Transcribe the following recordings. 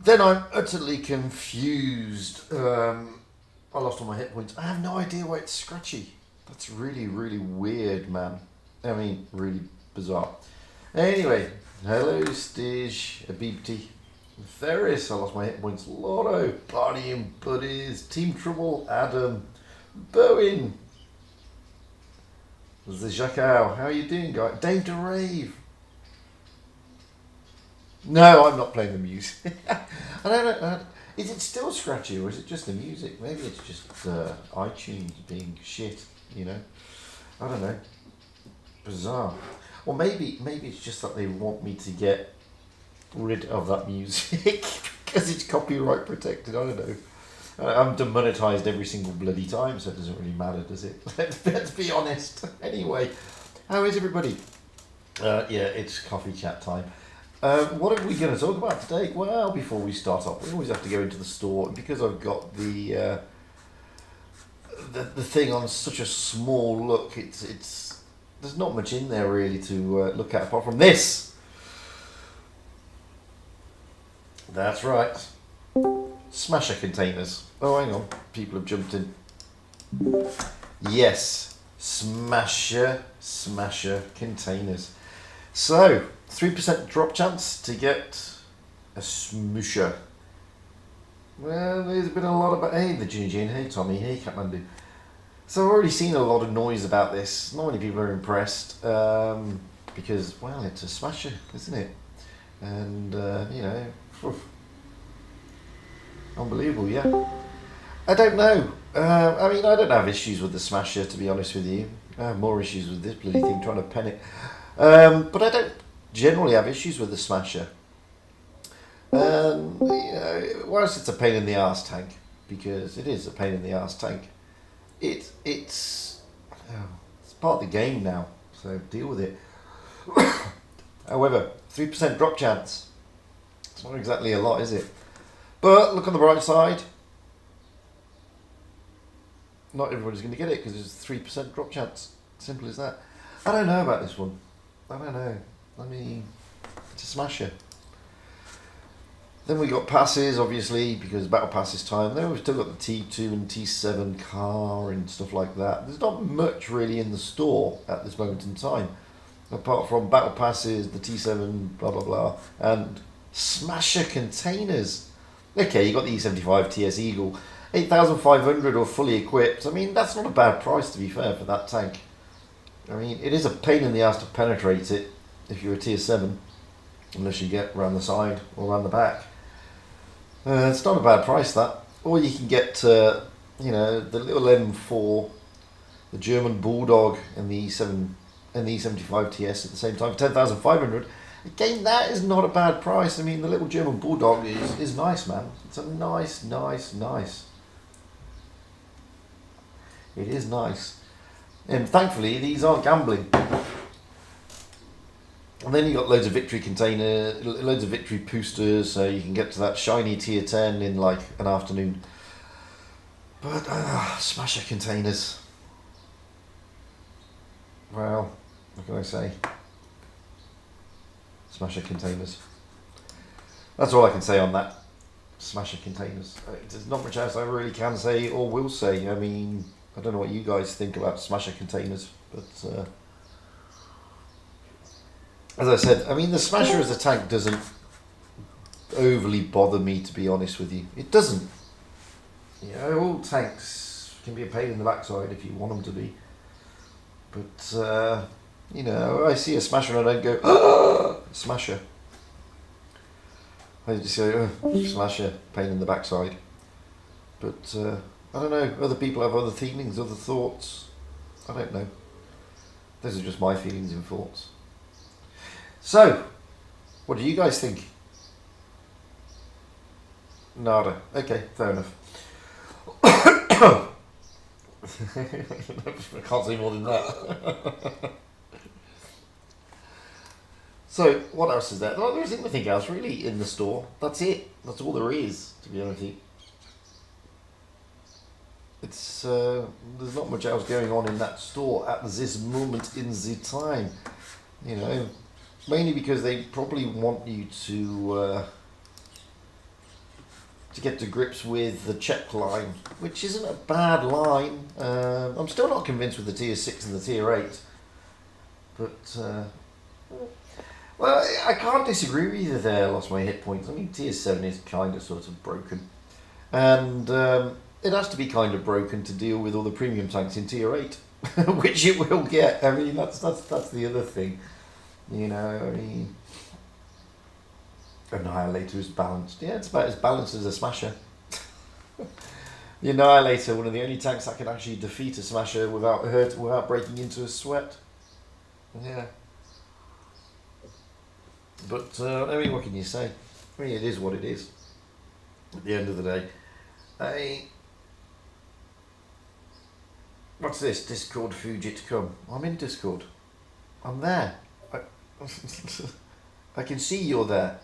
Then I'm utterly confused. I lost all my hit points. I have no idea why it's scratchy. That's really, really weird, man. I mean, really bizarre. Anyway, hello, Stige, Abibti, Ferris. I lost my hit points. Lotto, Party and Buddies, Team Trouble, Adam, Bowen. The Jacquard. How are you doing, guys? Dave to Rave. No, I'm not playing the music. I don't know. Is it still scratchy or is it just the music? Maybe it's just iTunes being shit, you know? I don't know. Bizarre. Or maybe it's just that they want me to get rid of that music because it's copyright protected. I don't know. I'm demonetized every single bloody time, so it doesn't really matter, does it? Let's be honest. Anyway, how is everybody? Yeah, it's coffee chat time. What are we going to talk about today? Well, before we start off, we always have to go into the store, and because I've got the thing on such a small look, it's there's not much in there really to look at apart from this. That's right, Smasher containers. Oh, hang on, people have jumped in. Yes, Smasher containers. So, 3% drop chance to get a smoosher. Well, there's been a lot about, hey, the Junior Jane, hey, Tommy, hey, Kathmandu. So I've already seen a lot of noise about this. Not many people are impressed because, well, it's a smasher, isn't it? And, you know, unbelievable, yeah. I don't know. I mean, I don't have issues with the smasher, to be honest with you. I have more issues with this bloody thing trying to pen it. But I don't generally have issues with the smasher. You know, whilst it's a pain in the arse tank, because it is a pain in the arse tank, it's part of the game now, so deal with it. However, 3% drop chance. It's not exactly a lot, is it? But look on the bright side. Not everybody's going to get it because there's a 3% drop chance. Simple as that. I don't know about this one. I don't know. I mean, it's a smasher. Then we got passes, obviously, because battle pass is time. Then we've still got the T2 and T7 car and stuff like that. There's not much really in the store at this moment in time, apart from battle passes, the T7, blah blah blah, and smasher containers. Okay, you got the E75 TS Eagle, 8,500 or fully equipped. I mean, that's not a bad price, to be fair, for that tank. I mean, it is a pain in the ass to penetrate it if you're a tier 7, unless you get around the side or around the back. It's not a bad price, that. Or you can get, you know, the little M4, the German Bulldog, and the E7 and the E75 TS at the same time for 10,500. Again, that is not a bad price. I mean, the little German Bulldog is nice, man. It's a nice. It is nice. And thankfully, these aren't gambling. And then you got loads of victory container, loads of victory boosters, so you can get to that shiny tier 10 in like an afternoon. But smasher containers. Well, what can I say? Smasher containers. That's all I can say on that. Smasher containers. There's not much else I really can say or will say. I mean, I don't know what you guys think about smasher containers, but as I said, I mean, the smasher as a tank doesn't overly bother me, to be honest with you. It doesn't. You know, all tanks can be a pain in the backside if you want them to be. But, you know, I see a smasher and I don't go, ah, smasher. I just say, oh, smasher, pain in the backside. But, I don't know, other people have other feelings, other thoughts. I don't know. Those are just my feelings and thoughts. So, what do you guys think? Nada. Okay, fair enough. I can't say more than that. So, what else is there? No, there isn't anything else really in the store. That's it. That's all there is, to be honest with you. It's there's not much else going on in that store at this moment in the time. You know, mainly because they probably want you to to get to grips with the Czech line, which isn't a bad line. I'm still not convinced with the tier 6 and the tier 8, but well, I can't disagree with you there. I lost my hit points. I mean, tier 7 is kind of sort of broken, and it has to be kind of broken to deal with all the premium tanks in tier 8, which it will get. I mean, that's the other thing, you know. I mean, Annihilator is balanced. Yeah, it's about as balanced as a Smasher. The Annihilator, one of the only tanks that can actually defeat a Smasher without breaking into a sweat. Yeah. But I mean, what can you say? I mean, it is what it is. At the end of the day, what's this? Discord Fugit come. I'm in Discord. I'm there. I can see you're there.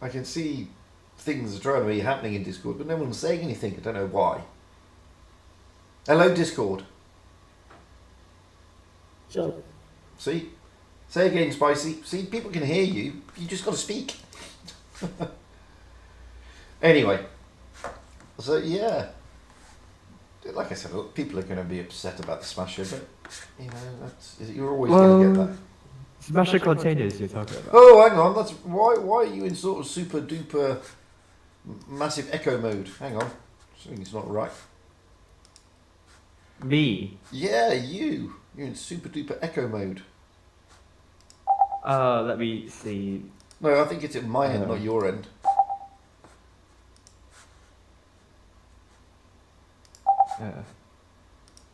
I can see things are trying to be happening in Discord, but no one's saying anything. I don't know why. Hello, Discord. Sure. See? Say again, Spicy. See, people can hear you. You just got to speak. Anyway. So, yeah. Like I said, people are going to be upset about the Smasher, but, you know, you're always going to get that. Smasher containers you're talking about. Oh, hang on. That's why are you in sort of super duper massive echo mode? Hang on. Something's not right. Me? Yeah, you're in super duper echo mode. Let me see. No, I think it's at my end, not your end.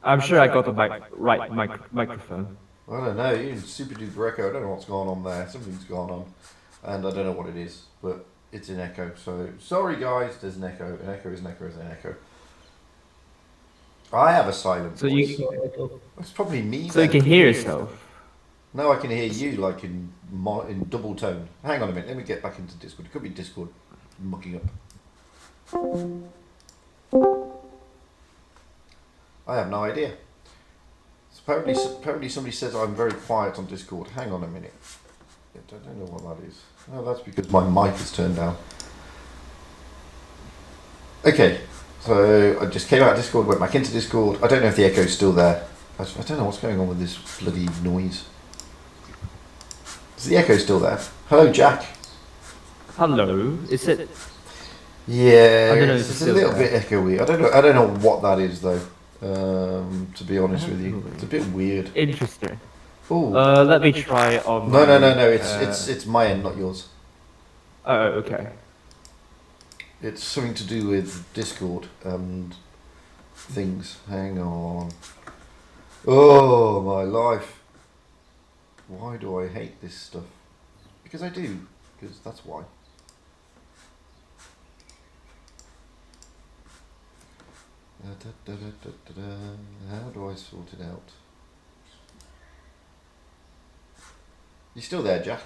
I'm sure I got the right microphone. I don't know, you're in super duper echo. I don't know what's going on there. Something's going on. And I don't know what it is, but it's in echo. So, sorry guys, there's an echo. An echo is an echo is an echo. I have a silent voice. It's probably me. So you can hear yourself. No, I can hear you like in double tone. Hang on a minute, let me get back into Discord. It could be Discord mucking up. I have no idea. So apparently somebody says I'm very quiet on Discord. Hang on a minute. I don't know what that is. Oh, that's because my mic is turned down. Okay, so I just came out of Discord, went back into Discord. I don't know if the echo's still there. I don't know what's going on with this bloody noise. Is the echo still there? Hello, Jack. Hello. Is it? Yeah, I don't know, it's a little bit echoey. I don't know what that is though. To be honest with you, it's a bit weird. Interesting. Oh. Let me try on. No. It's my end, not yours. Oh, okay. It's something to do with Discord and things. Hang on. Oh my life. Why do I hate this stuff? Because I do. Because that's why. How do I sort it out? You still there, Jack?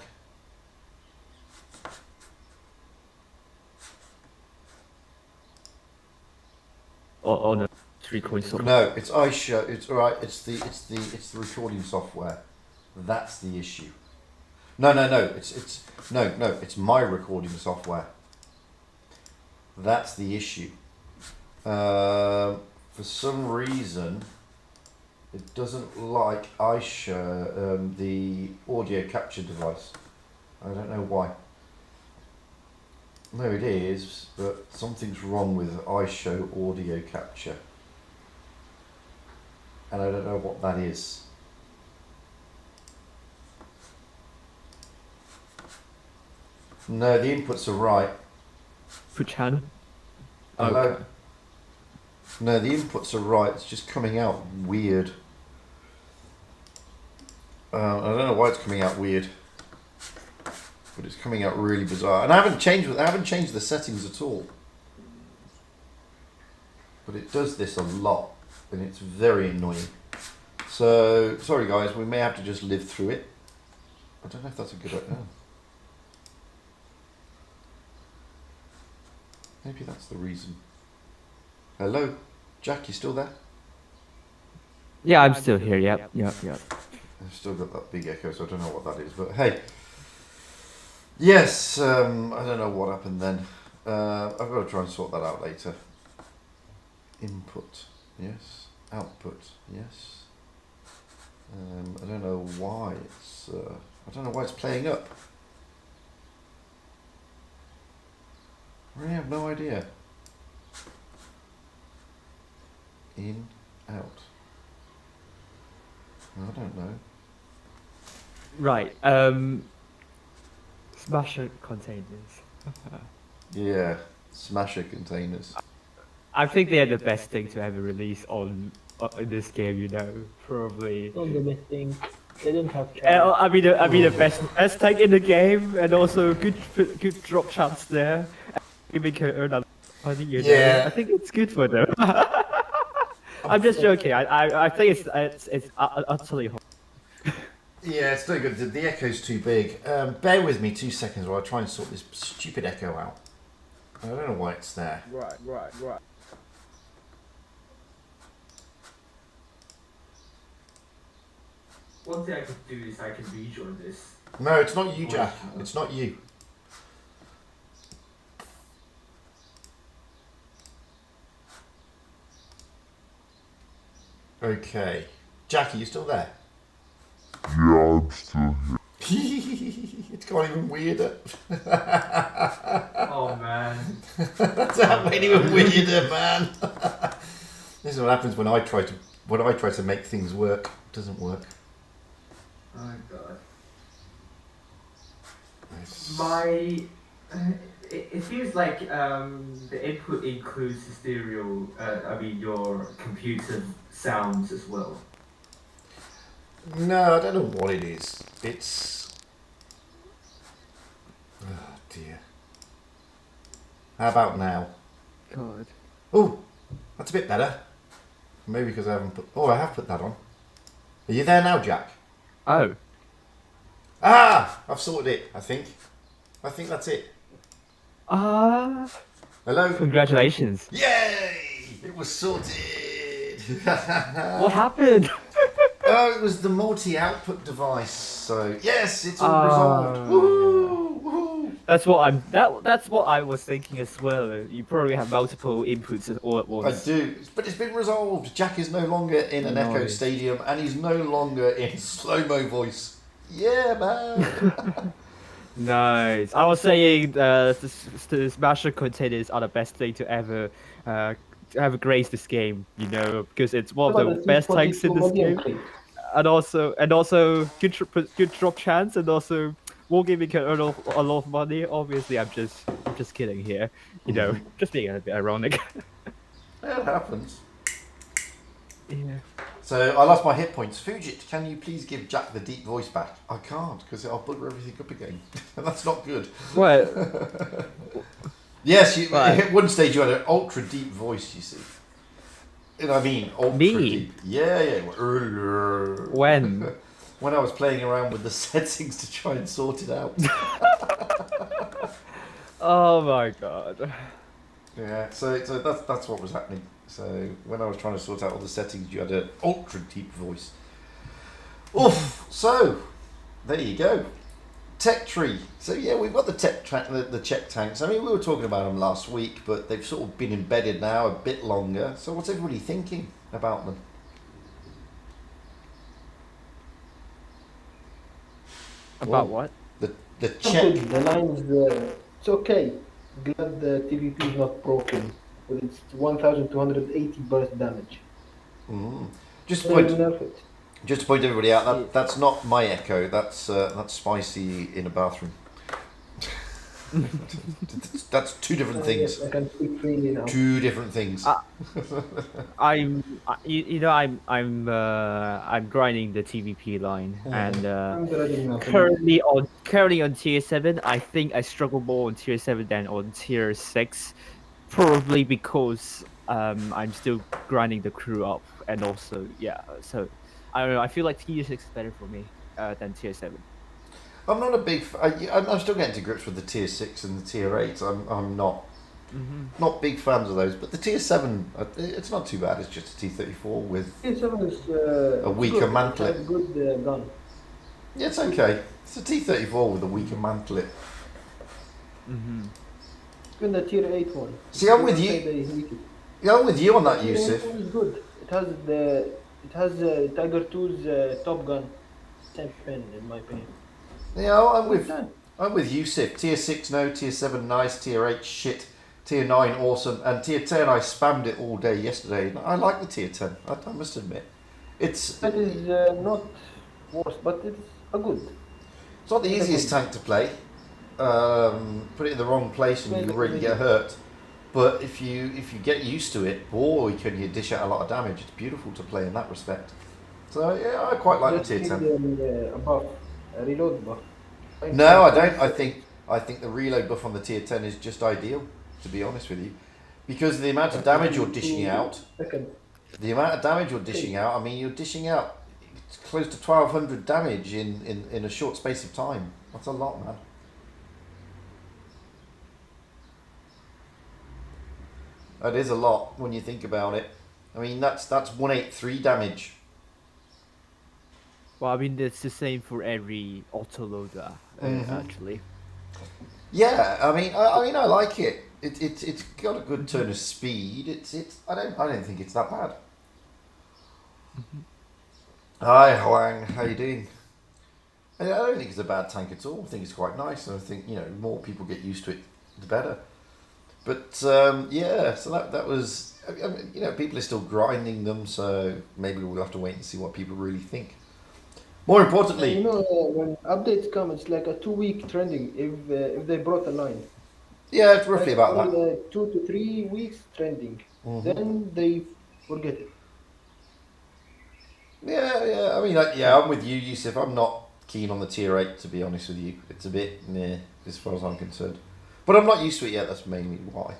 Oh no, 3 coins. No, it's iShow. It's all right. It's the recording software. That's the issue. No. It's my recording software. That's the issue. For some reason, it doesn't like iShow, the audio capture device. I don't know why. No, it is, but something's wrong with iShow audio capture. And I don't know what that is. No, the inputs are right. Fuchan? Hello? Okay. No, the inputs are right. It's just coming out weird. I don't know why it's coming out weird, but it's coming out really bizarre. And I haven't changed the settings at all. But it does this a lot, and it's very annoying. So sorry guys, we may have to just live through it. I don't know if that's a good idea. Maybe that's the reason. Hello, Jack, you still there? Yeah, I'm still here. Yep. I've still got that big echo, so I don't know what that is. But hey, yes, I don't know what happened then. I've got to try and sort that out later. Input, yes. Output, yes. I don't know why it's. I don't know why it's playing up. I really have no idea. In, out. I don't know. Right. Smasher containers. Yeah, Smasher containers. I think they're the best thing to ever release on in this game. You know, probably. Not the best thing. They don't have chance. I mean, the best tank in the game, and also good drop chance there. Maybe can earn a money. You know? Yeah. I think it's good for them. I'm just joking. I think it's utterly horrible. Yeah, it's no good. The echo's too big. Bear with me 2 seconds while I try and sort this stupid echo out. I don't know why it's there. Right. One thing I could do is I can rejoin this. No, it's not you, Jack. It's not you. Okay. Jackie, you still there? Yeah, I'm still here. It's gone even weirder. Oh man. That made even weirder, man. This is what happens when I try to make things work. It doesn't work. Oh god. It's- It feels like the input includes the stereo. Your computer sounds as well. No, I don't know what it is. It's... Oh dear. How about now? God. Oh, that's a bit better. Maybe because I haven't put... Oh, I have put that on. Are you there now, Jack? Oh. Ah! I've sorted it, I think. I think that's it. Hello? Congratulations. Yay! It was sorted! What happened? Oh, it was the multi-output device. So, yes, it's all Ah, resolved. Woohoo! Woohoo! That's what I was thinking as well. You probably have multiple inputs all at I once. do, but it's been resolved. Jack is no longer in an Echo Nice. Stadium, and he's no longer in slow-mo voice. Yeah, man. Nice. I was saying the Smasher containers are the best thing to ever grace this game. You know, because it's one of the best tanks in this game, and also good drop chance, and also wargaming can earn a lot of money. Obviously, I'm just kidding here. You know, just being a bit ironic. It happens. Yeah. So I lost my hit points. Fugit, can you please give Jack the deep voice back? I can't, because I'll bugger everything up again. And that's not good. What? Yes, Right. at one stage you had an ultra deep voice, you see. And I mean ultra Me? deep. Yeah. When? When I was playing around with the settings to try and sort it out. Oh my god. Yeah, so that's what was happening. So when I was trying to sort out all the settings, you had an ultra deep voice. Oof! So there you go. Tech tree. So yeah, we've got the the Czech tanks. I mean, we were talking about them last week, but they've sort of been embedded now a bit longer. So what's everybody thinking about them? About what? The Czech. The line is it's okay. Glad the TVP is not broken, but it's 1,280 burst damage. Just to They point, will nerf it. just to point everybody out, that's not my Echo. That's Spicy in a bathroom. That's two different things. Yes, I can speak freely now. Two different things. I'm grinding the TVP line, and I'm dreading nothing. currently on tier 7. I think I struggle more on tier 7 than on tier 6, probably because I'm still grinding the crew up, and also so I don't know. I feel like tier 6 is better for me than tier 7. I'm not a big. I'm still getting to grips with the tier 6 and the tier 8. I'm not big fans of those. But the tier 7, it's not too bad. It's just a T34 with. T7 is A weaker good. mantlet. It's a good gun. Yeah, it's okay. It's a T34 with a weaker mantlet. Even the tier 8 one. See, I'm with People say you. they hate it. Yeah, I'm with you on that, Tier 8 Yusuf. one is good. It has Tiger 2's Top Gun. Same pen in my opinion. Yeah, Good time. I'm with Yusuf. Tier 6 no, tier 7 nice, tier 8 shit, tier 9 awesome, and tier 10 I spammed it all day yesterday. I like the tier 10, I must admit. It's That is not worse, but it's a good. It's not the easiest tank to play. Put it in the wrong place and you really get hurt. But if you get used to it, boy, can you dish out a lot of damage. It's beautiful to play in that respect. So yeah, I quite like the tier 10. A buff, a reload buff. No, I don't. I think the reload buff on the tier 10 is just ideal, to be honest with you, because the amount of damage you're dishing out. The amount of damage you're dishing out. I mean, you're dishing out close to 1,200 damage in a short space of time. That's a lot, man. That is a lot when you think about it. I mean, that's 183 damage. Well, I mean, it's the same for every autoloader, actually. Yeah, I mean, I like it. It's got a good turn of speed. I don't think it's that bad. Hi, Huang. How you doing? I don't think it's a bad tank at all. I think it's quite nice, and I think the more people get used to it, the better. But yeah, so that was. I mean, people are still grinding them, so maybe we'll have to wait and see what people really think. More importantly, when updates come, it's like a 2-week trending. If they brought a line, yeah, it's roughly about that. 2 to 3 weeks trending. Then they forget it. Yeah. I mean, I'm with you, Yusuf. I'm not keen on the tier 8, to be honest with you. It's a bit meh, as far as I'm concerned. But I'm not used to it yet. That's mainly why.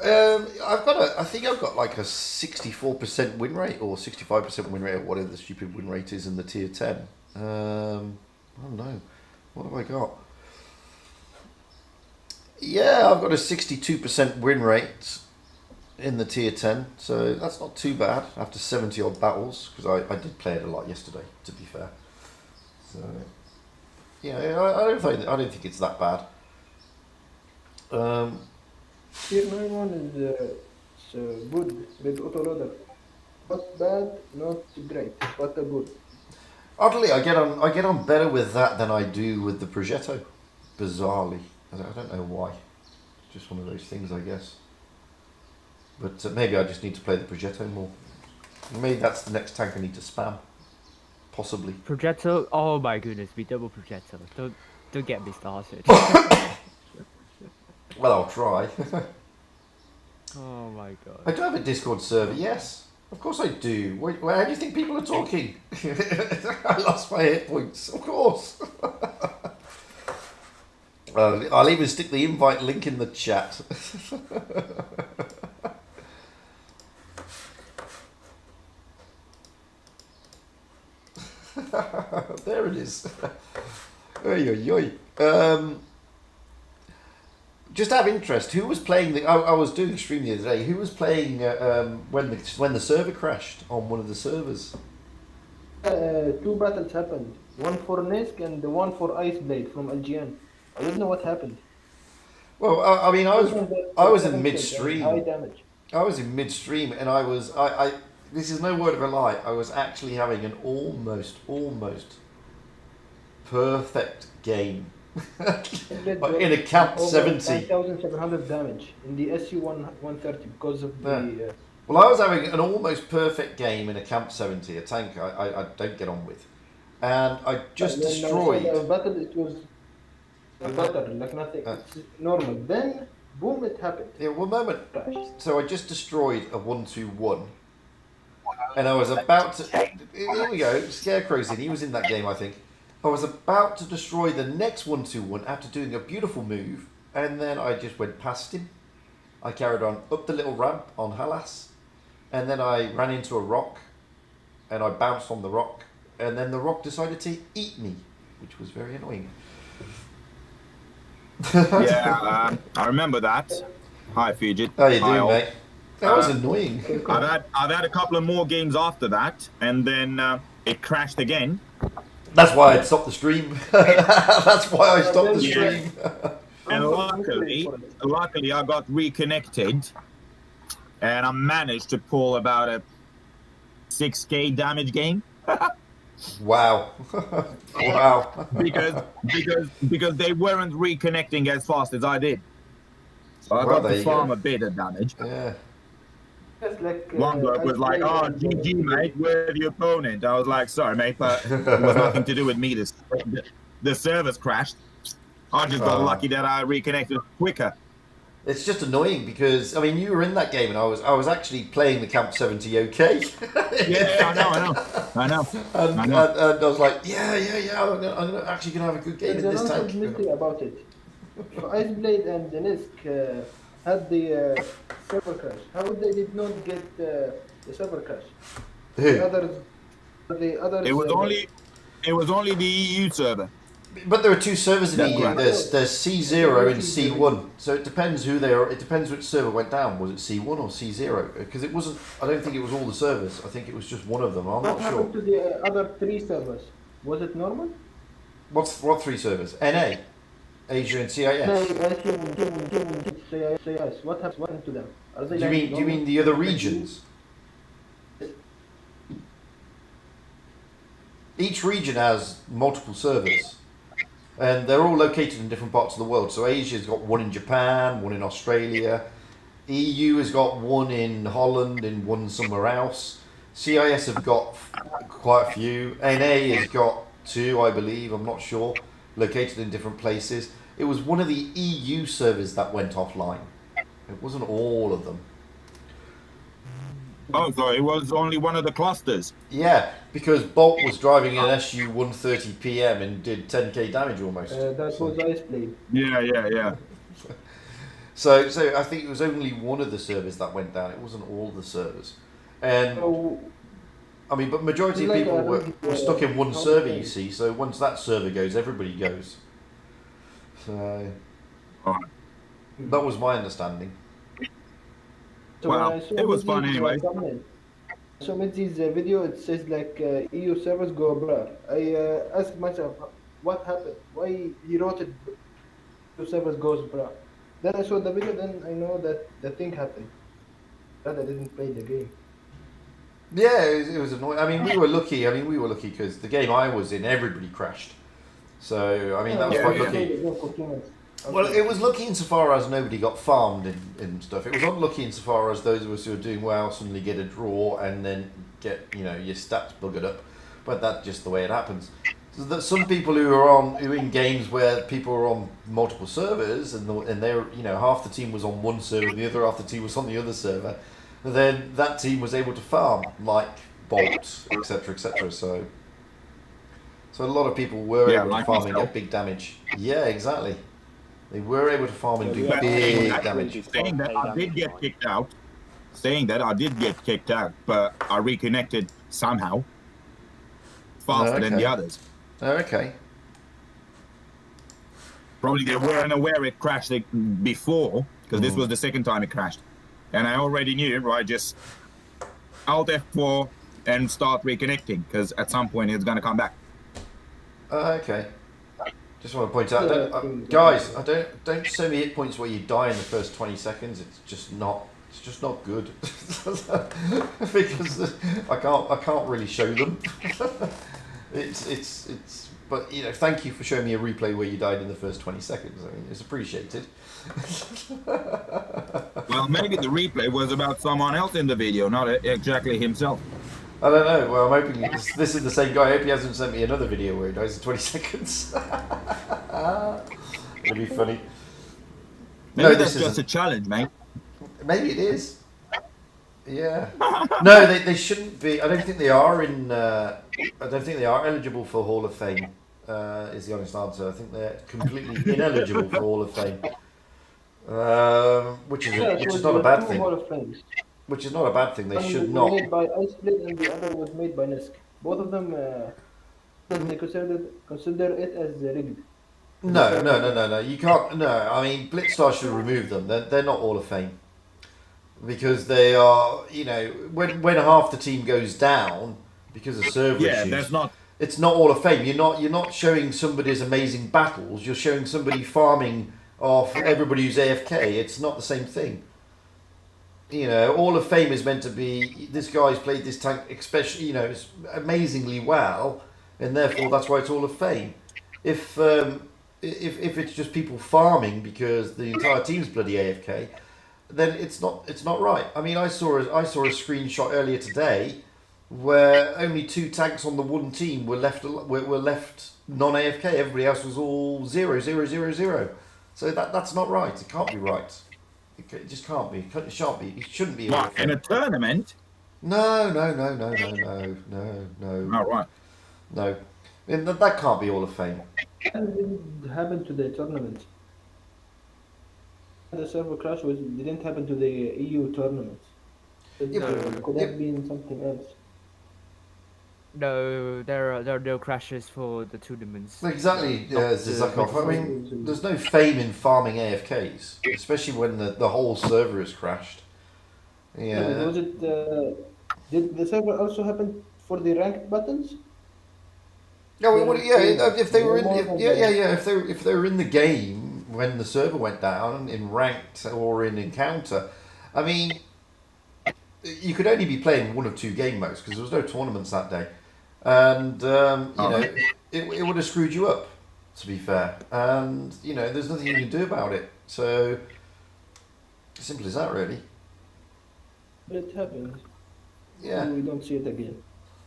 I think I've got like a 64% win rate or 65% win rate, or whatever the stupid win rate is in the tier 10. I don't know. What have I got? Yeah, I've got a 62% win rate in the tier 10, so that's not too bad after 70 odd battles, because I did play it a lot yesterday, to be fair. So yeah, I don't think it's that bad. Tier 9 one is good with autoloader. Not bad, not great, but good. Oddly, I get on better with that than I do with the Progetto. Bizarrely, I don't know why. Just one of those things, I guess. But maybe I just need to play the Progetto more. Maybe that's the next tank I need to spam. Possibly. Progetto, oh my goodness, we double Progetto. Don't get me started. Well, I'll try. Oh my god. I do have a Discord server, yes. Of course I do. How do you think people are talking? I lost my hit points, of course. I'll even stick the invite link in the chat. There it is. Oy, oy, oy. Just out of interest, who was playing I was doing a stream the other day. Who was playing when the server crashed on one of the servers? 2 battles happened. One for Nisk and the one for Ice Blade from LGN. I don't know what happened. Well, I mean, I was in midstream. High damage. I was in midstream, and I this is no word of a lie. I was actually having an almost perfect game. In a camp 70. 9,700 damage in the SU-130 because of the... Well, I was having an almost perfect game in a camp 70, a tank I don't get on with. And I just destroyed... The battle, it was butter, like nothing. It's normal. Then, boom, it happened. Yeah, one moment. Crash. So I just destroyed a 1-2-1. And I was about to... Here we go, Scarecrow's in. He was in that game, I think. I was about to destroy the next 1-2-1 after doing a beautiful move, and then I just went past him. I carried on up the little ramp on Halas, and then I ran into a rock, and I bounced on the rock, and then the rock decided to eat me, which was very annoying. Yeah, I remember that. Hi, Fugit. How you Hi, doing, all. mate? That was annoying. I've had a couple of more games after that, and then it crashed again. That's why I stopped the stream. That's why I stopped the stream. And luckily, I got reconnected, and I managed to pull about a 6K damage game. Wow. Wow. because they weren't reconnecting as fast as I did. So I Well, got there to you farm go. a bit of damage. Yeah. It's like, One bloke was like, "Oh, GG, mate, we're the opponent." I was like, "Sorry, mate, but it was nothing to do with me. The servers crashed. I just got lucky that I reconnected quicker." It's just annoying because I mean you were in that game and I was actually playing the Camp 70 OK. Yeah, I know. And I was like, yeah. I'm actually gonna have a good game in There's this an tank. mystery about it. So Iceblade and Denisk had the server crash. How they did not get the server crash? The others. It was only the EU server. But there are two servers in That's EU. right. There's C0 and C1. So it depends who they are. It depends which server went down. Was it C1 or C0? Because it wasn't. I don't think it was all the servers. I think it was just one of them. I'm What not sure. happened to the other 3 servers? Was it normal? What 3 servers? NA, Asia, and CIS. No, CIS. What happened to them? Are they Do you mean the other regions? Each region has multiple servers, and they're all located in different parts of the world. So Asia's got one in Japan, one in Australia. EU has got one in Holland and one somewhere else. CIS have got quite a few. NA has got 2, I believe. I'm not sure. Located in different places. It was one of the EU servers that went offline. It wasn't all of them. Oh, so it was only one of the clusters. Yeah, because Bolt was driving an SU 130 PM and did 10k damage almost. That was Iceblade. Yeah. So I think it was only one of the servers that went down. It wasn't all the servers. And So, I mean, but majority of Like, people were stuck in one okay. server, you see. So once that server goes, everybody goes. So Alright. that was my understanding. so Wow, when I saw it was fun Mitzi's, anyway. comment, so Mitzi's video, it says like EU servers go blur. I asked myself, what happened? Why he wrote it, EU servers goes blur. Then I saw the video, then I know that the thing happened. But I didn't play the game. Yeah, it was annoying. I mean, we were lucky. Because the game I was in, everybody crashed. So I mean, that was quite lucky. Well, it was lucky insofar as nobody got farmed in stuff. It was unlucky insofar as those of us who are doing well suddenly get a draw and then get, your stats buggered up. But that's just the way it happens. So that some people who are in games where people are on multiple servers and they're half the team was on one server and the other half the team was on the other server, then that team was able to farm like Bolt, etc., etc. So a lot of people were able to farm and get big damage. Yeah, exactly. They were able to farm and do big damage. Saying that I did get kicked out, but I reconnected somehow faster than the others. Okay. Probably they weren't aware it crashed before, because this was the second time it crashed. And I already knew, right, just Alt F4 and start reconnecting, because at some point it's going to come back. Okay. Just want to point out, guys, don't show me hit points where you die in the first 20 seconds. It's just not good. Because I can't really show them. But thank you for showing me a replay where you died in the first 20 seconds. I mean, it's appreciated. Well, maybe the replay was about someone else in the video, not exactly himself. I don't know. Well, I'm hoping this is the same guy. I hope he hasn't sent me another video where he dies in 20 seconds. It'll be funny. Maybe that's just a challenge, mate. Maybe it is. Yeah. No, they shouldn't be. I don't think they are I don't think they are eligible for Hall of Fame. Is the honest answer. I think they're completely ineligible for Hall of Fame. Which is not a bad thing. Which is not a bad thing. They should not. One was made by Iceblade and the other was made by Nisk. Both of them, they consider it as rigged. No. You can't. No, I mean, Blitzstar should remove them. They're not Hall of Fame. Because they are, when half the team goes down because of server issues, it's not Hall of Fame. You're not showing somebody's amazing battles. You're showing somebody farming of everybody who's AFK. It's not the same thing. You know, Hall of Fame is meant to be, this guy's played this tank, especially, you know, amazingly well, and therefore that's why it's Hall of Fame. If it's just people farming because the entire team's bloody AFK, then it's not right. I mean, I saw a screenshot earlier today where only 2 tanks on the one team were left non-AFK. Everybody else was all 0, 0, 0, 0. So that's not right. It can't be right. It just can't be. It shan't be. It shouldn't be. What, in a tournament? No. All right. No. And that can't be Hall of Fame. What happened to the tournament? The server crash didn't happen to the EU tournament. It could have been something else. No, there are no crashes for the tournaments. Exactly, Zizakov. I mean, there's no fame in farming AFKs, especially when the whole server is crashed. Yeah. But was it? Did the server also happen for the ranked buttons? If they were if they were in the game when the server went down in ranked or in encounter, I mean, you could only be playing 1 of 2 game modes because there was no tournaments that day, and you know it would have screwed you up. To be fair, and you know there's nothing you can do about it. So simple as that, really. But it happened. Yeah. We don't see it again.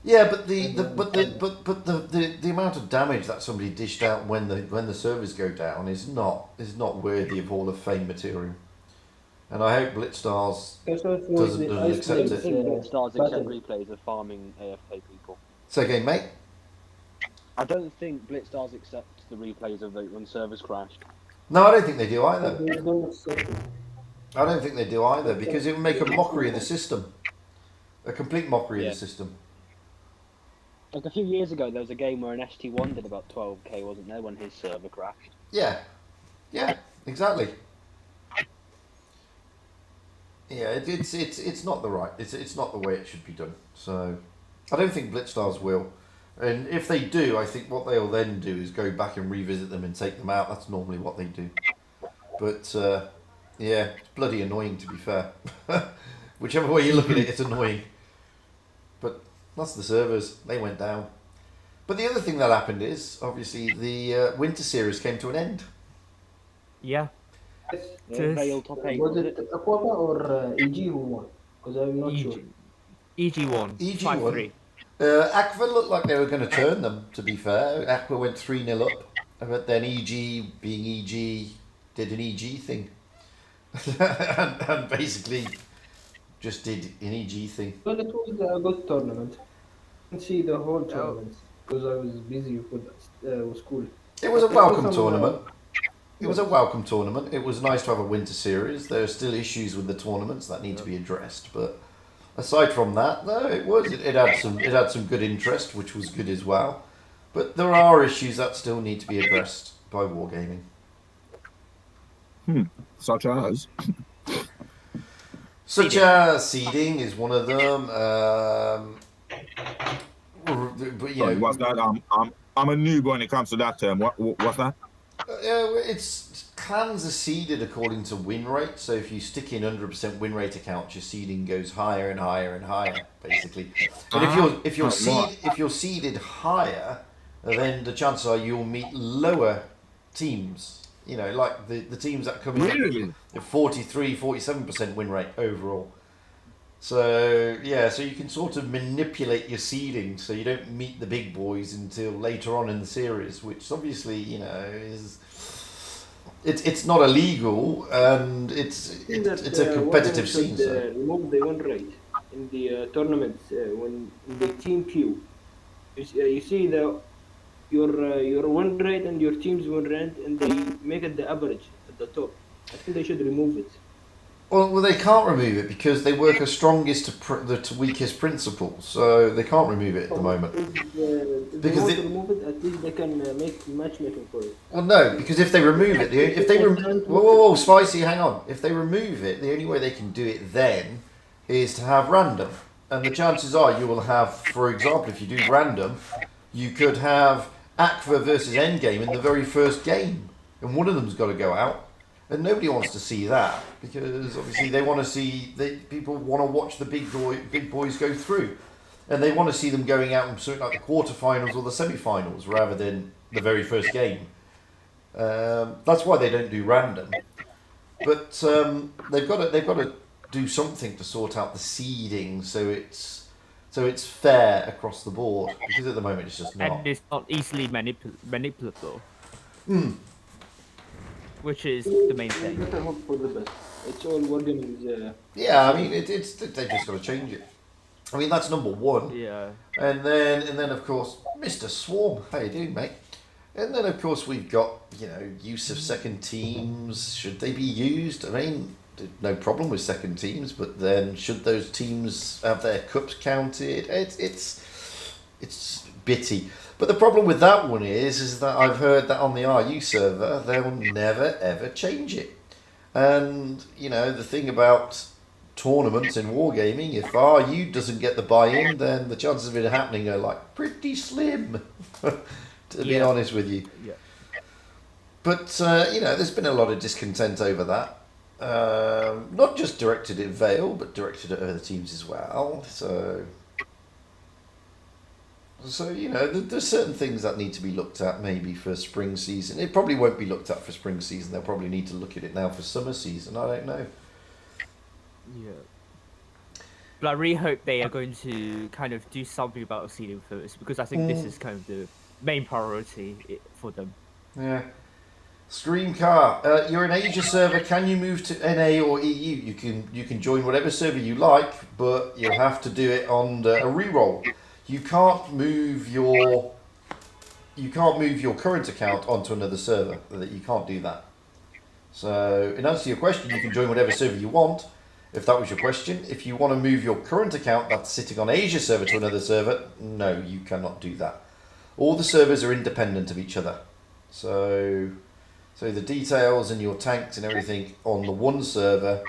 Yeah, but the amount of damage that somebody dished out when the servers go down is not worthy of Hall of Fame material. And I hope Blitzstars doesn't accept it. Blitzstars accept replays of farming AFK people. Say again, mate. I don't think Blitzstars accept the replays of when servers crashed. No, I don't think they do either. I don't think they do either because it would make a mockery of the system, a complete mockery of the system. Like a few years ago, there was a game where an ST1 did about 12k, wasn't there, when his server crashed? Yeah, exactly. Yeah, it's not the right. It's not the way it should be done. So, I don't think Blitzstars will. And if they do, I think what they'll then do is go back and revisit them and take them out. That's normally what they do. But yeah, it's bloody annoying to be fair. Whichever way you look at it, it's annoying. But that's the servers. They went down. But the other thing that happened is, obviously, the Winter Series came to an end. Yeah. Vale top 8. Was it Aquapa or EG who won? Because I'm not sure. EG won. EG 5-3. Aqua looked like they were going to turn them, to be fair. Aqua went 3-0 up. But then EG, being EG, did an EG thing. and basically just did an EG thing. Well, it was a good tournament. I didn't see the whole tournament because I was busy with school. It was a welcome tournament. It was a welcome tournament. It was nice to have a winter series. There are still issues with the tournaments that need to be addressed, but aside from that, no, it had some good interest, which was good as well. But there are issues that still need to be addressed by Wargaming. Such as? Such as seeding is one of them. But, you know, What's that? I'm a noob when it comes to that term. What's that? It's clans are seeded according to win rate. So if you stick in 100% win rate accounts, your seeding goes higher and higher and higher, basically. And if you're seeded higher, then the chances are you'll meet lower teams. You know, like the teams that come in at 43, 47% win rate overall. So, yeah, so you can sort of manipulate your seeding so you don't meet the big boys until later on in the series, which obviously, you know, is... It's not illegal, and it's a competitive scene. So. Remove the win rate in the tournaments when in the team queue. You see your win rate and your team's win rate, and they make it the average at the top. I think they should remove it. Well, they can't remove it because they work as strongest to weakest principle, so they can't remove it at the moment. If they want to remove it, at least they can make matchmaking for it. Well, no, because if they remove it, whoa, Spicy, hang on. If they remove it, the only way they can do it then is to have random, and the chances are you will have, for example, if you do random, you could have Aqua versus Endgame in the very first game, and one of them's got to go out. And nobody wants to see that because obviously they want to see people want to watch the big boys go through, and they want to see them going out in certain like the quarterfinals or the semi-finals rather than the very first game. That's why they don't do random, but they've got to do something to sort out the seeding so it's fair across the board because at the moment it's just not. And it's not easily manipulable. Which is the main thing. Better hope for the best. It's all wargaming. Yeah, I mean they've just got to change it. I mean that's number one. Yeah. And then of course Mr. Swarm, how you doing, mate? And then of course we've got use of second teams. Should they be used? I mean, no problem with second teams, but then should those teams have their cups counted? It's bitty. But the problem with that one is that I've heard that on the RU server they'll never ever change it. And the thing about tournaments in wargaming, if RU doesn't get the buy-in, then the chances of it happening are like pretty slim. To be honest with you. Yeah. But there's been a lot of discontent over that. Not just directed at Vale, but directed at other teams as well. So there's certain things that need to be looked at maybe for spring season. It probably won't be looked at for spring season. They'll probably need to look at it now for summer season. I don't know. Yeah. But I really hope they are going to kind of do something about the seeding first, because I think this is kind of the main priority for them. Yeah. Screamcar, you're an Asia server. Can you move to NA or EU? You can join whatever server you like, but you'll have to do it on a reroll. You can't move your current account onto another server. You can't do that. So, in answer to your question, you can join whatever server you want. If that was your question, if you want to move your current account that's sitting on Asia server to another server, no, you cannot do that. All the servers are independent of each other. So the details and your tanks and everything on the one server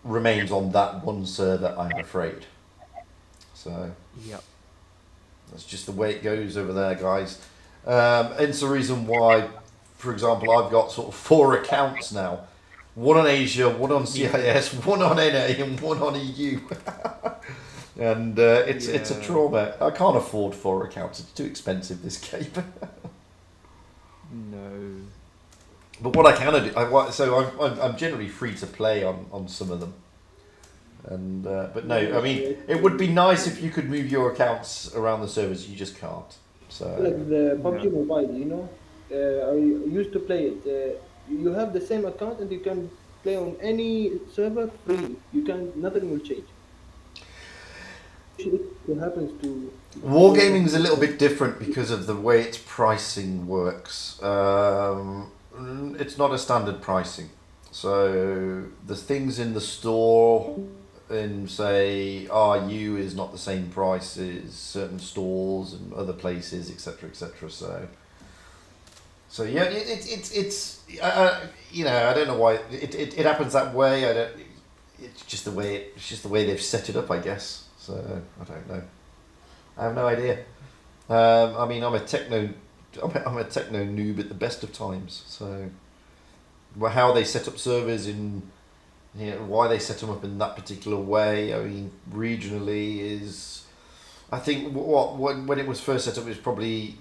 remains on that one server, I'm afraid. So Yep. that's just the way it goes over there, guys. And it's the reason why, for example, I've got sort of 4 accounts now. One on Asia, one on CIS, one on NA, and one on EU. And it's a trauma. I can't afford 4 accounts. It's too expensive, this game. No. But what I can do, I'm generally free to play on some of them. And but no, I mean it would be nice if you could move your accounts around the servers. You just can't. So Like the PUBG Mobile, I used to play it. You have the same account and you can play on any server free. Nothing will change. What happens to wargaming is a little bit different because of the way its pricing works. It's not a standard pricing. So the things in the store in say RU is not the same price as certain stores and other places, etc., etc. So yeah, it's I don't know why it happens that way. It's just the way they've set it up, I guess. So I don't know. I have no idea. I mean, I'm a techno noob at the best of times. So how they set up servers why they set them up in that particular way. I mean, regionally is, I think when it was first set up, it was probably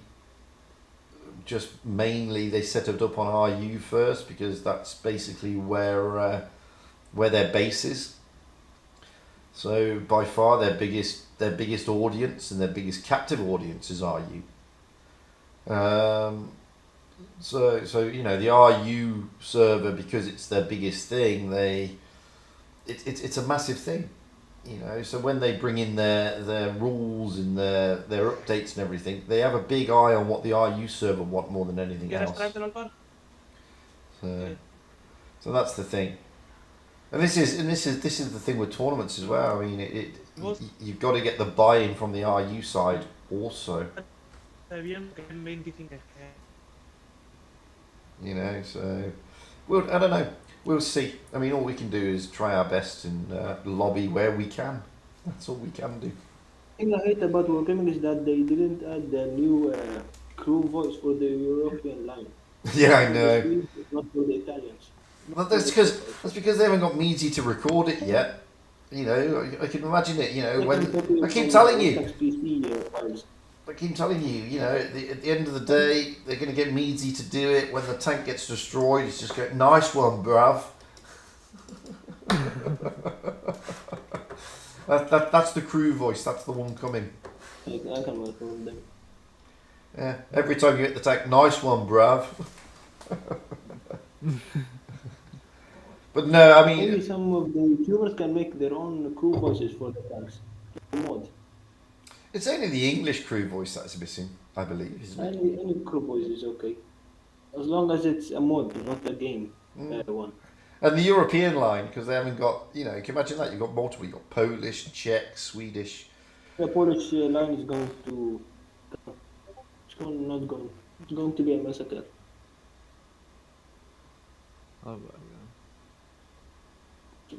just mainly they set it up on RU first because that's basically where their base is. So by far their biggest audience and their biggest captive audience is RU. So the RU server, because it's their biggest thing, it's a massive thing. So when they bring in their rules and their updates and everything, they have a big eye on what the RU server want more than anything else. So that's the thing. And this is the thing with tournaments as well. I mean, you've got to get the buy-in from the RU side also. So I don't know. We'll see. I mean, all we can do is try our best and lobby where we can. That's all we can do. The thing I hate about Wargaming is that they didn't add the new crew voice for the European line. Yeah, I know. Not for the Italians. Well, that's because they haven't got media to record it yet. You know, I can imagine it. You know, when I keep telling you, you know, at the end of the day, they're going to get meaty to do it. When the tank gets destroyed, it's just go, nice one, bruv. That's the crew voice. That's the one coming. I can work on them. Yeah. Every time you hit the tank, nice one, bruv. But no, I mean, Maybe some of the YouTubers can make their own crew voices for the tanks. Mod. it's only the English crew voice that's missing, I believe, isn't it? Any crew voice is okay. As long as it's a mod, not a game one. And the European line, because they haven't got, you know, can you imagine that? You've got multiple. You've got Polish, Czech, Swedish. The Polish line is going to... It's going to be a massacre. Oh my god.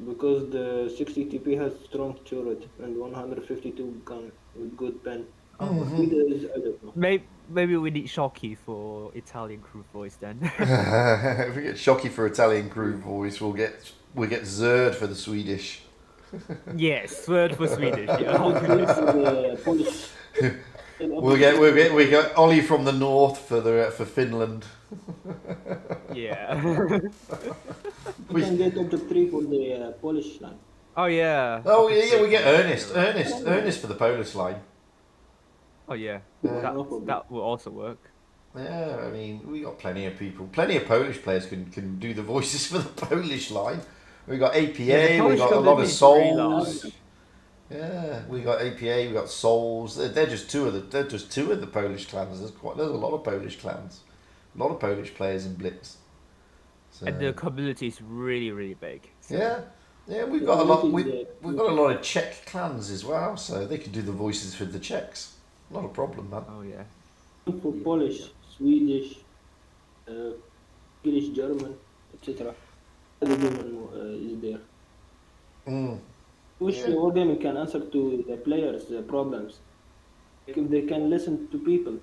Because the 60 TP has strong turret and 152 gun with good pen. Leaders, I don't know. Maybe we need Shocky for Italian crew voice then. If we get Shocky for Italian crew voice, we'll get Zerd for the Swedish. Yes, word for Swedish. For Yeah. the Polish. We got Ollie from the north for Finland. Yeah. We can get up to 3 for the Polish line. Oh yeah. Oh yeah, we get Ernest for the Polish line. Oh yeah. Yeah. That will also work. Yeah, I mean, we got plenty of people. Plenty of Polish players can do the voices for the Polish line. We got APA. Yeah, we got a lot of community is very large. Souls. Yeah, we got APA. We got Souls. They're just two of the Polish clans. There's a lot of Polish clans. A lot of Polish players in Blitz. So, And the community is really big. So. yeah, we've got a lot. We've got a lot of Czech clans as well, so they can do the voices for the Czechs. Not a problem, man. Oh yeah. For Polish, Swedish, English, German, etc. The German is there. Which wargaming can answer to the players' problems. Like if they can listen to people,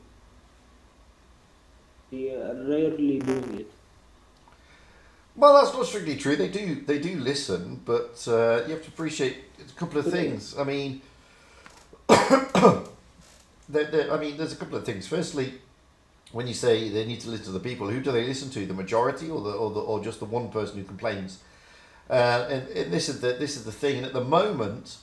they are rarely doing it. Well, that's not strictly true. They do listen, but you have to appreciate a couple of things. I mean, there's a couple of things. Firstly, when you say they need to listen to the people, who do they listen to? The majority, or just the one person who complains? And this is the thing. And at the moment,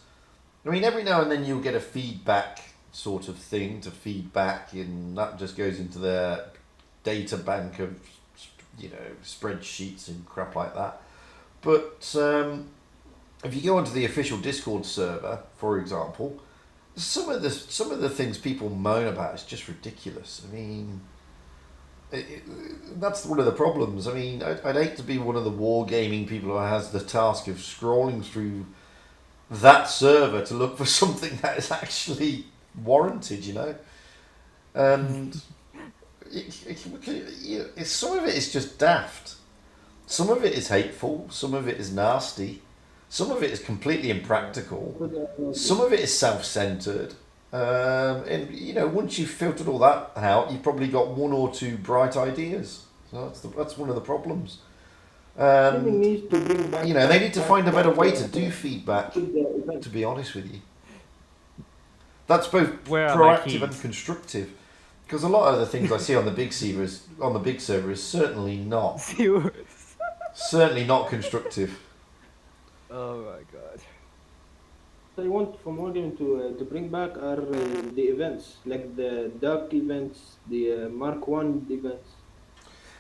I mean, every now and then you'll get a feedback sort of thing to feedback, and that just goes into their data bank of, you know, spreadsheets and crap like that. But if you go onto the official Discord server, for example, some of the things people moan about is just ridiculous. I mean, that's one of the problems. I mean, I'd hate to be one of the wargaming people who has the task of scrolling through that server to look for something that is actually warranted, you know. And some of it is just daft. Some of it is hateful. Some of it is nasty. Some of it is completely impractical. Some of it is self-centered. And you know, once you've filtered all that out, you've probably got one or two bright ideas. So that's one of the problems. You know, they need to find a better way to do feedback. To be honest with you, that's both proactive and constructive. Because a lot of the things I see on the big server is certainly not constructive. Oh my god. What I want from Wargaming to bring back are the events, like the Dark events, the Mark 1 events.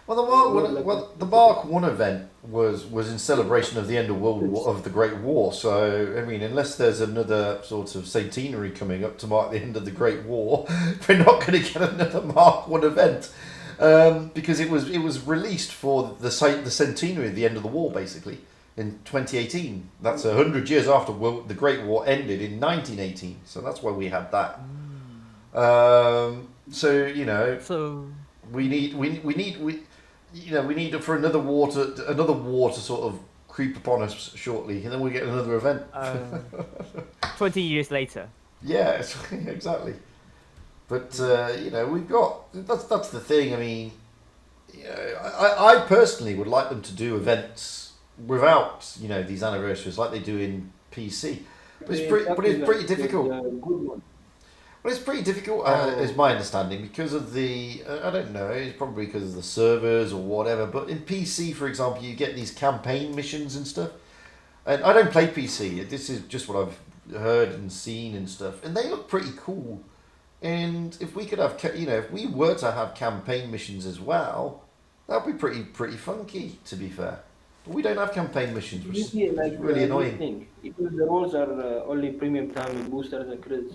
Well, the Mark 1 event was in celebration of the end of the Great War. So I mean, unless there's another sort of centenary coming up to mark the end of the Great War, we're not going to get another Mark 1 event because it was released for the centenary of the end of the war, basically. In 2018, that's 100 years after the Great War ended in 1918. So that's why we had that. So you know, we need for another war to sort of creep upon us shortly, and then we get another event. 20 years later. Yeah, exactly. But you know, we've got that's the thing. I mean, you know, I personally would like them to do events without, you know, these anniversaries like they do in PC. But it's pretty difficult. Good one. Well, it's pretty difficult, is my understanding, because of the, I don't know, it's probably because of the servers or whatever, but in PC, for example, you get these campaign missions and stuff. And I don't play PC, this is just what I've heard and seen and stuff, and they look pretty cool. And if we could have, you know, if we were to have campaign missions as well, that'd be pretty funky, to be fair. But we don't have campaign missions, which is really annoying. Thing. Even the roles are only premium time with boosters and crits.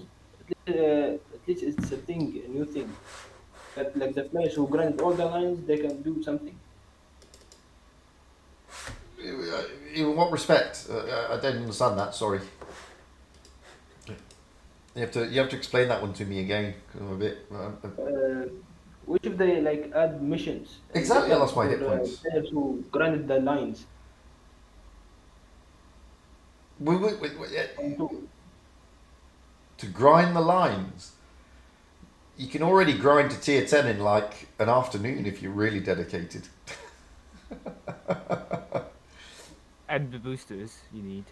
At least it's a thing, a new thing. That like the players who grind all the lines, they can do something. In what respect? I don't understand that. Sorry. You have to explain that one to me again. 'Cause I'm a bit. Which if they like add missions? Exactly, I lost my for, hit points. Players who grinded the lines. To grind the lines, you can already grind to tier 10 in like an afternoon if you're really dedicated. And the boosters you need.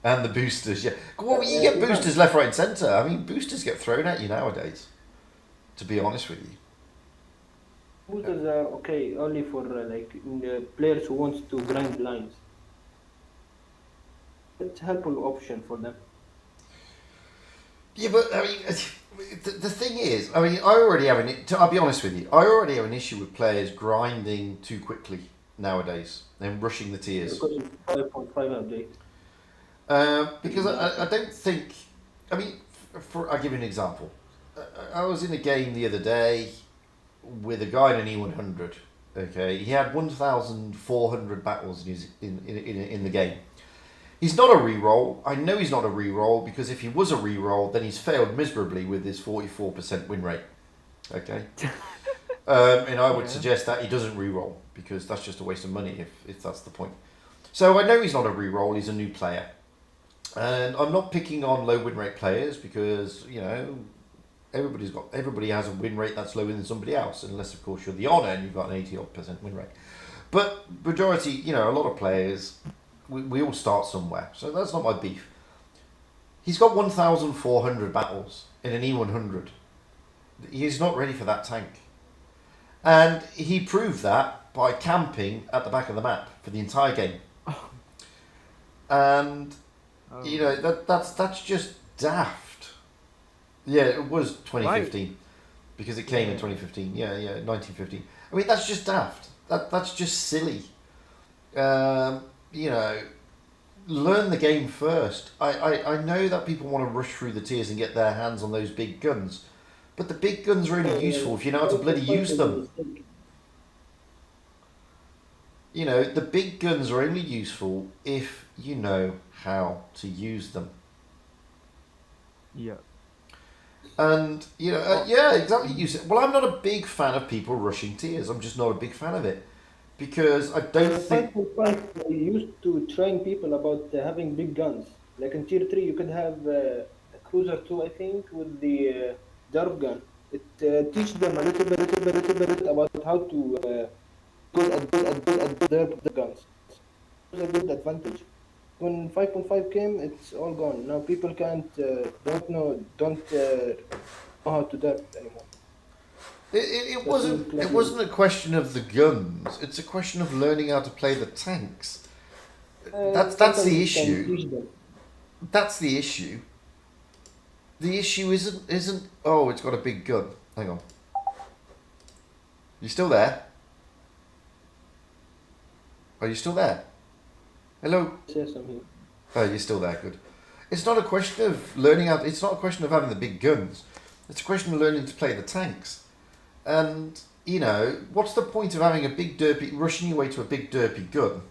And the boosters, yeah. Well, you get boosters left, right, and centre. I mean, boosters get thrown at you nowadays, to be honest with you. Boosters are okay only for players who wants to grind lines. It's a helpful option for them. Yeah, but I mean, the thing is, I mean, I already have I'll be honest with you, I already have an issue with players grinding too quickly nowadays and rushing the tiers. Because of 5.5 update. Because I don't think, I mean, I'll give you an example. I was in a game the other day with a guy in an E100. Okay, he had 1,400 battles in the game. He's not a reroll. I know he's not a reroll because if he was a reroll, then he's failed miserably with his 44% win rate. Okay, and I would suggest that he doesn't reroll because that's just a waste of money if that's the point. So I know he's not a reroll. He's a new player, and I'm not picking on low win rate players because you know everybody has a win rate that's lower than somebody else, unless of course you're the honor and you've got an 80% win rate. But majority, you know, a lot of players. We all start somewhere, so that's not my beef. He's got 1,400 battles in an E100. He's not ready for that tank. And he proved that by camping at the back of the map for the entire game. And, you know, that's just daft. Yeah, it was 2015. Right. Because it came in 2015. Yeah, 1915. I mean, that's just daft. That's just silly. You know, learn the game first. I know that people want to rush through the tiers and get their hands on those big guns, but the big guns are only useful if you know how to bloody use them. You know, the big guns are only useful if you know how to use them. Yeah. And, you know, yeah, exactly. Well, I'm not a big fan of people rushing tiers. I'm just not a big fan of it. Because I don't think... They used to train people about having big guns. Like in tier 3, you could have a Cruiser 2, I think, with the Derp gun. It teaches them a little bit about how to build Derp guns. It was a good advantage. When 5.5 came, it's all gone. Now people don't know how to Derp anymore. It wasn't a question of the guns. It's a question of learning how to play the tanks. That's the issue. That's the issue. The issue isn't. Oh, it's got a big gun. Hang on. You still there? Are you still there? Hello. Yes, I'm here. Oh, you're still there. Good. It's not a question of learning how. It's not a question of having the big guns. It's a question of learning to play the tanks. And, you know, what's the point of having a big derpy, rushing your way to a big derpy gun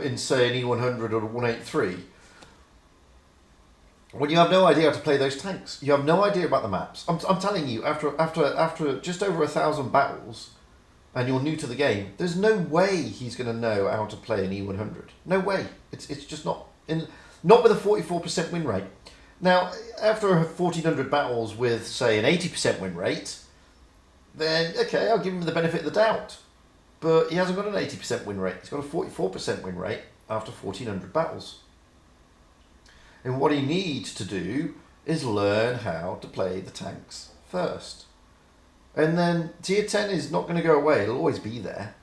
in, say, an E100 or a 183 when you have no idea how to play those tanks? You have no idea about the maps. I'm telling you, after just over 1,000 battles and you're new to the game, there's no way he's going to know how to play an E100. No way. It's just not. Not with a 44% win rate. Now, after 1,400 battles with, say, an 80% win rate, then okay, I'll give him the benefit of the doubt. But he hasn't got an 80% win rate. He's got a 44% win rate after 1,400 battles. And what he needs to do is learn how to play the tanks first. And then tier 10 is not going to go away. It'll always be there.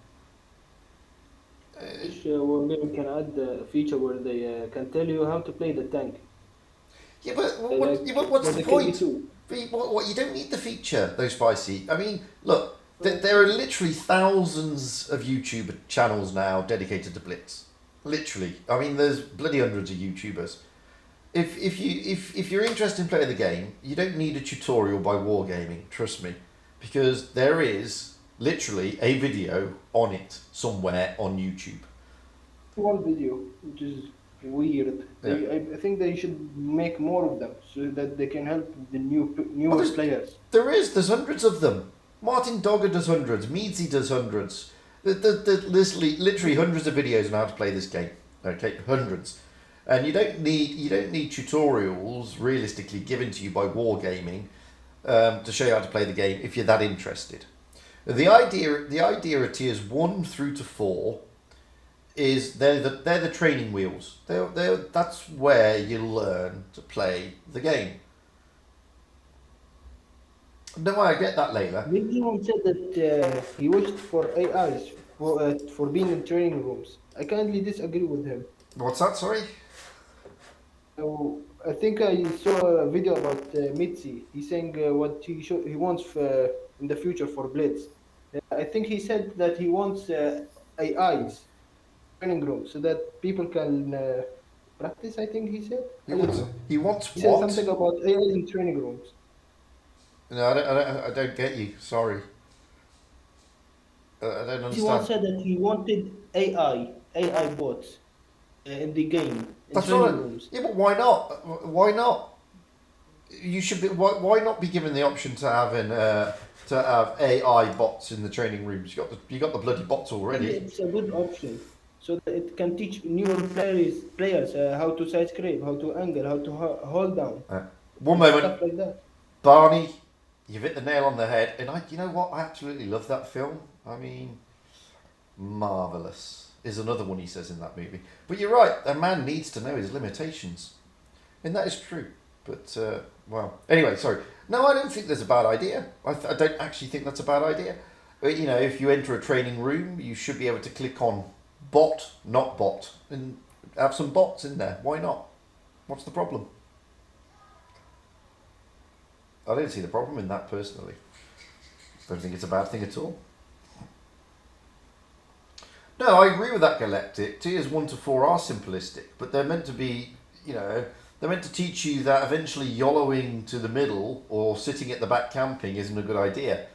One game can add a feature where they can tell you how to play the tank. Yeah, but Like, what's the like point? KB2. What, you don't need the feature, though, Spicy. I mean, look, there are literally thousands of YouTube channels now dedicated to Blitz. Literally. I mean, there's bloody hundreds of YouTubers. If you're interested in playing the game, you don't need a tutorial by Wargaming, trust me. Because there is literally a video on it somewhere on YouTube. One video, which is weird. Yeah. I think they should make more of them so that they can help the newer there's- players. There's hundreds of them. Martin Dogger does hundreds. Meadsy does hundreds. There's literally hundreds of videos on how to play this game. Okay, hundreds. And you don't need tutorials realistically given to you by Wargaming to show you how to play the game if you're that interested. The idea of tiers 1 through to 4 is they're the training wheels. That's where you learn to play the game. No, I get that, Layla. Someone said that he wished for AIs for being in training rooms. I kindly disagree with him. What's that? Sorry. So I think I saw a video about Mitzi. He's saying what he wants in the future for Blitz. I think he said that he wants AIs training rooms so that people can practice. I think he said. He wants He said what? something about AIs in training rooms. No, I don't get you. Sorry. I don't He once understand. said that he wanted AI bots in the game in That's training right. rooms. Yeah, but why not? Why not? You should be. Why not be given the option to have AI bots in the training rooms? You got the bloody bots already. It's a good option, so that it can teach newer players how to side scrape, how to angle, how to hold down, One moment, stuff like that. Barney. You've hit the nail on the head, and you know what? I absolutely love that film. I mean, marvelous is another one he says in that movie. But you're right. A man needs to know his limitations, and that is true. But well, anyway, sorry. No, I don't think there's a bad idea. I don't actually think that's a bad idea. You know, if you enter a training room, you should be able to click on bot, not bot, and have some bots in there. Why not? What's the problem? I don't see the problem in that personally. Don't think it's a bad thing at all. No, I agree with that, Galactic. Tiers 1 to 4 are simplistic, but they're meant to be, they're meant to teach you that eventually YOLOing to the middle or sitting at the back camping isn't a good idea.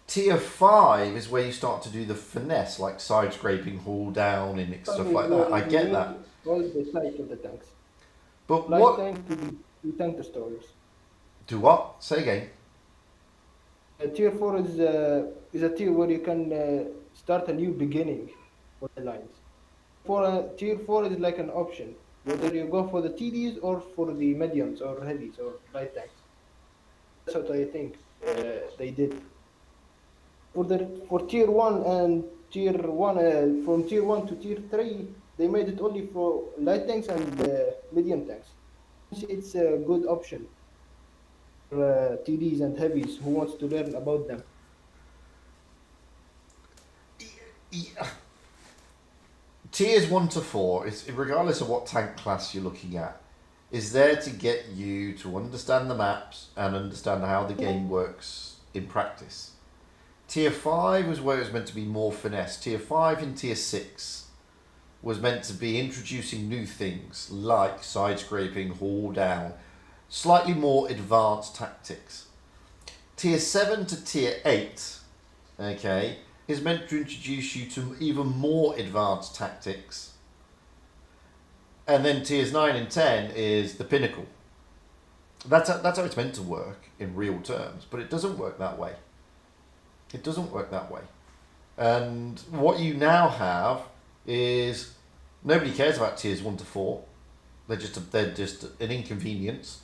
Tier 5 is where you start to do the finesse, like side scraping, haul down, and stuff like that. I get that. All the size of the tanks. But Light what? tank to tank destroyers. Do what? Say again. Tier 4 is a tier where you can start a new beginning for the lines. Tier 4 is like an option, whether you go for the TDs or for the mediums or heavies or light tanks. That's what I think they did. For tier 1 and tier 1, from tier 1 to tier 3, they made it only for light tanks and medium tanks. It's a good option. TDs and heavies who wants to learn about them. Yeah. Tiers 1 to 4 is, regardless of what tank class you're looking at, is there to get you to understand the maps and understand how the game works in practice. Tier 5 was where it was meant to be more finesse. Tier 5 and Tier 6 was meant to be introducing new things like side scraping, haul down, slightly more advanced tactics. Tier 7 to Tier 8, okay, is meant to introduce you to even more advanced tactics. And then Tiers 9 and 10 is the pinnacle. That's how it's meant to work in real terms, but it doesn't work that way. It doesn't work that way. And what you now have is nobody cares about Tiers 1 to 4. They're just an inconvenience.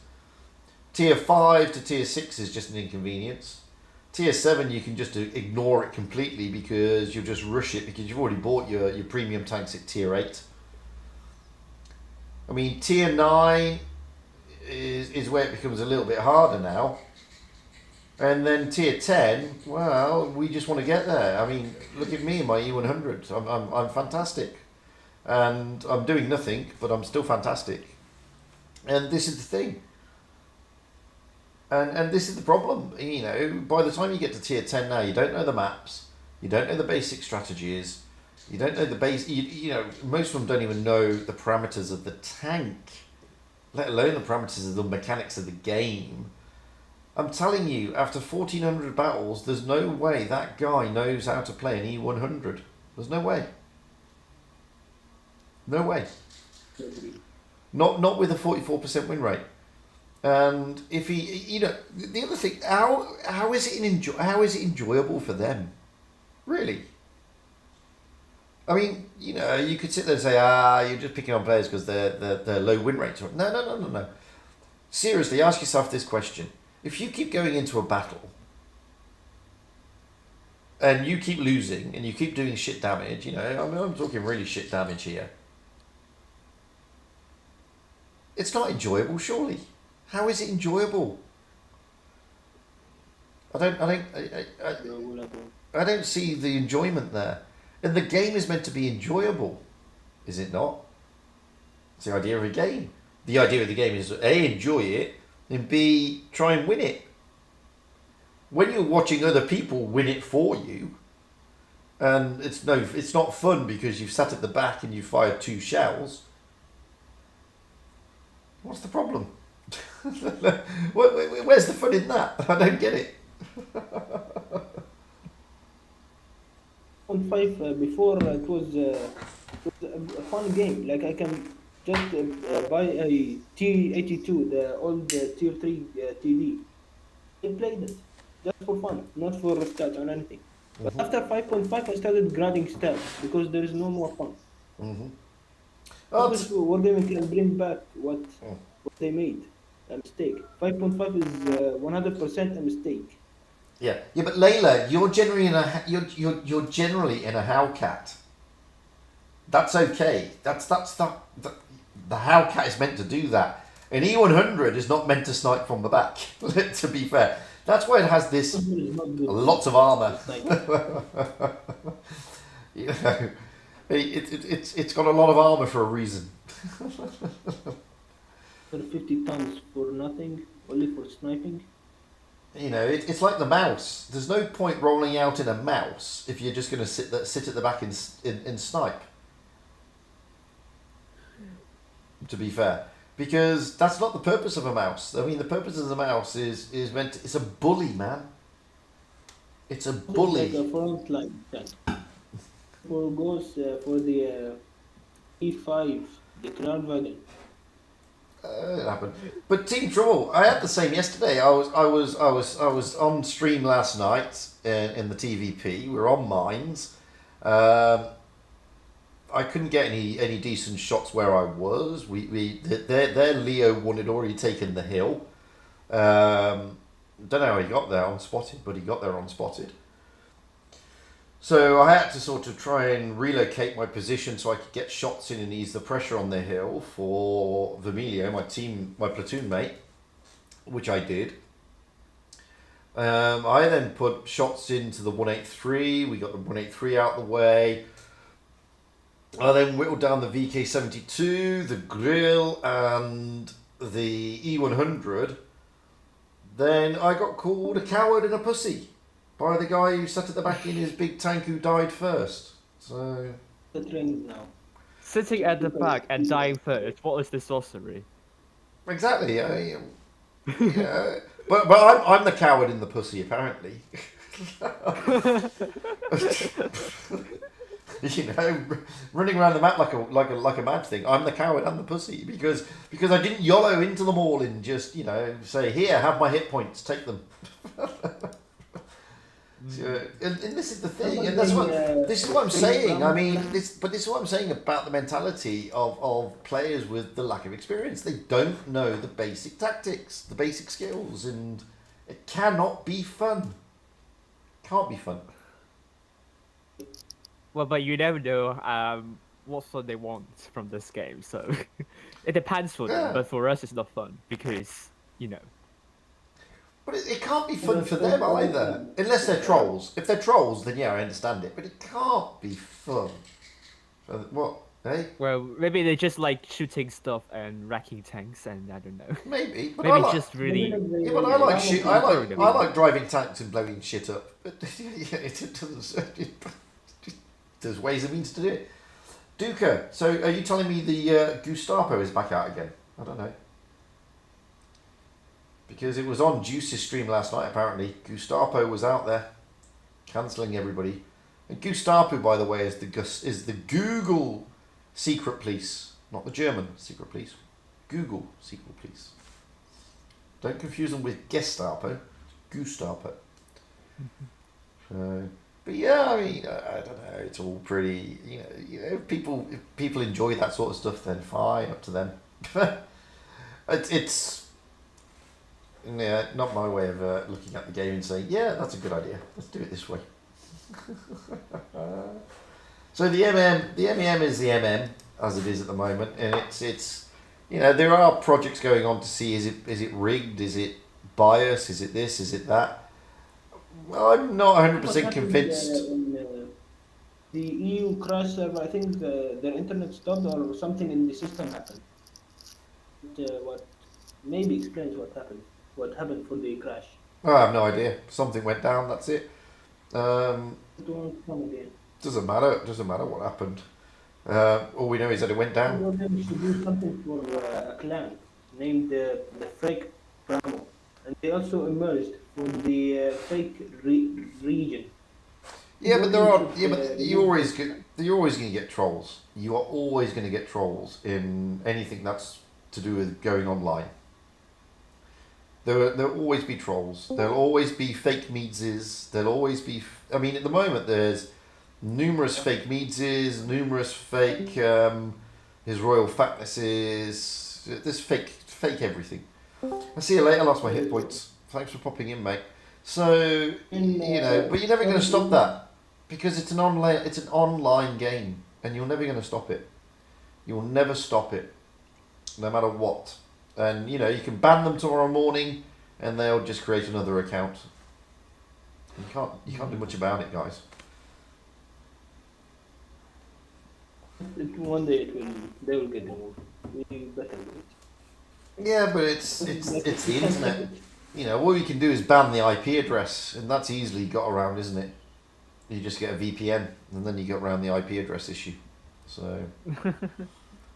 Tier 5 to Tier 6 is just an inconvenience. Tier 7, you can just ignore it completely because you'll just rush it because you've already bought your premium tanks at Tier 8. I mean, Tier 9 is where it becomes a little bit harder now. And then Tier 10, well, we just want to get there. I mean, look at me, my E100. I'm fantastic. And I'm doing nothing, but I'm still fantastic. And this is the thing. And this is the problem, you know, by the time you get to Tier 10 now, you don't know the maps, you don't know the basic strategies, you don't know the base, you know, most of them don't even know the parameters of the tank, let alone the parameters of the mechanics of the game. I'm telling you, after 1400 battles, there's no way that guy knows how to play an E100. There's no way. No way. Not with a 44% win rate. And if he, you know, the other thing, how is it enjoyable for them, really? I mean, you know, you could sit there and say, you're just picking on players because they're low win rates. No. Seriously, ask yourself this question: if you keep going into a battle and you keep losing and you keep doing shit damage, you know, I mean, I'm talking really shit damage here. It's not enjoyable, surely. How is it enjoyable? I don't see the enjoyment there. And the game is meant to be enjoyable, is it not? It's the idea of a game. The idea of the game is A, enjoy it, and B, try and win it. When you're watching other people win it for you, and it's not fun because you've sat at the back and you fired 2 shells. What's the problem? Where's the fun in that? I don't get it. On 5 before it was a fun game. Like I can just buy a T82, the old Tier 3 TD. I played it just for fun, not for stats or anything. But after 5.5, I started grinding stats because there is no more fun. Because Wargaming can bring back what they made. A mistake. 5.5 is 100% a mistake. Yeah, but Layla, you're generally in a Hellcat. That's okay. That's the Hellcat is meant to do that. An E100 is not meant to snipe from the back. To be fair, that's why it has this lots of armor. You know, it's got a lot of armor for a reason. 50 tons for nothing, only for sniping. You know, it's like the mouse. There's no point rolling out in a mouse if you're just going to sit at the back and snipe. To be fair, because that's not the purpose of a mouse. I mean, the purpose of the mouse is meant to, it's a bully, man. It's a bully. Like a front line tank. For goes for the E5, the Knallwagen. It happened. But Team Trouble, I had the same yesterday. I was on stream last night in the TVP. We were on mines. I couldn't get any decent shots where I was. Their Leo 1 had already taken the hill. Don't know how he got there unspotted, but he got there unspotted. So I had to sort of try and relocate my position so I could get shots in and ease the pressure on the hill for Vermilio, my platoon mate, which I did. I then put shots into the 183. We got the 183 out the way. I then whittled down the VK72, the grill, and the E100. Then I got called a coward and a pussy by the guy who sat at the back in his big tank who died first. So The trend now. Sitting at the back and dying first, what is the sorcery? exactly, yeah. But I'm the coward and the pussy apparently. You know, running around the map like a mad thing. I'm the coward and the pussy because I didn't YOLO into them all and just, you know, say, here, have my hit points, take them. So, and this is the thing, and this is what I'm saying. I mean, this is what I'm saying about the mentality of players with the lack of experience. They don't know the basic tactics, the basic skills, and it cannot be fun. Can't be fun. Well, but you never know what fun they want from this game, so it depends for them. Yeah. But for us, it's not fun because you know. But it can't be fun for them either, unless they're trolls. If they're trolls, then yeah, I understand it. But it can't be fun. What? Hey? Well, maybe they just like shooting stuff and wrecking tanks, and I don't know. Maybe. But Maybe I like, just really. yeah, but I like shoot. I Throwing like driving tanks and blowing shit up. But yeah, it doesn't. There's ways and means to do it. Duca, so are you telling me the Gestapo is back out again? I don't know. Because it was on Juice's stream last night, apparently. Gestapo was out there, cancelling everybody. And Gestapo, by the way, is the Google secret police, not the German secret police. Google secret police. Don't confuse them with Gestapo. Gestapo. But yeah, I mean, I don't know. It's all pretty, you know. If people enjoy that sort of stuff, then fine, up to them. It's yeah, not my way of looking at the game and saying, yeah, that's a good idea. Let's do it this way. So the MEM is the MM as it is at the moment, and it's you know, there are projects going on to see is it rigged, is it biased, is it this, is it that. Well, I'm not 100% convinced. The EU crash server, I think their internet stopped or something in the system happened. What maybe explains what happened. What happened for the crash? Oh, I have no idea. Something went down. That's it. It won't come again. Doesn't matter. It doesn't matter what happened. All we know is that it went down. Well, they should do something for a clan named the fake Brahmo, and they also emerged from the fake region. Yeah, but there are. Yeah, but you're always going to get trolls. You are always going to get trolls in anything that's to do with going online. There'll always be trolls. There'll always be fake meadses. There'll always be. I mean, at the moment, there's numerous fake meadses, numerous fake His Royal Fatnesses. There's fake everything. I'll see you later. I lost my hit points. Thanks for popping in, mate. So you know, but you're never going to stop that because it's an online game, and you're never going to stop it. You'll never stop it, no matter what. And you know, you can ban them tomorrow morning, and they'll just create another account. You can't do much about it, guys. One day they will get removed. We better do it. Yeah, but it's the internet. You know, all you can do is ban the IP address, and that's easily got around, isn't it? You just get a VPN, and then you get around the IP address issue. So,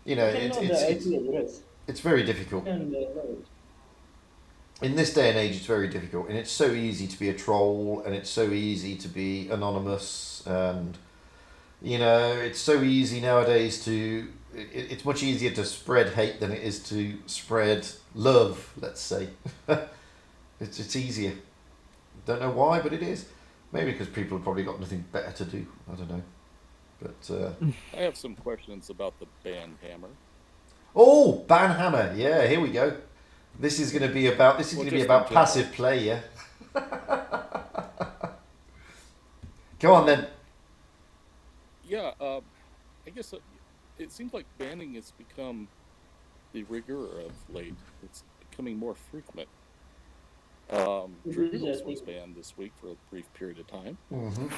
you know, it's very difficult. In this day and age, it's very difficult, and it's so easy to be a troll, and it's so easy to be anonymous, and you know, it's so easy nowadays to. It's much easier to spread hate than it is to spread love. Let's say, it's easier. Don't know why, but it is. Maybe because people have probably got nothing better to do. I don't know, but I have some questions about the ban hammer. Oh, ban hammer! Yeah, here we go. This is going to be about passive play, yeah. Go on then. Yeah, I guess it seems like banning has become the rigor of late. It's becoming more frequent. Dribbles was banned this week for a brief period of time. Mm-hmm.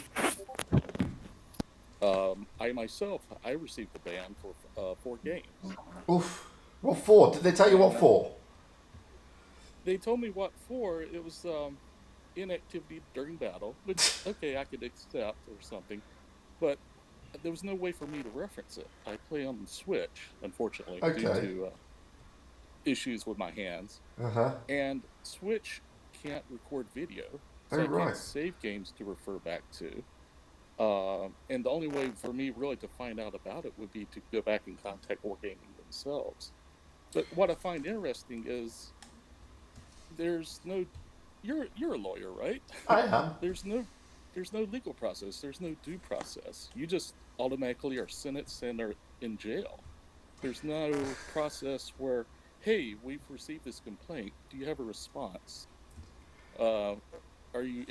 I myself, I received a ban for 4 games. Oof. What for? Did they tell you what for? They told me what for. It was inactivity during battle, which, okay, I could accept or something. But there was no way for me to reference it. I play on Switch, unfortunately, due to issues with my hands. Uh-huh. And Switch can't record video, so I can't save games to refer back to. And the only way for me really to find out about it would be to go back and contact Wargaming themselves. But what I find interesting is there's no. You're a lawyer, right? I am. There's no legal process. There's no due process. You just automatically are sentenced and are in jail. There's no process where, hey, we've received this complaint. Do you have a response? Are you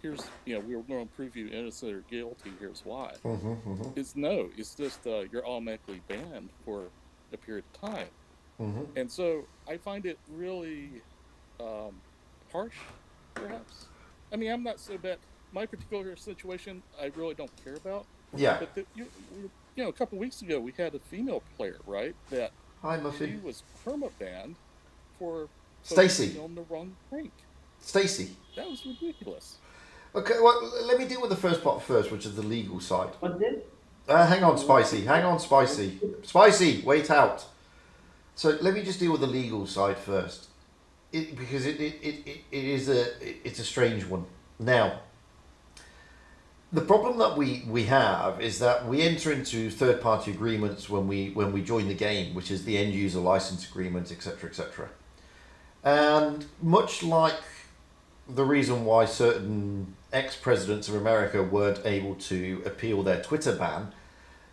here's, we're going to prove you innocent or guilty. Here's why. Mm-hmm. It's no. It's just you're automatically banned for a period of time. Mm-hmm. And so I find it really harsh, perhaps. I mean, I'm not so bad. My particular situation, I really don't care about. Yeah. But a couple weeks ago, we had a female player, right? That Hi, she Muffin. was perma-banned for Stacy. posting on the wrong link. Stacy. That was ridiculous. Okay, well, let me deal with the first part first, which is the legal side. What then? Hang on, Spicy. Hang on, Spicy. Spicy, wait out. So let me just deal with the legal side first, because it's a strange one. Now, the problem that we have is that we enter into third-party agreements when we join the game, which is the end-user license agreement, etc., etc. And much like the reason why certain ex-presidents of America weren't able to appeal their Twitter ban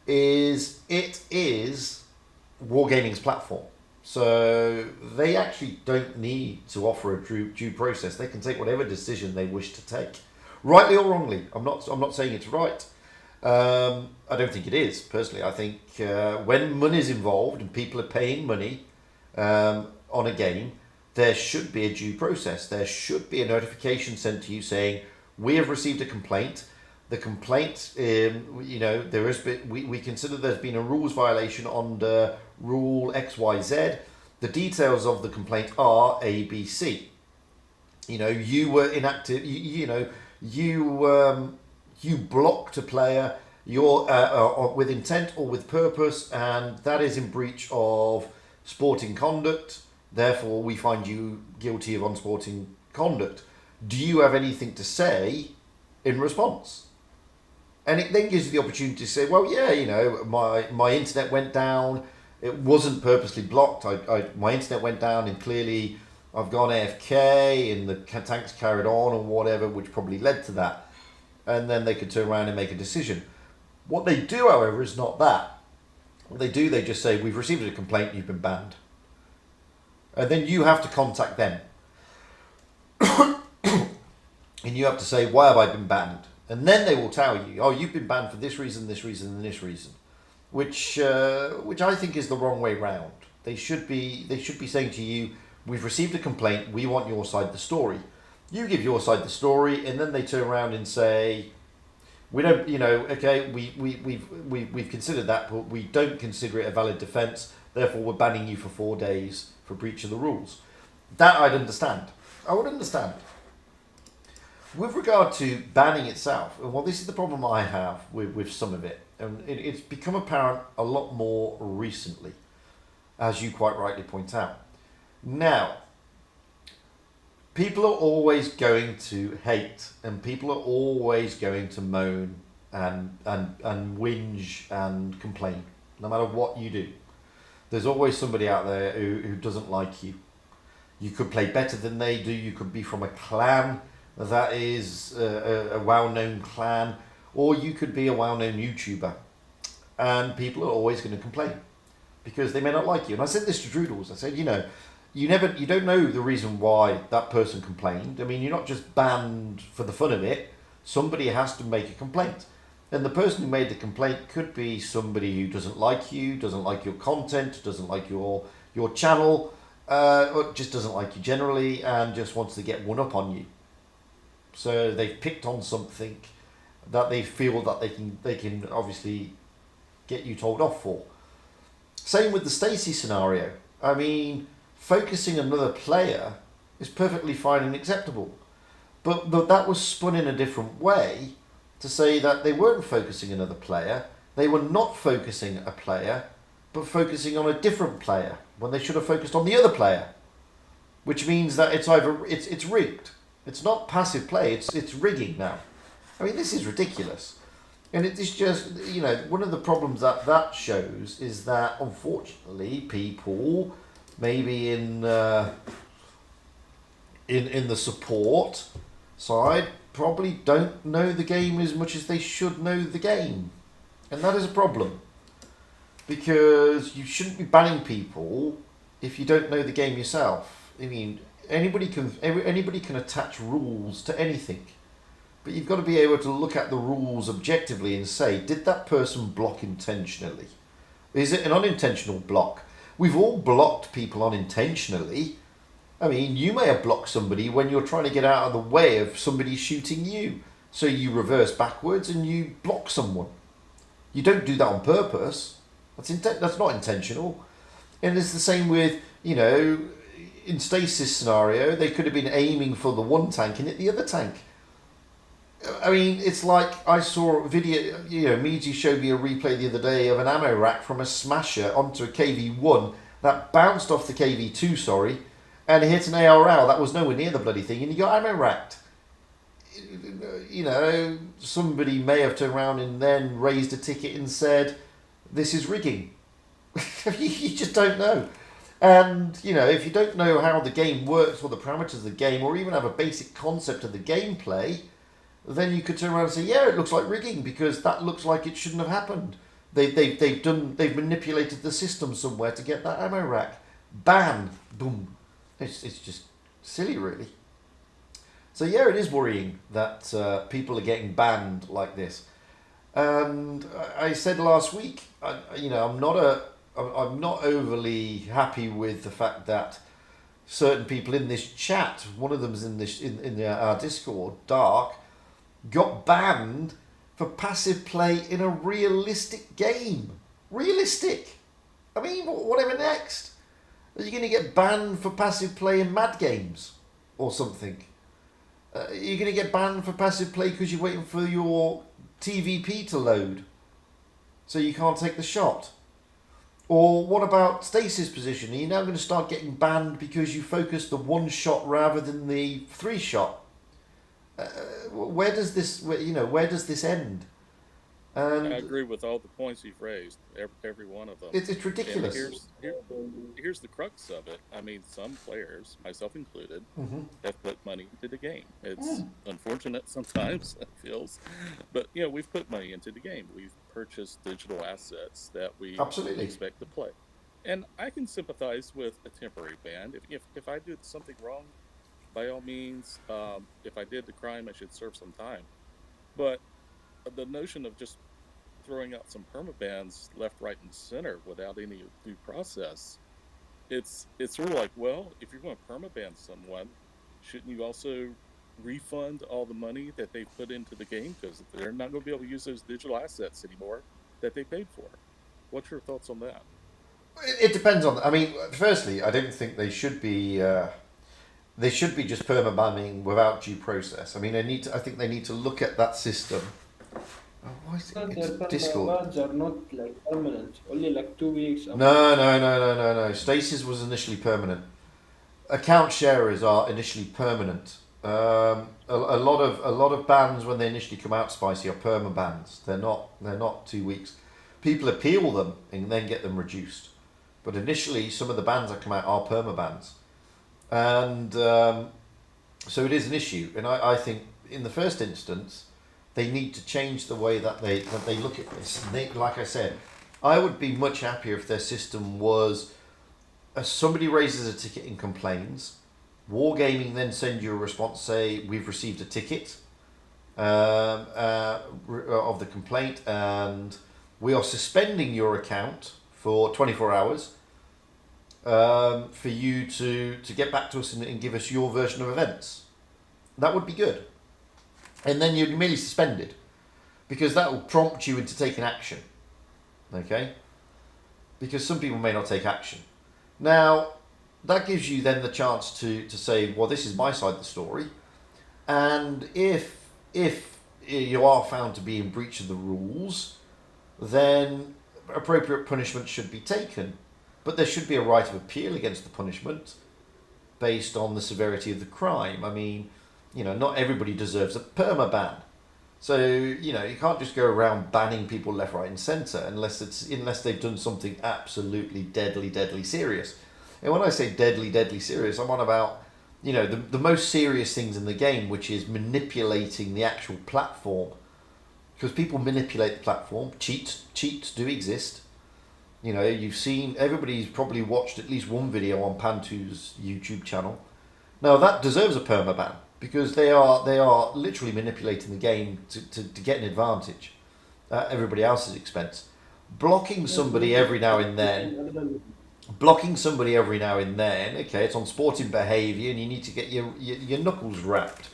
is it is Wargaming's platform. So they actually don't need to offer a due process. They can take whatever decision they wish to take, rightly or wrongly. I'm not saying it's right. I don't think it is, personally. I think when money's involved and people are paying money on a game, there should be a due process. There should be a notification sent to you saying, we have received a complaint. The complaint, there has been, we consider there's been a rules violation under rule XYZ. The details of the complaint are A, B, C. You were inactive. You blocked a player. You're with intent or with purpose, and that is in breach of sporting conduct. Therefore, we find you guilty of unsporting conduct. Do you have anything to say in response? And it then gives you the opportunity to say, well, yeah, my internet went down. It wasn't purposely blocked. My internet went down, and clearly I've gone AFK, and the tanks carried on or whatever, which probably led to that. And then they could turn around and make a decision. What they do, however, is not that. What they do, they just say, we've received a complaint, you've been banned. And then you have to contact them. And you have to say, why have I been banned? And then they will tell you, oh, you've been banned for this reason, and this reason. Which I think is the wrong way round. They should be saying to you, we've received a complaint, we want your side of the story. You give your side of the story, and then they turn around and say, we don't, okay, we've considered that, but we don't consider it a valid defence, therefore we're banning you for 4 days for breach of the rules. That I'd understand. I would understand. With regard to banning itself, well, this is the problem I have with some of it. And it's become apparent a lot more recently, as you quite rightly point out. Now, people are always going to hate, and people are always going to moan and whinge and complain, no matter what you do. There's always somebody out there who doesn't like you. You could play better than they do. You could be from a clan that is a well-known clan, or you could be a well-known YouTuber, and people are always going to complain because they may not like you. And I said this to Droodles. I said, you don't know the reason why that person complained. I mean, you're not just banned for the fun of it. Somebody has to make a complaint. And the person who made the complaint could be somebody who doesn't like you, doesn't like your content, doesn't like your channel, or just doesn't like you generally, and just wants to get one up on you. So they've picked on something that they feel that they can obviously get you told off for. Same with the Stacy scenario. I mean, focusing another player is perfectly fine and acceptable. But that was spun in a different way to say that they weren't focusing another player. They were not focusing a player, but focusing on a different player when they should have focused on the other player. Which means that it's rigged. It's not passive play, it's rigging now. I mean, this is ridiculous. And it's just, one of the problems that shows is that, unfortunately, people, maybe in the support side, probably don't know the game as much as they should know the game. And that is a problem. Because you shouldn't be banning people if you don't know the game yourself. I mean, anybody can attach rules to anything. but you've got to be able to look at the rules objectively and say, did that person block intentionally? Is it an unintentional block? We've all blocked people unintentionally. I mean, you may have blocked somebody when you're trying to get out of the way of somebody shooting you. So you reverse backwards and you block someone. You don't do that on purpose. That's not intentional. And it's the same with, you know, in stasis scenario, they could have been aiming for the one tank and hit the other tank. I mean, it's like I saw a video, you know, Meaty showed me a replay the other day of an ammo rack from a smasher onto a KV-1 that bounced off the KV-2, sorry, and hit an ARL that was nowhere near the bloody thing, and he got ammo racked. You know, somebody may have turned around and then raised a ticket and said, this is rigging. You just don't know. And, you know, if you don't know how the game works or the parameters of the game or even have a basic concept of the gameplay, then you could turn around and say, yeah, it looks like rigging because that looks like it shouldn't have happened. They've manipulated the system somewhere to get that ammo rack. Bam! Boom. It's just silly, really. So yeah, it is worrying that people are getting banned like this. And I said last week, you know, I'm not overly happy with the fact that certain people in this chat, one of them's in our Discord, Dark, got banned for passive play in a realistic game. Realistic. I mean, whatever next? Are you going to get banned for passive play in mad games or something? You're going to get banned for passive play because you're waiting for your TVP to load, so you can't take the shot. Or what about stasis position? Are you now going to start getting banned because you focus the one shot rather than the three shot? Where does this end? And I agree with all the points you've raised, every one of them. It's ridiculous. Here's the crux of it. I mean, some players, myself included, have put money into the game. It's unfortunate sometimes, it feels, but you know, we've put money into the game. We've purchased digital assets that we Absolutely expect to play, and I can sympathize with a temporary ban. If I did something wrong, by all means, if I did the crime, I should serve some time. But the notion of just throwing out some permabans left, right, and center without any due process, it's sort of like, well, if you're going to permaban someone, shouldn't you also refund all the money that they put into the game, because they're not going to be able to use those digital assets anymore that they paid for? What's your thoughts on that? It depends on. I mean, firstly, I don't think they should be. They should be just permabanning without due process. I mean, I think they need to look at that system. Oh, why is it Discord? Bans are not like permanent. Only like 2 weeks. No. Stasis was initially permanent. Account sharers are initially permanent. A lot of bans when they initially come out, Spicy, are perma bans. They're not 2 weeks. People appeal them and then get them reduced. But initially, some of the bans that come out are perma bans, and so it is an issue. And I think in the first instance, they need to change the way that they look at this. And like I said, I would be much happier if their system was somebody raises a ticket and complains, Wargaming then send you a response, say we've received a ticket of the complaint and we are suspending your account for 24 hours for you to get back to us and give us your version of events. That would be good. And then you're merely suspended, because that will prompt you into taking action. Okay? Because some people may not take action. Now, that gives you then the chance to say, well, this is my side of the story. And if you are found to be in breach of the rules, then appropriate punishment should be taken. But there should be a right of appeal against the punishment based on the severity of the crime. I mean, not everybody deserves a perma-ban. So, you can't just go around banning people left, right and centre unless they've done something absolutely deadly serious. And when I say deadly serious, I'm on about, the most serious things in the game, which is manipulating the actual platform. Because people manipulate the platform. Cheats do exist. Everybody's probably watched at least one video on Pantu's YouTube channel. Now, that deserves a perma-ban. because they are literally manipulating the game to get an advantage at everybody else's expense. Blocking somebody every now and then, okay, it's on sporting behaviour and you need to get your knuckles wrapped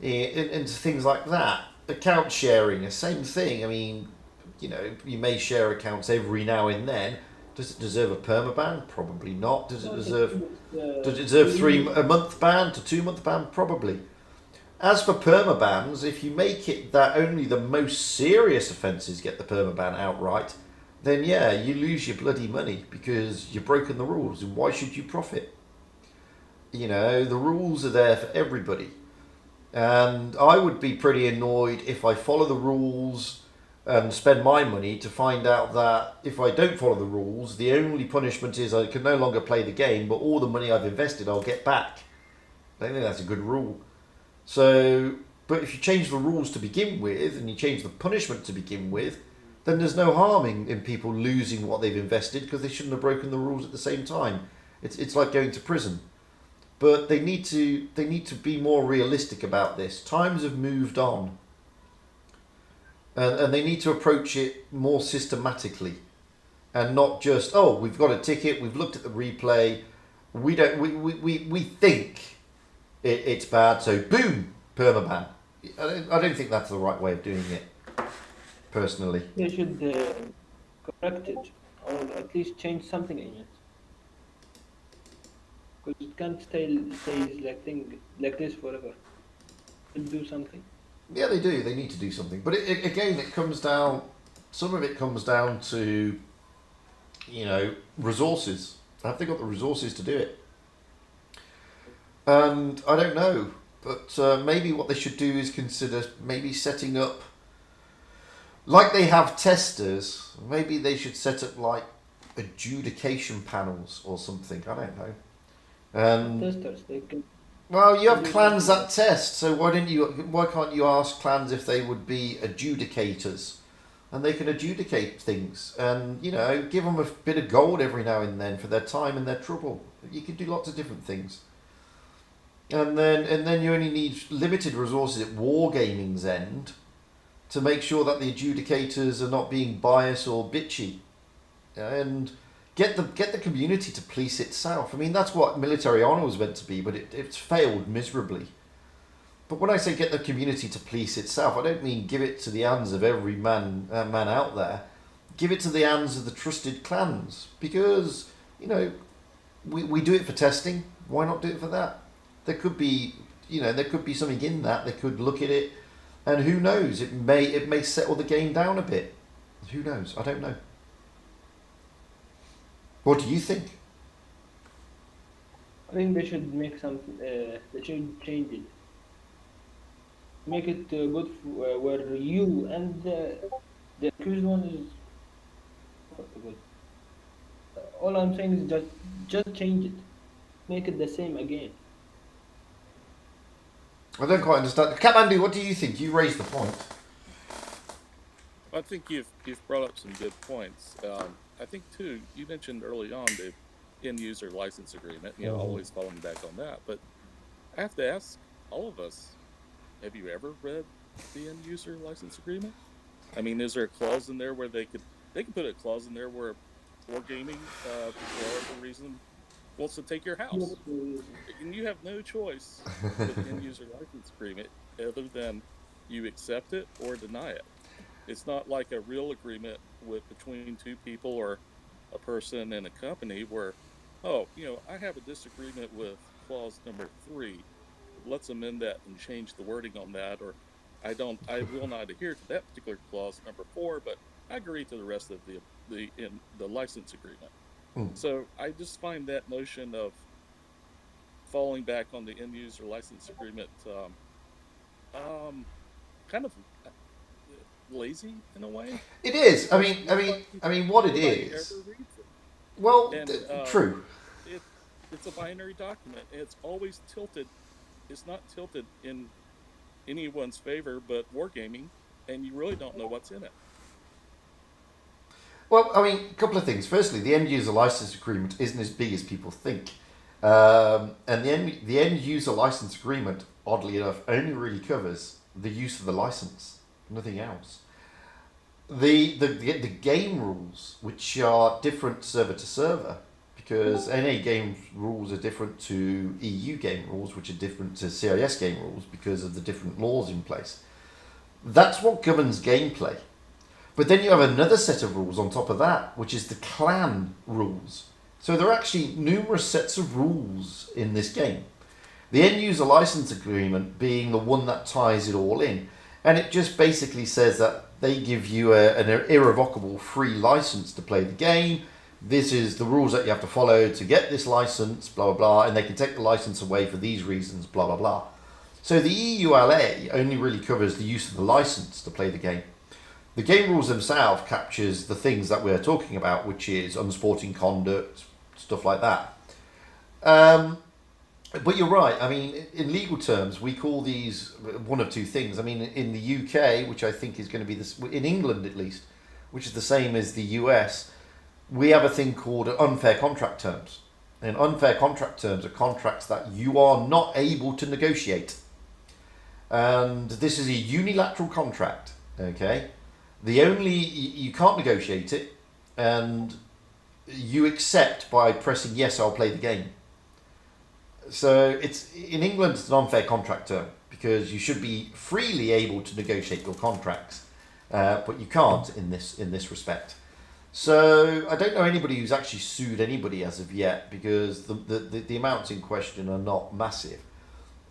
into things like that. Account sharing, the same thing. I mean, you know, you may share accounts every now and then. Does it deserve a permaban? Probably not. Does it deserve 3-month ban to 2-month ban? Probably. As for permabans, if you make it that only the most serious offences get the permaban outright, then yeah, you lose your bloody money because you've broken the rules. And why should you profit? You know, the rules are there for everybody. And I would be pretty annoyed if I follow the rules and spend my money to find out that if I don't follow the rules, the only punishment is I can no longer play the game, but all the money I've invested I'll get back. I don't think that's a good rule. So, but if you change the rules to begin with and you change the punishment to begin with, then there's no harm in people losing what they've invested because they shouldn't have broken the rules at the same time. It's like going to prison. But they need to be more realistic about this. Times have moved on. And they need to approach it more systematically. And not just, oh, we've got a ticket, we've looked at the replay, we think it's bad, so boom, permaban. I don't think that's the right way of doing it, personally. They should correct it, or at least change something in it. Because it can't stay like this forever. Should do something. Yeah, they do. They need to do something. But again, it comes down. Some of it comes down to, you know, resources. Have they got the resources to do it? And I don't know. But maybe what they should do is consider maybe setting up, like they have testers. Maybe they should set up like adjudication panels or something. I don't know. Testers, they can. Well, you have clans that test, so why can't you ask clans if they would be adjudicators, and they can adjudicate things, and you know, give them a bit of gold every now and then for their time and their trouble. You can do lots of different things, and then you only need limited resources at Wargaming's end to make sure that the adjudicators are not being biased or bitchy, and get the community to police itself. I mean, that's what military honour was meant to be, but it's failed miserably. But when I say get the community to police itself, I don't mean give it to the hands of every man out there. Give it to the hands of the trusted clans, because you know we do it for testing. Why not do it for that? There could be something in that. They could look at it, and who knows? It may settle the game down a bit. Who knows? I don't know. What do you think? I think they should make something. They should change it. Make it good where you and the accused one is good. All I'm saying is just change it. Make it the same again. I don't quite understand. Kathmandu, what do you think? You raised the point. I think you've brought up some good points. I think too, you mentioned early on the end user license agreement, you know, always falling back on that. But I have to ask all of us, have you ever read the end user license agreement? I mean, is there a clause in there where they could put a clause in there where Wargaming, for whatever reason, wants to take your house? And you have no choice with the end user license agreement other than you accept it or deny it. It's not like a real agreement between two people or a person and a company where, oh, you know, I have a disagreement with clause number 3. Let's amend that and change the wording on that, or I will not adhere to that particular clause number 4, but I agree to the rest of the license agreement. So I just find that notion of falling back on the end user license agreement kind of lazy in a way. It is. I mean, what it is. Well, true. It's a binary document. It's always tilted. It's not tilted in anyone's favor but Wargaming, and you really don't know what's in it. Well, I mean, a couple of things. Firstly, the end user license agreement isn't as big as people think, and the end user license agreement oddly enough, only really covers the use of the license, nothing else. The game rules, which are different server to server, because NA game rules are different to EU game rules, which are different to CIS game rules because of the different laws in place. That's what governs gameplay. But then you have another set of rules on top of that, which is the clan rules. So there are actually numerous sets of rules in this game. The end user license agreement being the one that ties it all in. And it just basically says that they give you an irrevocable free license to play the game. This is the rules that you have to follow to get this license, blah, blah, blah. And they can take the license away for these reasons, blah, blah, blah. So the EULA only really covers the use of the license to play the game. The game rules themselves captures the things that we're talking about, which is unsporting conduct, stuff like that. But you're right. I mean, in legal terms, we call these one of two things. I mean, in the UK, which I think is going to be this, in England at least, which is the same as the US, we have a thing called unfair contract terms. And unfair contract terms are contracts that you are not able to negotiate. And this is a unilateral contract, okay? You can't negotiate it, and you accept by pressing yes, I'll play the game. So it's in England, it's an unfair contract term because you should be freely able to negotiate your contracts, but you can't in this respect. So I don't know anybody who's actually sued anybody as of yet because the amounts in question are not massive,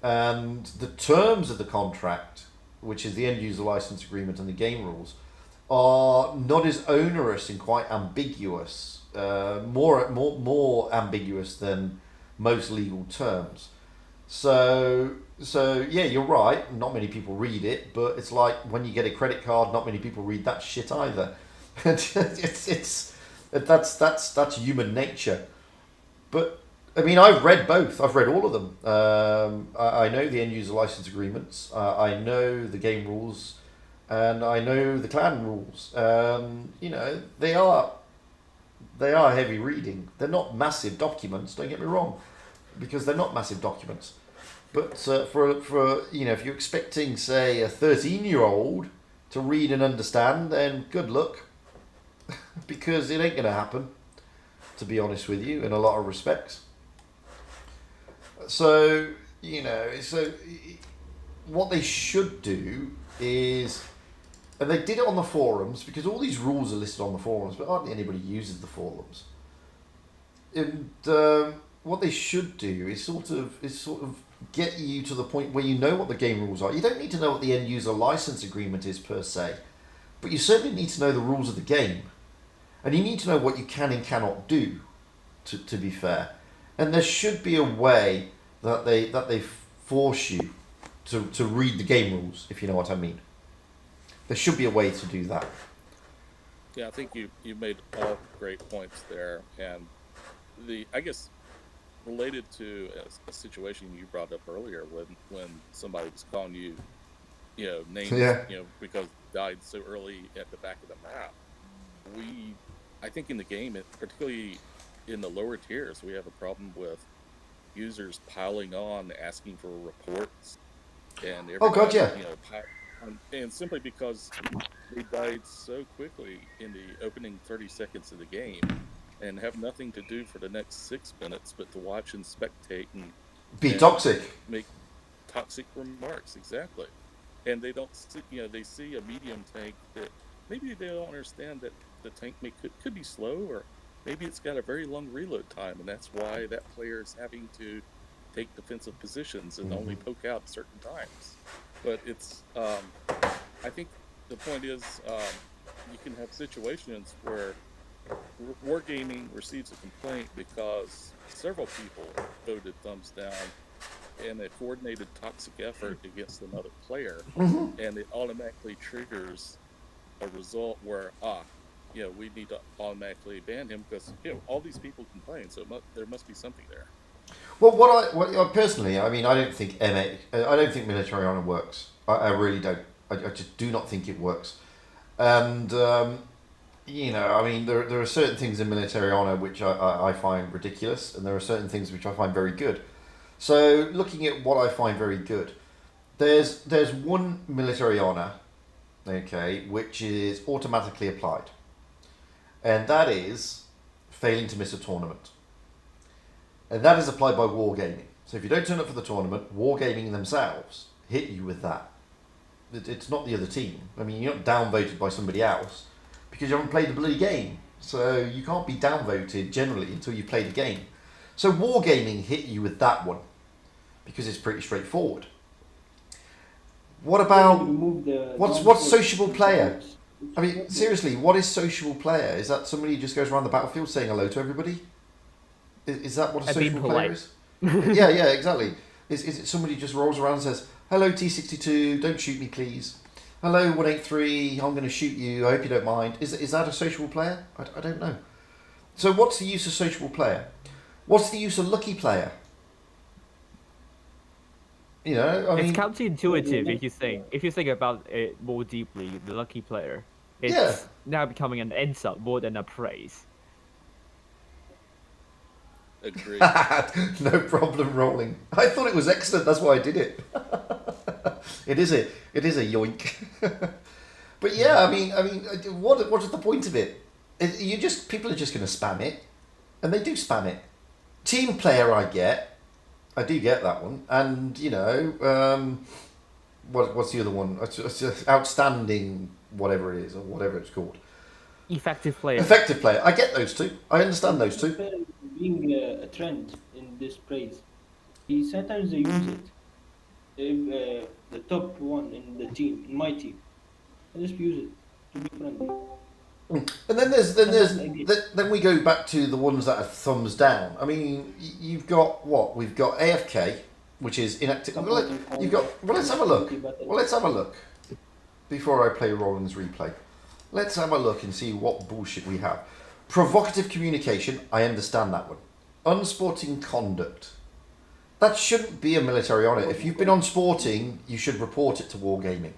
and the terms of the contract, which is the end user license agreement and the game rules, are not as onerous and quite ambiguous, more ambiguous than most legal terms. So yeah, you're right. Not many people read it, but it's like when you get a credit card, not many people read that shit either. That's human nature. But I mean, I've read both. I've read all of them. I know the end user license agreements. I know the game rules, and I know the clan rules. You know, they are heavy reading. They're not massive documents. Don't get me wrong, because they're not massive documents. But for you know, if you're expecting, say, a 13-year-old to read and understand, then good luck, because it ain't going to happen. To be honest with you, in a lot of respects. So you know, what they should do is, and they did it on the forums because all these rules are listed on the forums, but hardly anybody uses the forums. And what they should do is sort of get you to the point where you know what the game rules are. You don't need to know what the end user license agreement is per se, but you certainly need to know the rules of the game, and you need to know what you can and cannot do. To be fair, and there should be a way that they force you to read the game rules, if you know what I mean. There should be a way to do that. Yeah, I think you made all great points there, and I guess related to a situation you brought up earlier when somebody was calling you, you know, names, you know, because died so early at the back of the map. I think in the game, particularly in the lower tiers, we have a problem with users piling on, asking for reports, and you know, and simply because they died so quickly in the opening 30 seconds of the game, and have nothing to do for the next 6 minutes but to watch and spectate and be toxic, make toxic remarks, exactly. And they don't see, you know, they see a medium tank that maybe they don't understand that the tank could be slow, or maybe it's got a very long reload time, and that's why that player is having to take defensive positions and only poke out certain times. But it's, I think the point is, you can have situations where Wargaming receives a complaint because several people voted thumbs down in a coordinated toxic effort against another player, and it automatically triggers a result where, you know, we need to automatically ban him because, you know, all these people complain, so there must be something there. Well, personally, I mean, I don't think military honor works. I really don't. I just do not think it works. And you know, I mean, there are certain things in military honor which I find ridiculous, and there are certain things which I find very good. So, looking at what I find very good, there's one military honour, okay, which is automatically applied, and that is failing to miss a tournament, and that is applied by Wargaming. So if you don't turn up for the tournament, Wargaming themselves hit you with that. It's not the other team. I mean, you're not downvoted by somebody else because you haven't played the bloody game. So you can't be downvoted generally until you play the game. So Wargaming hit you with that one because it's pretty straightforward. What about what's sociable player? I mean, seriously, what is sociable player? Is that somebody who just goes around the battlefield saying hello to everybody? Is that what a sociable player is? yeah, exactly. Is it somebody who just rolls around and says, hello T62, don't shoot me please. Hello 183, I'm going to shoot you, I hope you don't mind. Is that a sociable player? I don't know. So what's the use of sociable player? What's the use of lucky player? You know, I mean, it's counterintuitive if you think about it more deeply. The lucky player, it's now becoming an insult more than a praise. Agreed. No problem rolling. I thought it was excellent. That's why I did it. It is a yoink. But yeah, I mean, what is the point of it? People are just going to spam it, and they do spam it. Team player, I do get that one, and you know, what's the other one? It's outstanding, whatever it is, or whatever it's called. Effective player. Effective player. I get those two. I understand those two. Being a trend in this praise, sometimes they use it. If the top one in the team, in my team, I just use it to be friendly. And then we go back to the ones that are thumbs down. I mean, you've got what? We've got AFK, which is inactive. Let's have a look. Before I play Roland's replay, let's have a look and see what bullshit we have. Provocative communication, I understand that one. Unsporting conduct. That shouldn't be a military honour. If you've been unsporting, you should report it to Wargaming.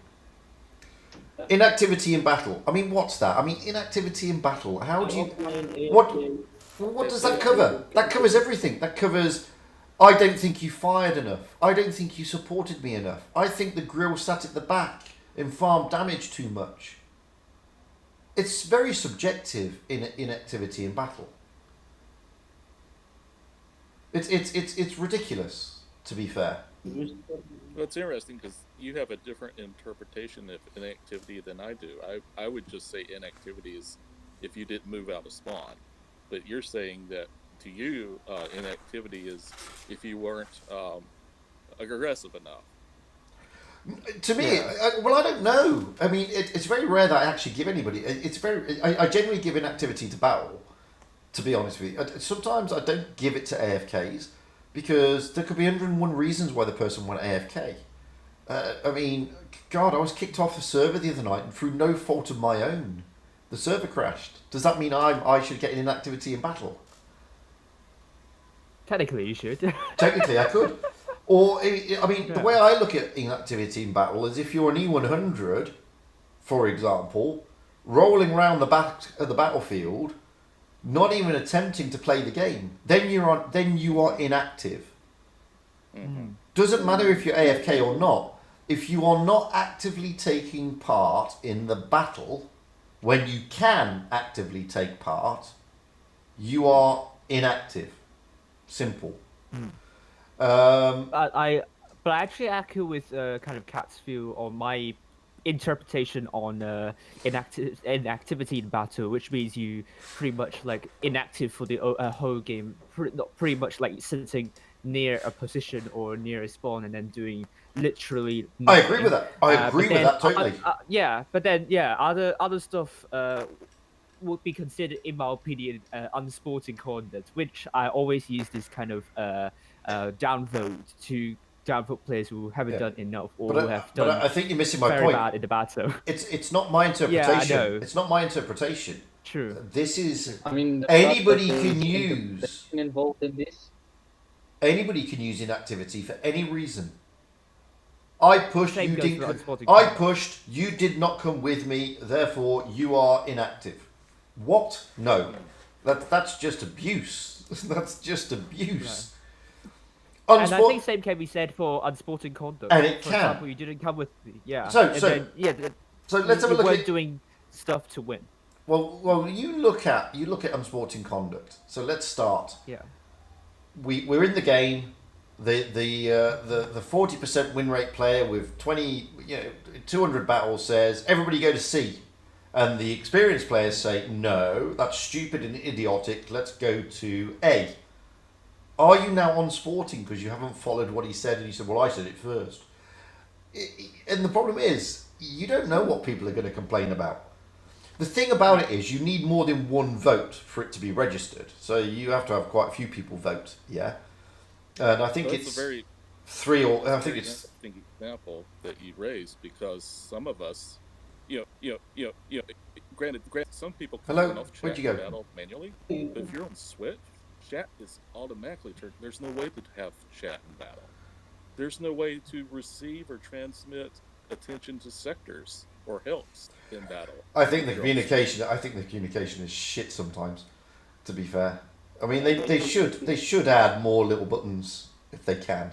Inactivity in battle. I mean, what's that? I mean, inactivity in battle. How do you... What does that cover? That covers everything. That covers, I don't think you fired enough. I don't think you supported me enough. I think the grill sat at the back and farmed damage too much. It's very subjective in inactivity in battle. It's ridiculous, to be fair. Well, it's interesting because you have a different interpretation of inactivity than I do. I would just say inactivity is if you didn't move out of spawn, but you're saying that to you, inactivity is if you weren't aggressive enough. To me, I don't know. I mean, it's very rare that I actually give anybody. I generally give inactivity to battle, to be honest with you. Sometimes I don't give it to AFKs because there could be 101 reasons why the person went AFK. I mean, God, I was kicked off the server the other night and through no fault of my own. The server crashed. Does that mean I should get an inactivity in battle? Technically, you should. Technically, I could. Or, I mean, the way I look at inactivity in battle is if you're an E100, for example, rolling around the back of the battlefield, not even attempting to play the game, then you are inactive. Mm-hmm. Doesn't matter if you're AFK or not. If you are not actively taking part in the battle, when you can actively take part, you are inactive. Simple. Mm. But I actually echo with kind of Cat's view on my interpretation on inactivity in battle, which means you pretty much like inactive for the whole game, pretty much like sitting near a position or near a spawn and then doing literally nothing. I agree with that. I agree with that totally. Other stuff would be considered, in my opinion, unsporting conduct, which I always use this kind of downvote to downvote players who haven't done enough or who have done. But I think you're missing my very point. Bad in the battle. It's not my interpretation. Yeah, I know. It's not my interpretation. True. This is. I mean, anybody can use. Involved in this. Anybody can use inactivity for any reason. I pushed. Same You goes didn't. for unsporting I conduct. pushed. You did not come with me. Therefore, you are inactive. What? No. That's just abuse. That's just abuse. And I think same can be said for unsporting conduct. And it for can. example, you didn't come with So let's have a look weren't at doing stuff to win. Well, you look at unsporting conduct. So let's start. Yeah. We're in the game. The 40% win rate player with 200 battles says everybody go to C, and the experienced players say no, that's stupid and idiotic. Let's go to A. Are you now unsporting because you haven't followed what he said and you said, well, I said it first? And the problem is you don't know what people are going to complain about. The thing about it is you need more than one vote for it to be registered. So you have to have quite a few people vote, yeah? And I think it's a very interesting example that you raised, because some of us, granted, some people can Hello? turn off Where'd chat you go? battle manually, but if you're on Switch, chat is automatically turned. There's no way to have chat in battle. There's no way to receive or transmit attention to sectors or helps in battle. I think the communication is shit sometimes, to be fair. I mean, they should add more little buttons if they can.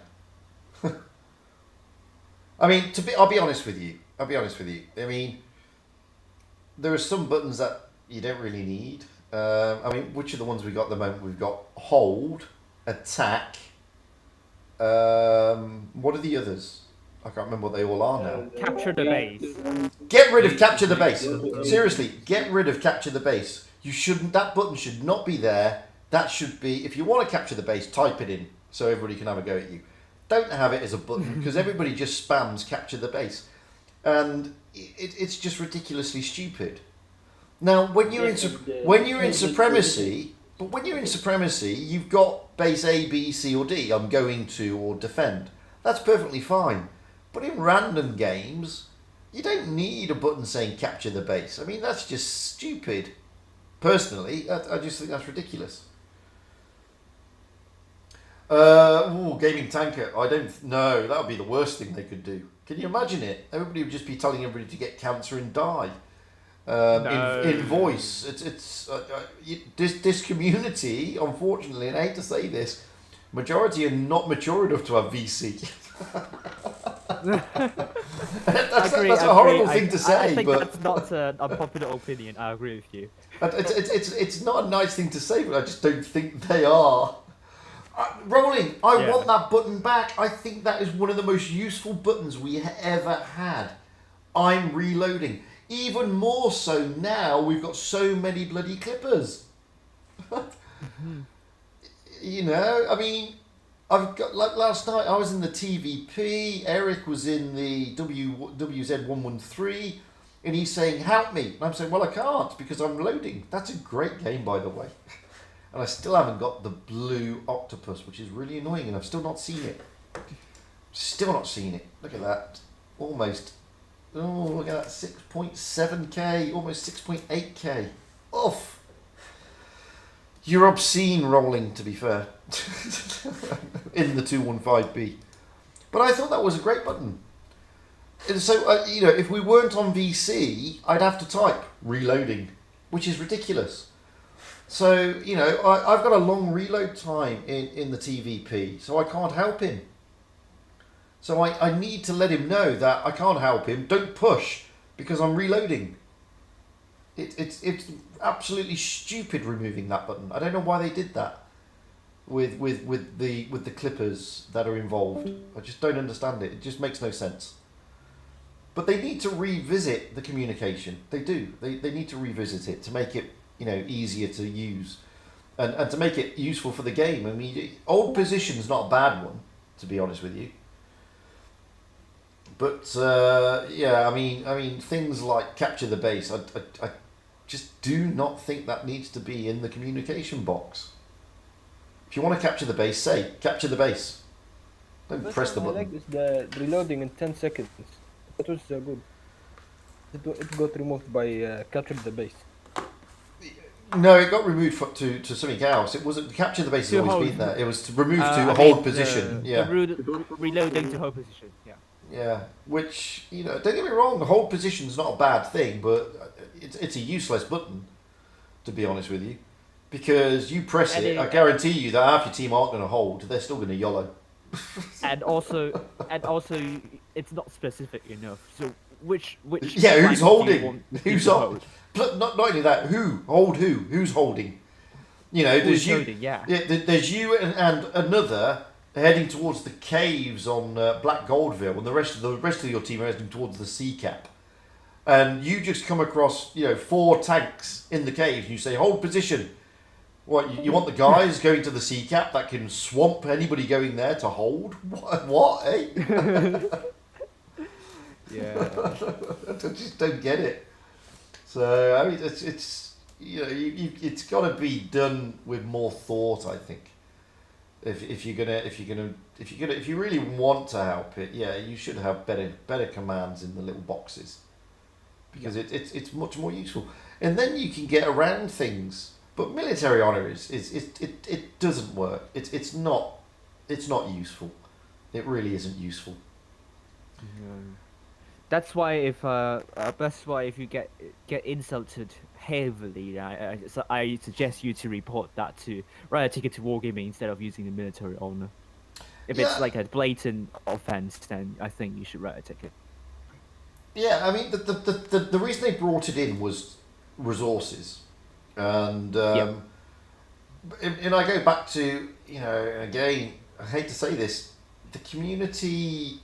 I mean, I'll be honest with you. I mean, there are some buttons that you don't really need. I mean, which are the ones we got at the moment? We've got hold, attack. What are the others? I can't remember what they all are now. Capture the base. Get rid of capture the base. Seriously, get rid of capture the base. You shouldn't. That button should not be there. That should be, if you want to capture the base, type it in so everybody can have a go at you. Don't have it as a button because everybody just spams capture the base, and it's just ridiculously stupid. Now, when you're in supremacy, you've got base A, B, C, or D. I'm going to or defend. That's perfectly fine. But in random games, you don't need a button saying capture the base. I mean, that's just stupid. Personally, I just think that's ridiculous. Gaming tanker. I don't know. That would be the worst thing they could do. Can you imagine it? Everybody would just be telling everybody to get cancer and die. In voice, this community, unfortunately, and I hate to say this, majority are not mature enough to have VC. that's a horrible thing to say, I think but that's not an unpopular opinion. I agree with you. It's not a nice thing to say, but I just don't think they are. Rolling, I want that button back. I think that is one of the most useful buttons we ever had. I'm reloading. Even more so now, we've got so many bloody clippers. You know, I mean, I've got, like last night, I was in the TVP, Eric was in the WZ113, and he's saying, help me. And I'm saying, well, I can't because I'm loading. That's a great game, by the way. And I still haven't got the blue octopus, which is really annoying, and I've still not seen it. Still not seen it. Look at that. Almost. Oh, look at that. 6.7k, almost 6.8k. Oof. You're obscene rolling, to be fair. In the 215B. But I thought that was a great button. And so, if we weren't on VC, I'd have to type reloading, which is ridiculous. So, I've got a long reload time in the TVP, so I can't help him. So I need to let him know that I can't help him. Don't push, because I'm reloading. It's absolutely stupid removing that button. I don't know why they did that with the clippers that are involved. I just don't understand it. It just makes no sense. But they need to revisit the communication. They do. They need to revisit it to make it easier to use and to make it useful for the game. I mean, old position's not a bad one, to be honest with you. But I mean things like capture the base, I just do not think that needs to be in the communication box. If you want to capture the base, say capture the base. Don't press the button. I like is the reloading in 10 seconds. That was good. It got removed by capture the base. No, it got removed to something else. It wasn't capture the base. Has always been there. It was to remove to hold position. Reloading to hold position. Yeah. Yeah, which don't get me wrong. The hold position's not a bad thing, but it's a useless button, to be honest with you, because you press it. I guarantee you that half your team aren't going to hold. They're still going to YOLO. and also, it's not specific enough. So which Yeah, who's flank do you holding? want Who's to hold? Not only that, who's holding? You know, there's Who's you. holding? Yeah. There's you and another heading towards the caves on Black Goldville, and the rest of your team are heading towards the sea cap. And you just come across, 4 tanks in the caves, and you say, "Hold position." What, you want the guys going to the sea cap that can swamp anybody going there to hold? What? Eh? Yeah. I just don't get it. So I mean, it's it's got to be done with more thought, I think. If you really want to help it, yeah, you should have better commands in the little boxes, because it's much more useful, and then you can get around things. But military honor it doesn't work. It's not useful. It really isn't useful. That's why if you get insulted heavily, I suggest you to report that to write a ticket to wargaming instead of using the military honor. If it's like a blatant offense, then I think you should write a ticket. Yeah, I mean the reason they brought it in was resources, and and I go back to again, I hate to say this, the community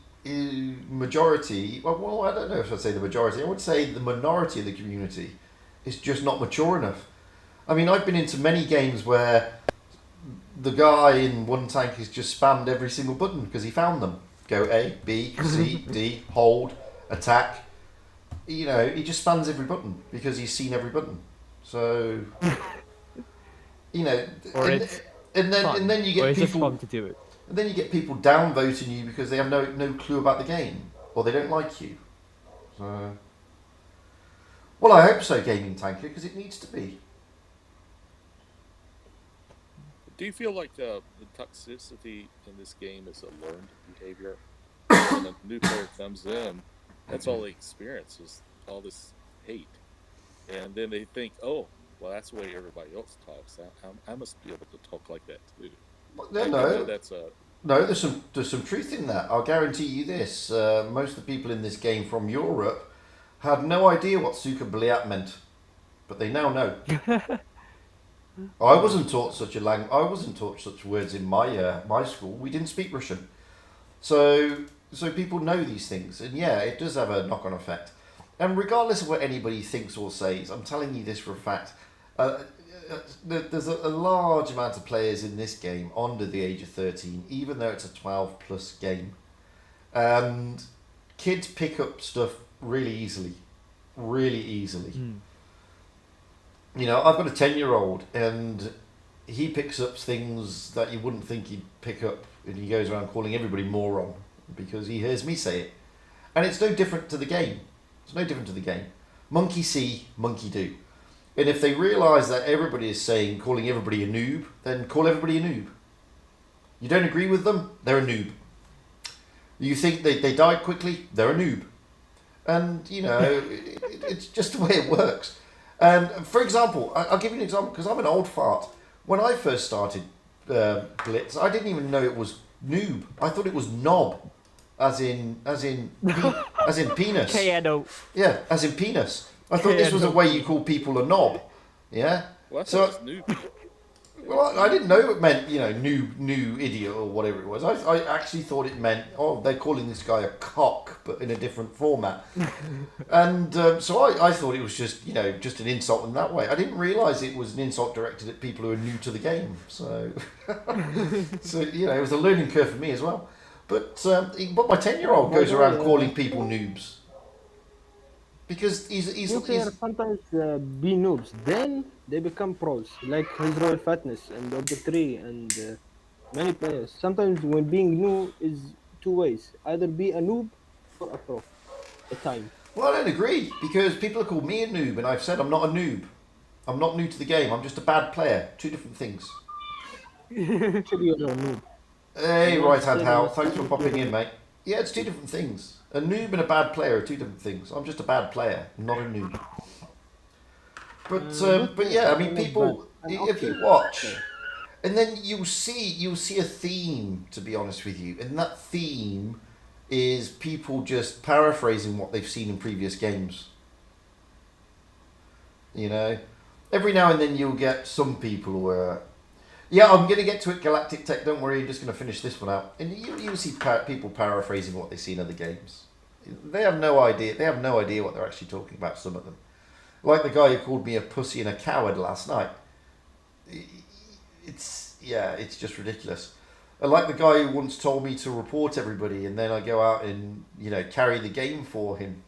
majority. Well, I don't know if I'd say the majority. I would say the minority of the community is just not mature enough. I mean, I've been into many games where the guy in one tank has just spammed every single button because he found them. Go A, B, C, D, hold, attack. He just spams every button because he's seen every button. So, and then you get people fun to do it. And then you get people downvoting you because they have no clue about the game, or they don't like you. So, well, I hope so, Gaming Tanker, because it needs to be. Do you feel like the toxicity in this game is a learned behavior? When a new player comes in, that's all they experience is all this hate, and then they think, "Oh, well, that's the way everybody else talks. I must be able to talk like that too." No, that's a... No, there's some truth in that. I'll guarantee you this. Most of the people in this game from Europe had no idea what Suka Bliat meant, but they now know. I wasn't taught such a I wasn't taught such words in my school. We didn't speak Russian, so people know these things, and yeah, it does have a knock-on effect. And regardless of what anybody thinks or says, I'm telling you this for a fact. There's a large amount of players in this game under the age of 13, even though it's a 12 plus game. And kids pick up stuff really easily. I've got a 10-year-old and he picks up things that you wouldn't think he'd pick up, and he goes around calling everybody moron because he hears me say it. And it's no different to the game. Monkey see, monkey do. And if they realise that everybody is calling everybody a noob, then call everybody a noob. You don't agree with them, they're a noob. You think they died quickly, they're a noob. And, it's just the way it works. And for example, I'll give you an example, because I'm an old fart. When I first started Blitz, I didn't even know it was noob. I thought it was knob, as in penis. KNO. Yeah, as in penis. I thought this was a way you call people a knob. Yeah? Well, that's new. Well, I didn't know it meant, new idiot or whatever it was. I actually thought it meant, they're calling this guy a cock, but in a different format. And so I thought it was just an insult in that way. I didn't realise it was an insult directed at people who are new to the game. So, it was a learning curve for me as well. But my 10-year-old goes around calling people noobs. Because he's sometimes be noobs, then they become pros, like his Royal Fatness and Dr. 3 and many players. Sometimes when being new is two ways, either be a noob or a pro at time. Well, I don't agree, because people have called me a noob, and I've said I'm not a noob. I'm not new to the game, I'm just a bad player. Two different things. Actually, you're a noob. Hey, Right Hand Hal, thanks for popping in, mate. Yeah, it's two different things. A noob and a bad player are two different things. I'm just a bad player, not a noob. But yeah, I mean, people, if you watch And then you'll see a theme, to be honest with you, and that theme is people just paraphrasing what they've seen in previous games. You know, every now and then you'll get some people where, yeah, I'm going to get to it, Galactic Tech. Don't worry, I'm just going to finish this one out, and you'll see people paraphrasing what they see in other games. They have no idea. They have no idea what they're actually talking about. Some of them, like the guy who called me a pussy and a coward last night. It's just ridiculous. And like the guy who once told me to report everybody, and then I go out and carry the game for him.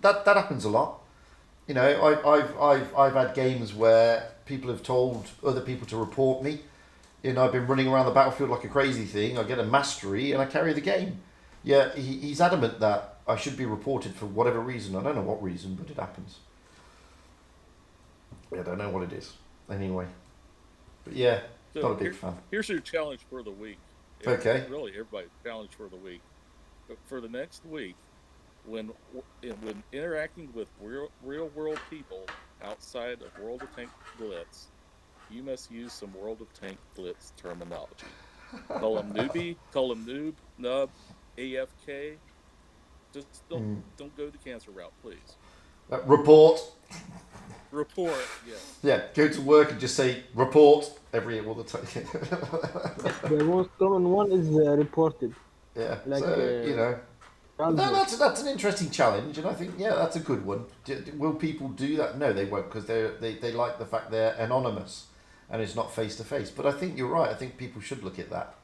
That happens a lot. You know, I've had games where people have told other people to report me. I've been running around the battlefield like a crazy thing. I get a mastery and I carry the game. Yeah, he's adamant that I should be reported for whatever reason. I don't know what reason, but it happens. I don't know what it is. Anyway. But yeah, So not a big fan. Here's your challenge for the week. Okay. Really, everybody's challenge for the week. But for the next week, when interacting with real world people outside of World of Tank Blitz, you must use some World of Tank Blitz terminology. Call them newbie, call them noob, nub, AFK. Just don't go the cancer route, please. Report. Report, yes. Yeah, go to work and just say report all the time. The most common one is reported. Yeah, Like, so, that's an interesting challenge, and I think, yeah, that's a good one. Will people do that? No, they won't, because they like the fact they're anonymous and it's not face-to-face. But I think you're right. I think people should look at that.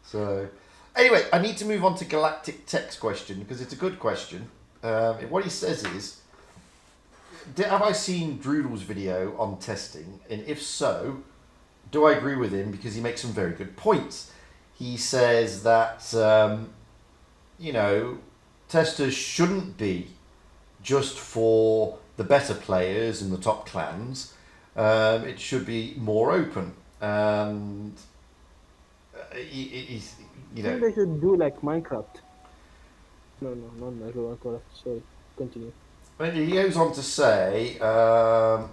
So, anyway, I need to move on to Galactic Tech's question, because it's a good question. What he says is, have I seen Droodle's video on testing? And if so, do I agree with him? Because he makes some very good points. He says that, testers shouldn't be just for the better players and the top clans. It should be more open. And, I think they should do like Minecraft. No, not Minecraft. Sorry, continue. He goes on to say, I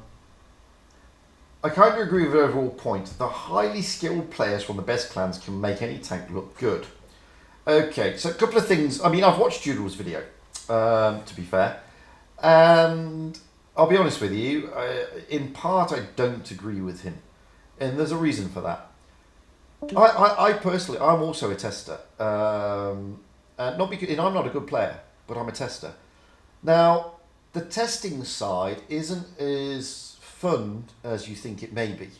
kind of agree with the overall point. The highly skilled players from the best clans can make any tank look good. Okay, so a couple of things. I mean, I've watched Doodle's video, to be fair. And I'll be honest with you, in part I don't agree with him. And there's a reason for that. I personally, I'm also a tester. Not because, and I'm not a good player, but I'm a tester. Now, the testing side isn't as fun as you think it may be.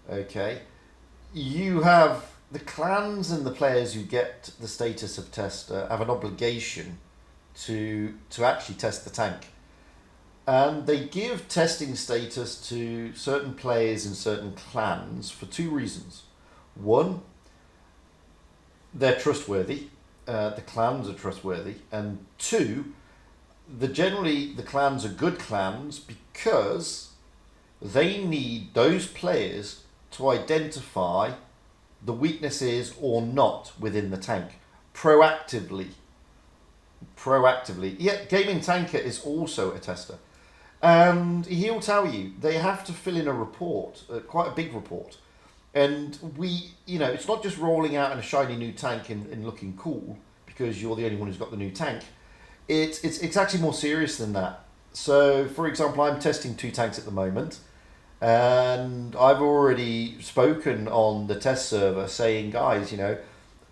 Okay? You have the clans and the players who get the status of tester have an obligation to actually test the tank. And they give testing status to certain players in certain clans for two reasons. One, they're trustworthy. The clans are trustworthy. And two, generally the clans are good clans because they need those players to identify the weaknesses or not within the tank proactively. Yeah, Gaming Tanker is also a tester, and he'll tell you they have to fill in a report, quite a big report, and it's not just rolling out in a shiny new tank and looking cool because you're the only one who's got the new tank. It's actually more serious than that. So, for example, I'm testing 2 tanks at the moment, and I've already spoken on the test server saying, guys,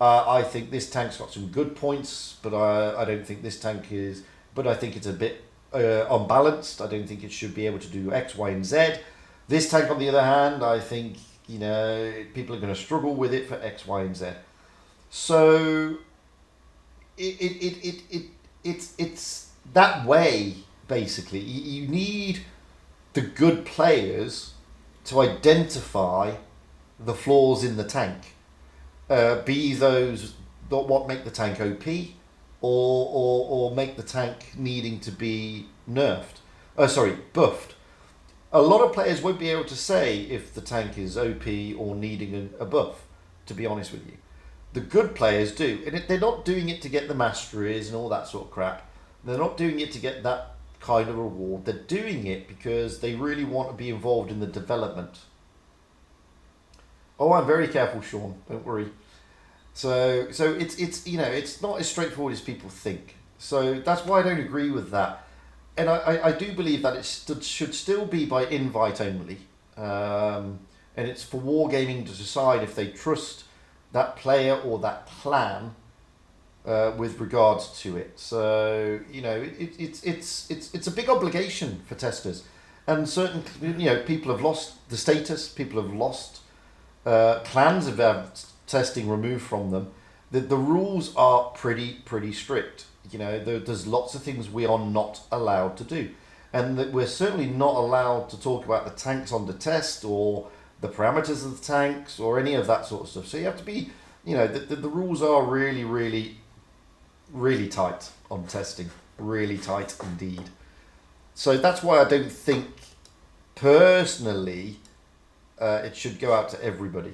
I think this tank's got some good points, but I don't think this tank is. But I think it's a bit unbalanced. I don't think it should be able to do X, Y, and Z. This tank, on the other hand, I think people are going to struggle with it for X, Y, and Z. So it's that way, basically. You need the good players to identify the flaws in the tank, be those what make the tank OP or make the tank needing to be buffed. A lot of players won't be able to say if the tank is OP or needing a buff, to be honest with you. The good players do, and they're not doing it to get the masteries and all that sort of crap. They're not doing it to get that kind of reward. They're doing it because they really want to be involved in the development Oh, I'm very careful, Sean. Don't worry. So it's you know, it's not as straightforward as people think. So that's why I don't agree with that. And I do believe that it should still be by invite only. And it's for Wargaming to decide if they trust that player or that clan with regards to it. So you know, it's a big obligation for testers, and certain people have lost the status. People have lost clans have had testing removed from them. The rules are pretty strict. You know, there's lots of things we are not allowed to do, and that we're certainly not allowed to talk about the tanks on the test or the parameters of the tanks or any of that sort of stuff. So you have to be, you know, the rules are really tight on testing, really tight indeed. So that's why I don't think personally it should go out to everybody,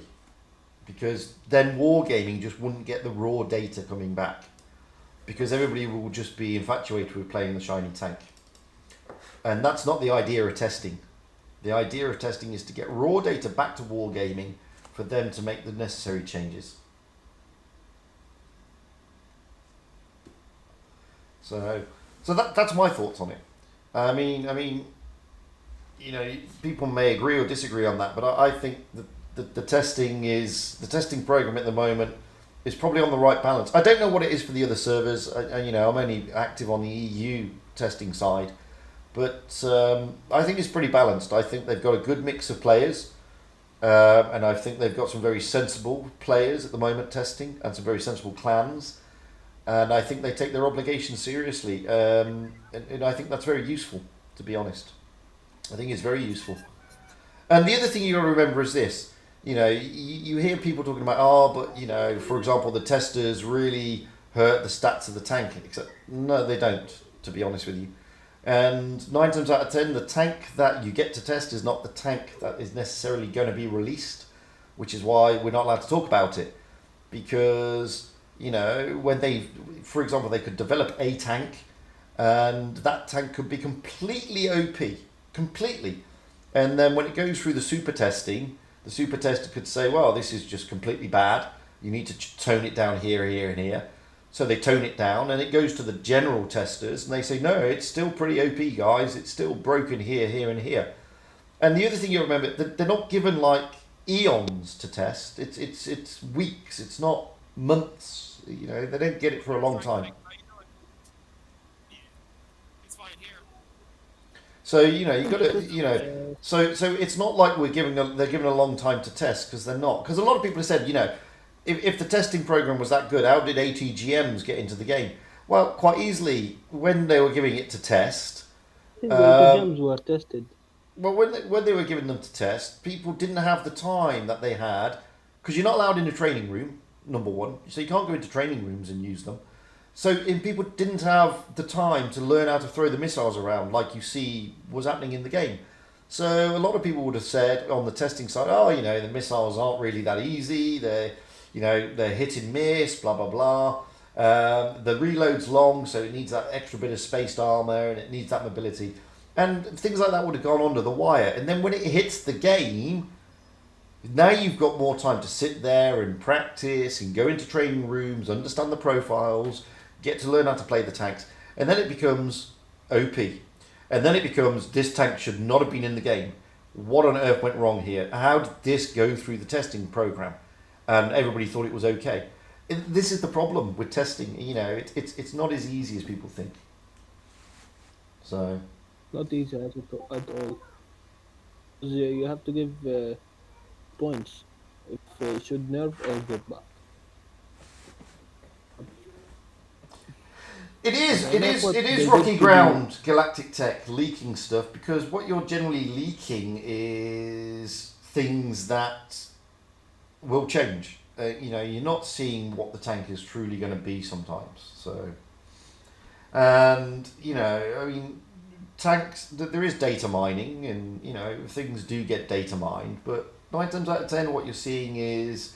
because then Wargaming just wouldn't get the raw data coming back, because everybody will just be infatuated with playing the shiny tank. And that's not the idea of testing. The idea of testing is to get raw data back to Wargaming for them to make the necessary changes. So that's my thoughts on it. I mean, you know, people may agree or disagree on that, but I think the testing program at the moment is probably on the right balance. I don't know what it is for the other servers. You know, I'm only active on the EU testing side, but I think it's pretty balanced. I think they've got a good mix of players, and I think they've got some very sensible players at the moment testing, and some very sensible clans. And I think they take their obligations seriously, and I think that's very useful, to be honest. I think it's very useful. And the other thing you got to remember is this. You know, you hear people talking about, but, you know, for example, the testers really hurt the stats of the tank. Except, no, they don't, to be honest with you. And 9 times out of 10, the tank that you get to test is not the tank that is necessarily going to be released, which is why we're not allowed to talk about it. Because, you know, when they, for example, they could develop a tank, and that tank could be completely OP, completely. And then when it goes through the super testing, the super tester could say, well, this is just completely bad. You need to tone it down here, here, and here. So they tone it down, and it goes to the general testers, and they say, no, it's still pretty OP, guys. It's still broken here, here, and here. And the other thing you remember, they're not given like eons to test. It's weeks. It's not months. You know, they don't get it for a long time. So, you know, you got to, you know, so it's not like they're given a long time to test, because they're not. Because a lot of people have said, you know, if the testing program was that good, how did ATGMs get into the game? Well, quite easily, when they were giving it to test. The ATGMs were tested. Well, when they were giving them to test, people didn't have the time that they had, because you're not allowed in a training room, number one. So you can't go into training rooms and use them. So people didn't have the time to learn how to throw the missiles around like you see was happening in the game. So a lot of people would have said on the testing side, oh, you know, the missiles aren't really that easy. They're hit and miss, blah, blah, blah. The reload's long, so it needs that extra bit of spaced armor, and it needs that mobility. And things like that would have gone under the wire. And then when it hits the game, now you've got more time to sit there and practice and go into training rooms, understand the profiles, get to learn how to play the tanks, and then it becomes OP. And then it becomes, this tank should not have been in the game. What on earth went wrong here? How did this go through the testing program? And everybody thought it was okay. This is the problem with testing. You know, it's not as easy as people think. So, not easy at all. You have to give points if it should nerf or give back. It is rocky ground, Galactic Tech, leaking stuff, because what you're generally leaking is things that will change. You know, you're not seeing what the tank is truly going to be sometimes. So, and, you know, I mean, tanks, there is data mining, and, you know, things do get data mined, but 9 times out of 10 what you're seeing is,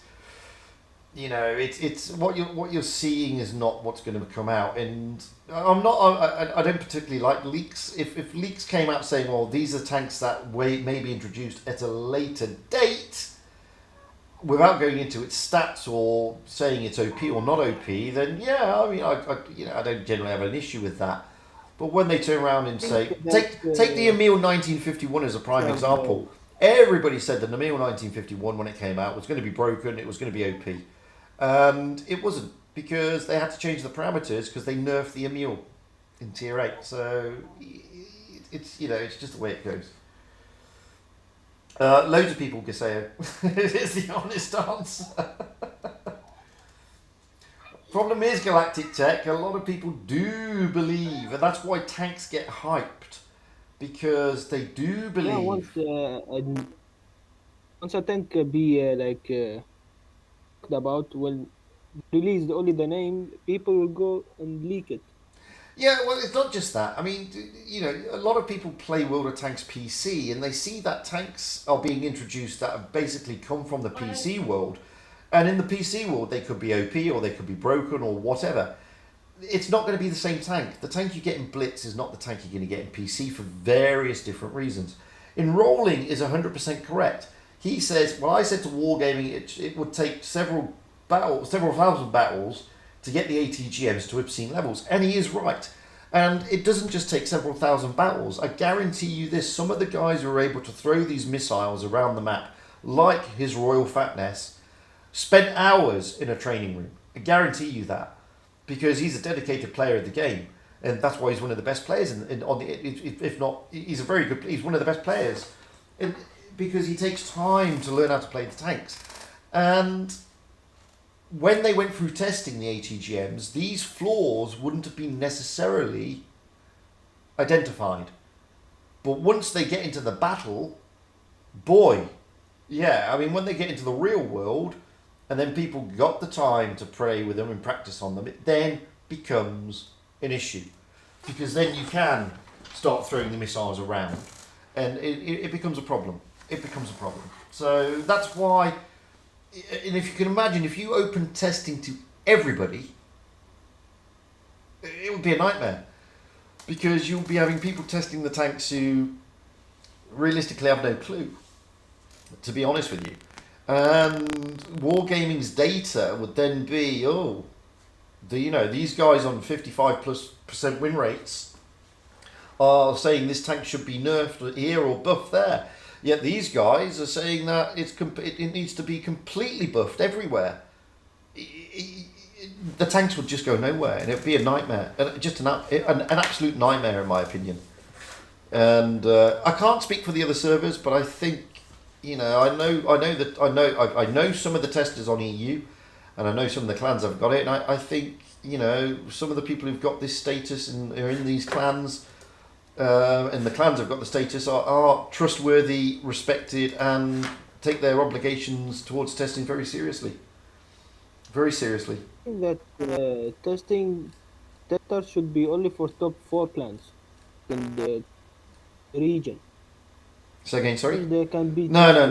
you know, it's what you're seeing is not what's going to come out. And I don't particularly like leaks. If leaks came out saying, well, these are tanks that may be introduced at a later date, without going into its stats or saying it's OP or not OP, then yeah, I mean, I don't generally have an issue with that. But when they turn around and say, take the Emil 1951 as a prime example. Everybody said that the Emil 1951, when it came out, was going to be broken, it was going to be OP. And it wasn't, because they had to change the parameters because they nerfed the Emil in Tier 8. So it's, it's just the way it goes. Loads of people Gaseo. It is the honest answer. Problem is, Galactic Tech, a lot of people do believe, and that's why tanks get hyped, because they do believe. Yeah, once a tank be talked about, when released only the name, people will go and leak it. Yeah, well, it's not just that. I mean, a lot of people play World of Tanks PC, and they see that tanks are being introduced that have basically come from the PC world. And in the PC world, they could be OP, or they could be broken, or whatever. It's not going to be the same tank. The tank you get in Blitz is not the tank you're going to get in PC for various different reasons. Enrolling is 100% correct. He says, well, I said to Wargaming it would take several thousand battles to get the ATGMs to obscene levels. And he is right. And it doesn't just take several thousand battles. I guarantee you this, some of the guys who are able to throw these missiles around the map, like his Royal Fatness, spent hours in a training room. I guarantee you that. Because he's a dedicated player of the game. And that's why he's one of the best players if not, he's one of the best players. Because he takes time to learn how to play the tanks. And when they went through testing the ATGMs, these flaws wouldn't have been necessarily identified. But once they get into the battle, boy, yeah, I mean, when they get into the real world, and then people got the time to play with them and practice on them, it then becomes an issue. Because then you can start throwing the missiles around, and it becomes a problem. It becomes a problem. So that's why, and if you can imagine, if you open testing to everybody, it would be a nightmare. Because you'll be having people testing the tanks who realistically have no clue, to be honest with you. And Wargaming's data would then be, these guys on 55+% win rates are saying this tank should be nerfed here or buffed there. Yet these guys are saying that it needs to be completely buffed everywhere. The tanks would just go nowhere, and it would be a nightmare, just an absolute nightmare in my opinion. And I can't speak for the other servers, but I think, I know some of the testers on EU, and I know some of the clans have got it, and I think, some of the people who've got this status and are in these clans, and the clans have got the status, are trustworthy, respected, and take their obligations towards testing very seriously. Very seriously. I think that testing testers should be only for top 4 clans in the region. Say again, sorry? They can be No. No,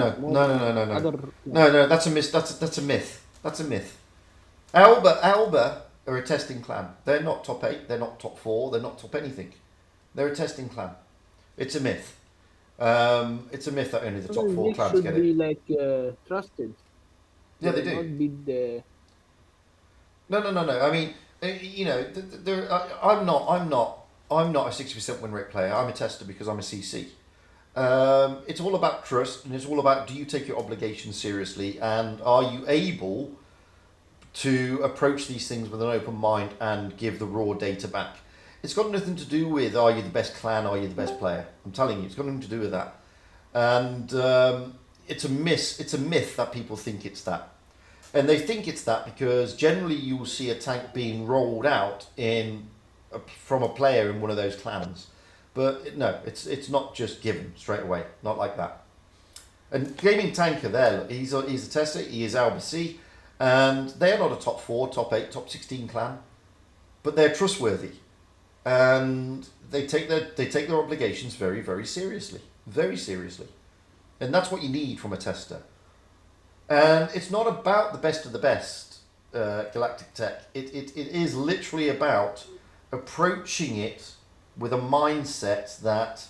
That's a myth. That's a myth. That's a myth. Alba are a testing clan. They're not top 8. They're not top 4. They're not top anything. They're a testing clan. It's a myth. It's a myth that only the top 4 clans get it. Should be trusted. Yeah, they do. Not be the... No. I mean, I'm not a 60% win rate player. I'm a tester because I'm a CC. It's all about trust, and it's all about, do you take your obligations seriously, and are you able to approach these things with an open mind and give the raw data back. It's got nothing to do with, are you the best clan, are you the best player? I'm telling you, it's got nothing to do with that. And it's a myth that people think it's that. And they think it's that because generally you will see a tank being rolled out from a player in one of those clans. But no, it's not just given straight away, not like that. And Gaming Tanker there, he's a tester, he is Albacea, and they're not a top 4, top 8, top 16 clan, but they're trustworthy. And they take their obligations very, very seriously. Very seriously. And that's what you need from a tester. And it's not about the best of the best, Galactic Tech. It is literally about approaching it with a mindset that,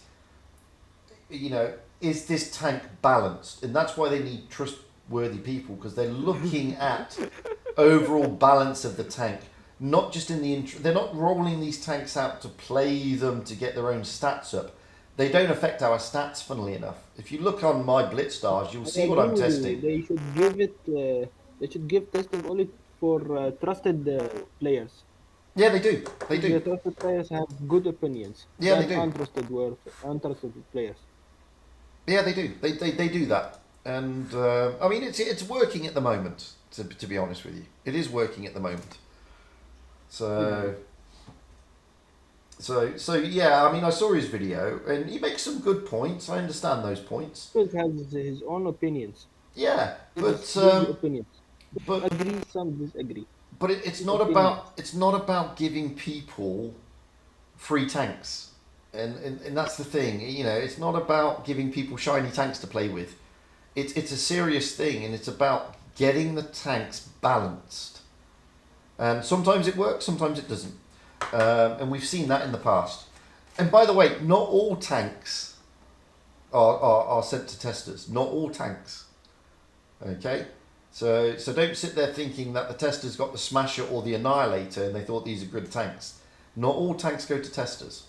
is this tank balanced? And that's why they need worthy people because they're looking at overall balance of the tank, not just in the they're not rolling these tanks out to play them to get their own stats up. They don't affect our stats, funnily enough. If you look on my Blitz stars, you'll see what I'm testing. They should give it. They should give testing only for trusted players. Yeah, they do. They do. The trusted players have good opinions. Yeah, they do. Untrusted players. Yeah, they do. They do that, and I mean it's working at the moment. To be honest with you, it is working at the moment. So yeah, I mean I saw his video and he makes some good points. I understand those points. He has his own opinions. Yeah, but opinions. But agree, some disagree. But it's not about giving people free tanks. And that's the thing, you know, it's not about giving people shiny tanks to play with. It's a serious thing, and it's about getting the tanks balanced. And sometimes it works, sometimes it doesn't. And we've seen that in the past. And by the way, not all tanks are sent to testers. Not all tanks. Okay? So don't sit there thinking that the testers got the Smasher or the Annihilator and they thought these are good tanks. Not all tanks go to testers.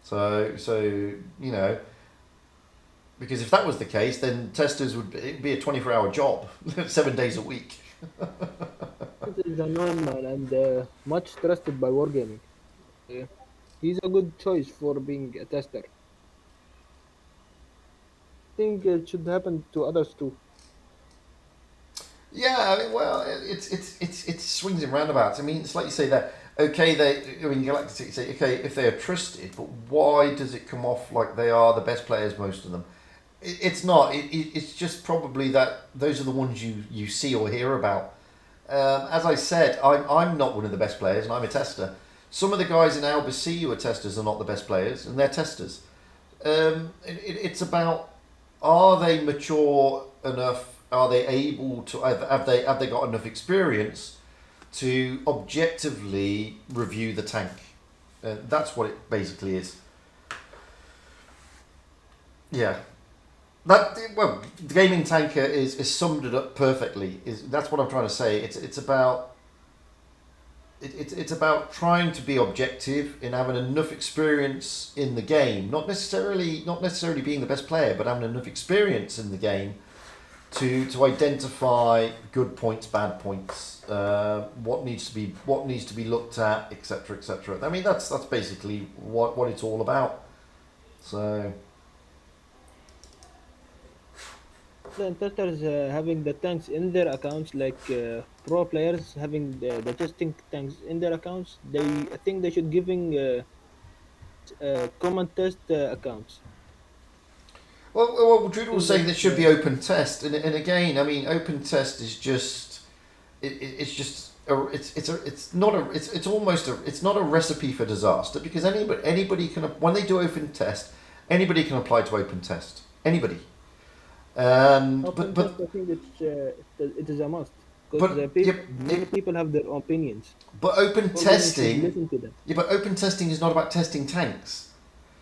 So you know, because if that was the case, then testers it'd be a 24-hour job, 7 days a week. It is a normal and much trusted by Wargaming. He's a good choice for being a tester. I think it should happen to others too. Yeah, I mean, well, it swings and roundabouts. I mean, it's like you say that. Okay, Galactic say, okay, if they are trusted, but why does it come off like they are the best players, most of them? It's not. It's just probably that those are the ones you see or hear about. As I said, I'm not one of the best players, and I'm a tester. Some of the guys in Albacea who are testers are not the best players, and they're testers. It's about, are they mature enough? Are they able to? Have they got enough experience to objectively review the tank? That's what it basically is. Yeah, the gaming tanker is summed it up perfectly. That's what I'm trying to say. It's about trying to be objective in having enough experience in the game, not necessarily being the best player, but having enough experience in the game to identify good points, bad points, what needs to be looked at, etc., etc. I mean, that's basically what it's all about. So The testers having the tanks in their accounts, like pro players having the testing tanks in their accounts, I think they should giving common test accounts. Well, Drew was saying there should be open test, and again, I mean, open test is just it's not a recipe for disaster, because anybody can, when they do open test, anybody can apply to open test, anybody. Open test, I think it is a must, because many people have their opinions. But open testing, but open testing is not about testing tanks.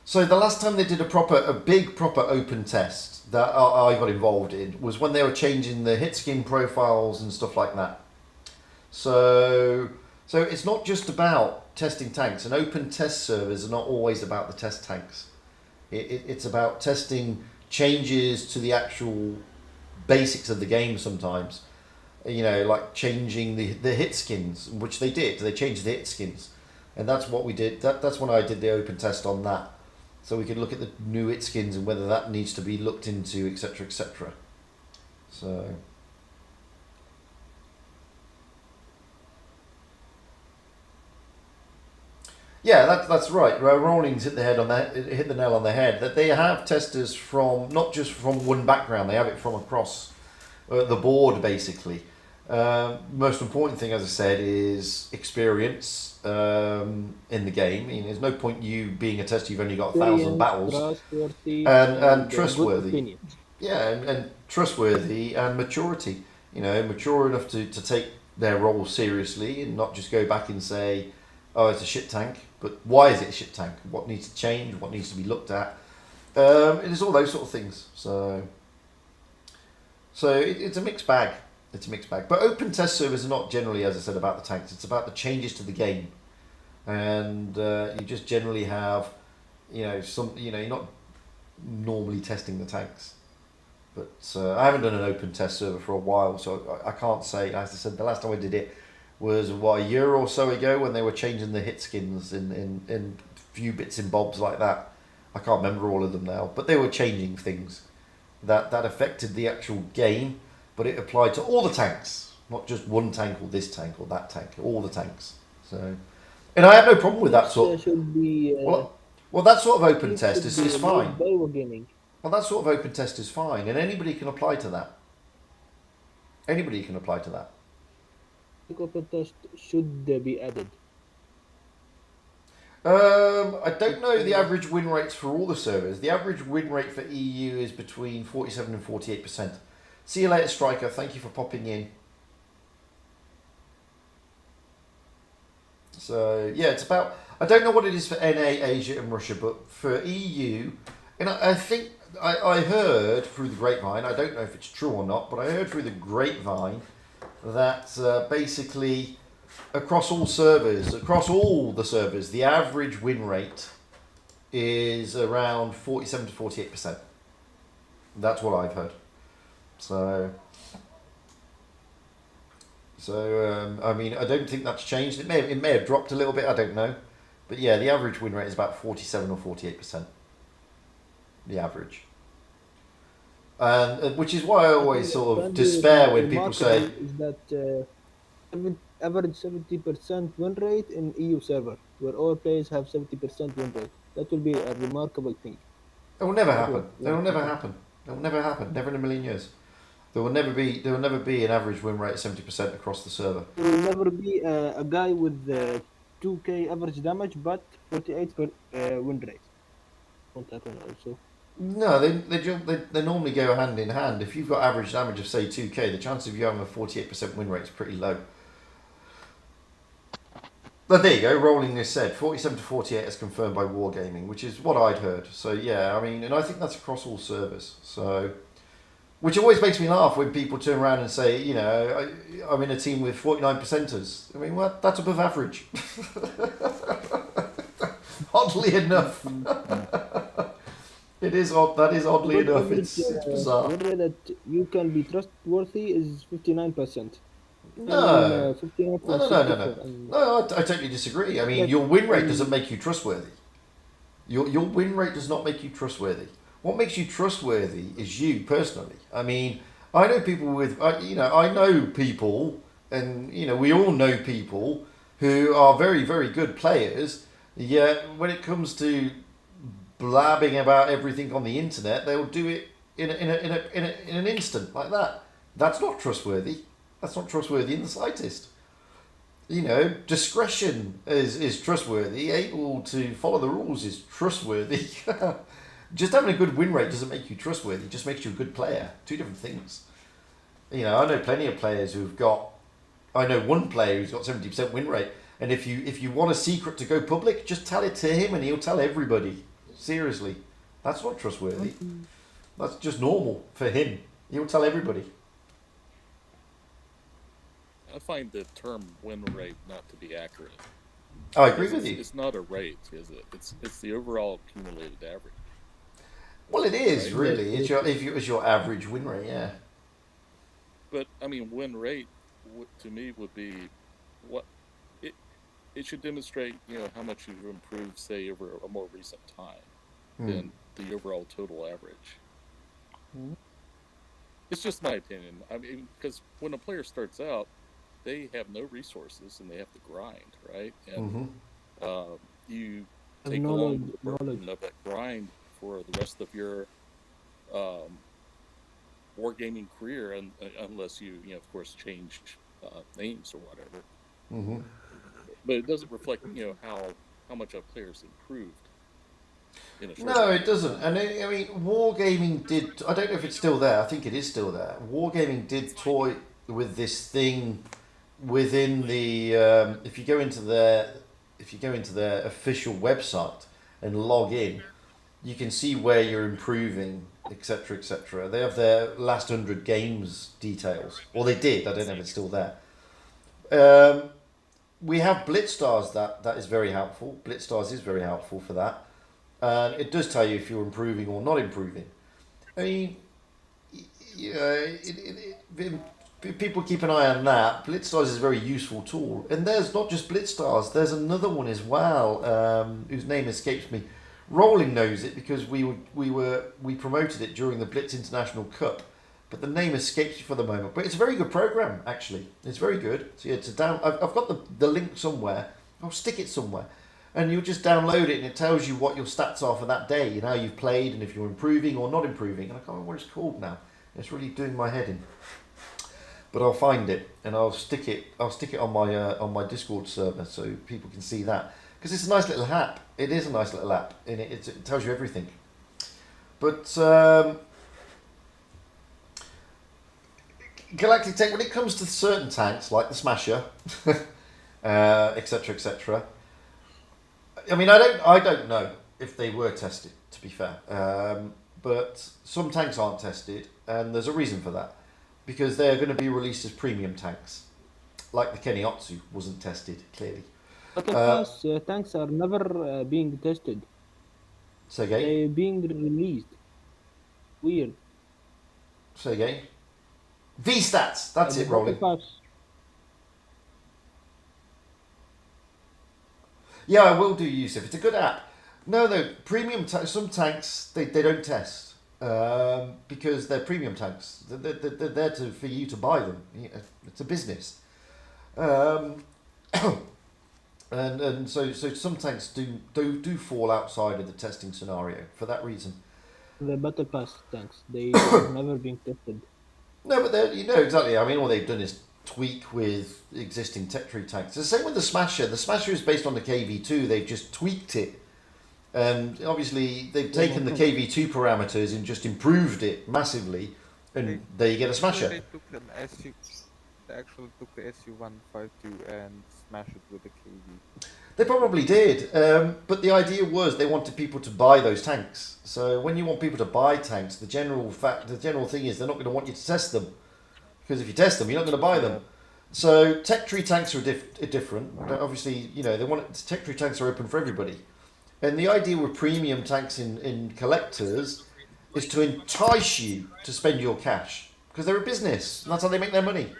So the last time they did a big proper open test that I got involved in was when they were changing the hit skin profiles and stuff like that. So it's not just about testing tanks, and open test servers are not always about the test tanks. It's about testing changes to the actual basics of the game sometimes. You know, like changing the hit skins, which they did. They changed the hit skins, and that's what we did. That's when I did the open test on that. So we could look at the new hit skins and whether that needs to be looked into, etc., etc. So yeah, that's right. Rawlings hit the nail on the head. That they have testers from not just from one background; they have it from across the board, basically. Most important thing, as I said, is experience in the game. I mean, there's no point you being a tester. You've only got 1,000 battles, and trustworthy. Yeah, and trustworthy and maturity. You know, mature enough to take their role seriously and not just go back and say, "Oh, it's a shit tank." But why is it a shit tank? What needs to change? What needs to be looked at? It is all those sort of things. So So it's a mixed bag. It's a mixed bag. But open test servers are not generally, as I said, about the tanks. It's about the changes to the game, and you just generally have, you're not normally testing the tanks. But I haven't done an open test server for a while, so I can't say. As I said, the last time I did it was a year or so ago when they were changing the hit skins in few bits and bobs like that. I can't remember all of them now, but they were changing things that affected the actual game, but it applied to all the tanks, not just one tank or this tank or that tank, all the tanks. So, and I have no problem with that sort. Should be, well, that sort of open test is fine. Gaming. Well, that sort of open test is fine, and anybody can apply to that. Anybody can apply to that. Open test should be added. I don't know the average win rates for all the servers. The average win rate for EU is between 47 and 48%. See you later, Striker. Thank you for popping in. So, yeah, it's about... I don't know what it is for NA, Asia and Russia, but for EU... And I think... I heard through the grapevine, I don't know if it's true or not, but I heard through the grapevine that basically... across all all the servers, the average win rate is around 47 to 48%. That's what I've heard. So I mean, I don't think that's changed. It may have dropped a little bit. I don't know, but yeah, the average win rate is about 47 or 48%. The average, and which is why I always sort of despair when people say is that. Average 70% win rate in EU server, where all players have 70% win rate. That will be a remarkable thing. It will never happen. It will never happen. It will never happen. Never in a million years. There will never be an average win rate of 70% across the server. There will never be a guy with 2k average damage but 48 win rate. Won't happen also. No, they normally go hand in hand. If you've got average damage of say 2k, the chance of you having a 48% win rate is pretty low. But there you go, rolling this said, 47 to 48 is confirmed by Wargaming, which is what I'd heard. So yeah, I mean, and I think that's across all servers. So, which always makes me laugh when people turn around and say, I'm in a team with 49%ers. I mean, well, that's above average. Oddly enough. It is odd. That is oddly enough. It's bizarre. That you can be trustworthy is 59%. No, no, I totally disagree. I mean, your win rate doesn't make you trustworthy. Your win rate does not make you trustworthy. What makes you trustworthy is you personally. I mean, I know people with, I know people, and we all know people who are very, very good players. Yet when it comes to blabbing about everything on the internet, they'll do it in an instant like that. That's not trustworthy. That's not trustworthy in the slightest. Discretion is trustworthy. Able to follow the rules is trustworthy. Just having a good win rate doesn't make you trustworthy. It just makes you a good player. Two different things. I know plenty of players who've got... I know one player who's got 70% win rate. And if you want a secret to go public, just tell it to him and he'll tell everybody. Seriously. That's not trustworthy. That's just normal for him. He'll tell everybody. I find the term win rate not to be accurate. I agree with you. It's not a rate, is it? It's the overall accumulated average. Well, it is right? Really. It's your average win rate, yeah. But I mean, win rate to me would be what it should demonstrate. How much you've improved, say, over a more recent time than the overall total average. It's just my opinion. I mean, because when a player starts out, they have no resources and they have to grind, right? And you take along the burden of that grind for the rest of your wargaming career, unless you of course, change names or whatever. But it doesn't reflect, how much a player's improved. No, it doesn't. And I mean, Wargaming did... I don't know if it's still there. I think it is still there. Wargaming did toy with this thing within the... if you go into their official website and log in, you can see where you're improving etc., etc. They have their last 100 games details, or they did. I don't know if it's still there. We have BlitzStars. That is very helpful. BlitzStars is very helpful for that, and it does tell you if you're improving or not improving. I mean, you know, people keep an eye on that. BlitzStars is a very useful tool, and there's not just BlitzStars. There's another one as well, whose name escapes me. Rolling knows it because we promoted it during the Blitz International Cup, but the name escapes me for the moment. But it's a very good program, actually. It's very good. So yeah, I've got the link somewhere. I'll stick it somewhere, and you'll just download it, and it tells you what your stats are for that day and how you've played, and if you're improving or not improving. And I can't remember what it's called now. It's really doing my head in. But I'll find it and I'll stick it on my Discord server so people can see that, because it's a nice little app. It is a nice little app, and it tells you everything. But Galactic Tech, when it comes to certain tanks like the Smasher, etc., etc. I mean, I don't know if they were tested. To be fair, but some tanks aren't tested, and there's a reason for that. Because they're going to be released as premium tanks, like the Keniotsu wasn't tested clearly. But of course, tanks are never being tested. Say again. They're being released. Weird. Say again. V stats. That's it, Rolling. Yeah, I will do, Yusuf. It's a good app. No, premium some tanks they don't test. Because they're premium tanks. They're there for you to buy them. It's a business. And so some tanks do fall outside of the testing scenario for that reason. The Battle Pass tanks, they have never been tested. No, but they're, exactly. I mean, all they've done is tweak with existing tech tree tanks. It's the same with the Smasher. The Smasher is based on the KV2. They've just tweaked it. Obviously, they've taken the KV2 parameters and just improved it massively, and there you get a Smasher. They actually took the SU-152 and smashed it with the KV. They probably did, but the idea was they wanted people to buy those tanks. So when you want people to buy tanks, the general thing is they're not going to want you to test them, because if you test them, you're not going to buy them. So tech tree tanks are different. Obviously, tech tree tanks are open for everybody. And the idea with premium tanks in collectors is to entice you to spend your cash, because they're a business, and that's how they make their money.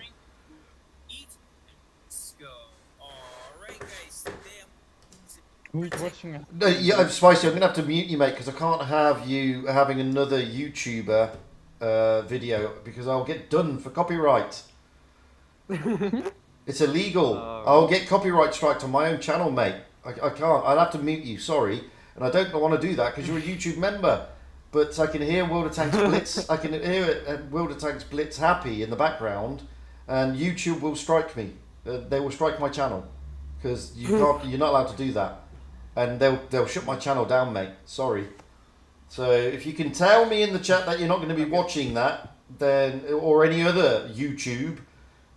Watching. No, yeah, I'm Spicy. I'm gonna have to mute you, mate, because I can't have you having another YouTuber video, because I'll get done for copyright. It's illegal. I'll get copyright striked on my own channel, mate. I can't. I'll have to mute you. Sorry, and I don't want to do that because you're a YouTube member. But I can hear World of Tanks Blitz. I can hear World of Tanks Blitz happy in the background, and YouTube will strike me. They will strike my channel because you're not allowed to do that, and they'll shut my channel down, mate. Sorry. So if you can tell me in the chat that you're not going to be watching that, then or any other YouTube,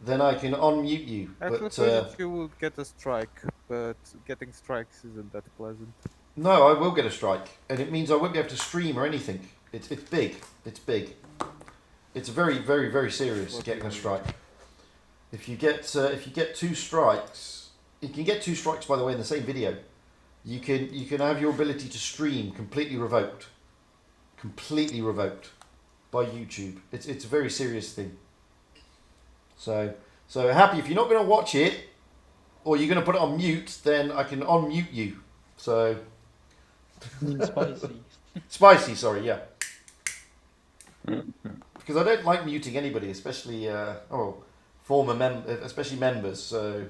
then I can unmute you. Actually, you will get a strike, but getting strikes isn't that pleasant. No, I will get a strike, and it means I won't be able to stream or anything. It's big. It's big. It's very, very, very serious getting a strike. If you get 2 strikes, you can get 2 strikes, by the way, in the same video. You can have your ability to stream completely revoked by YouTube. It's a very serious thing. So happy, if you're not going to watch it, or you're going to put it on mute, then I can unmute you. So spicy, sorry, yeah. Because I don't like muting anybody, especially especially members. So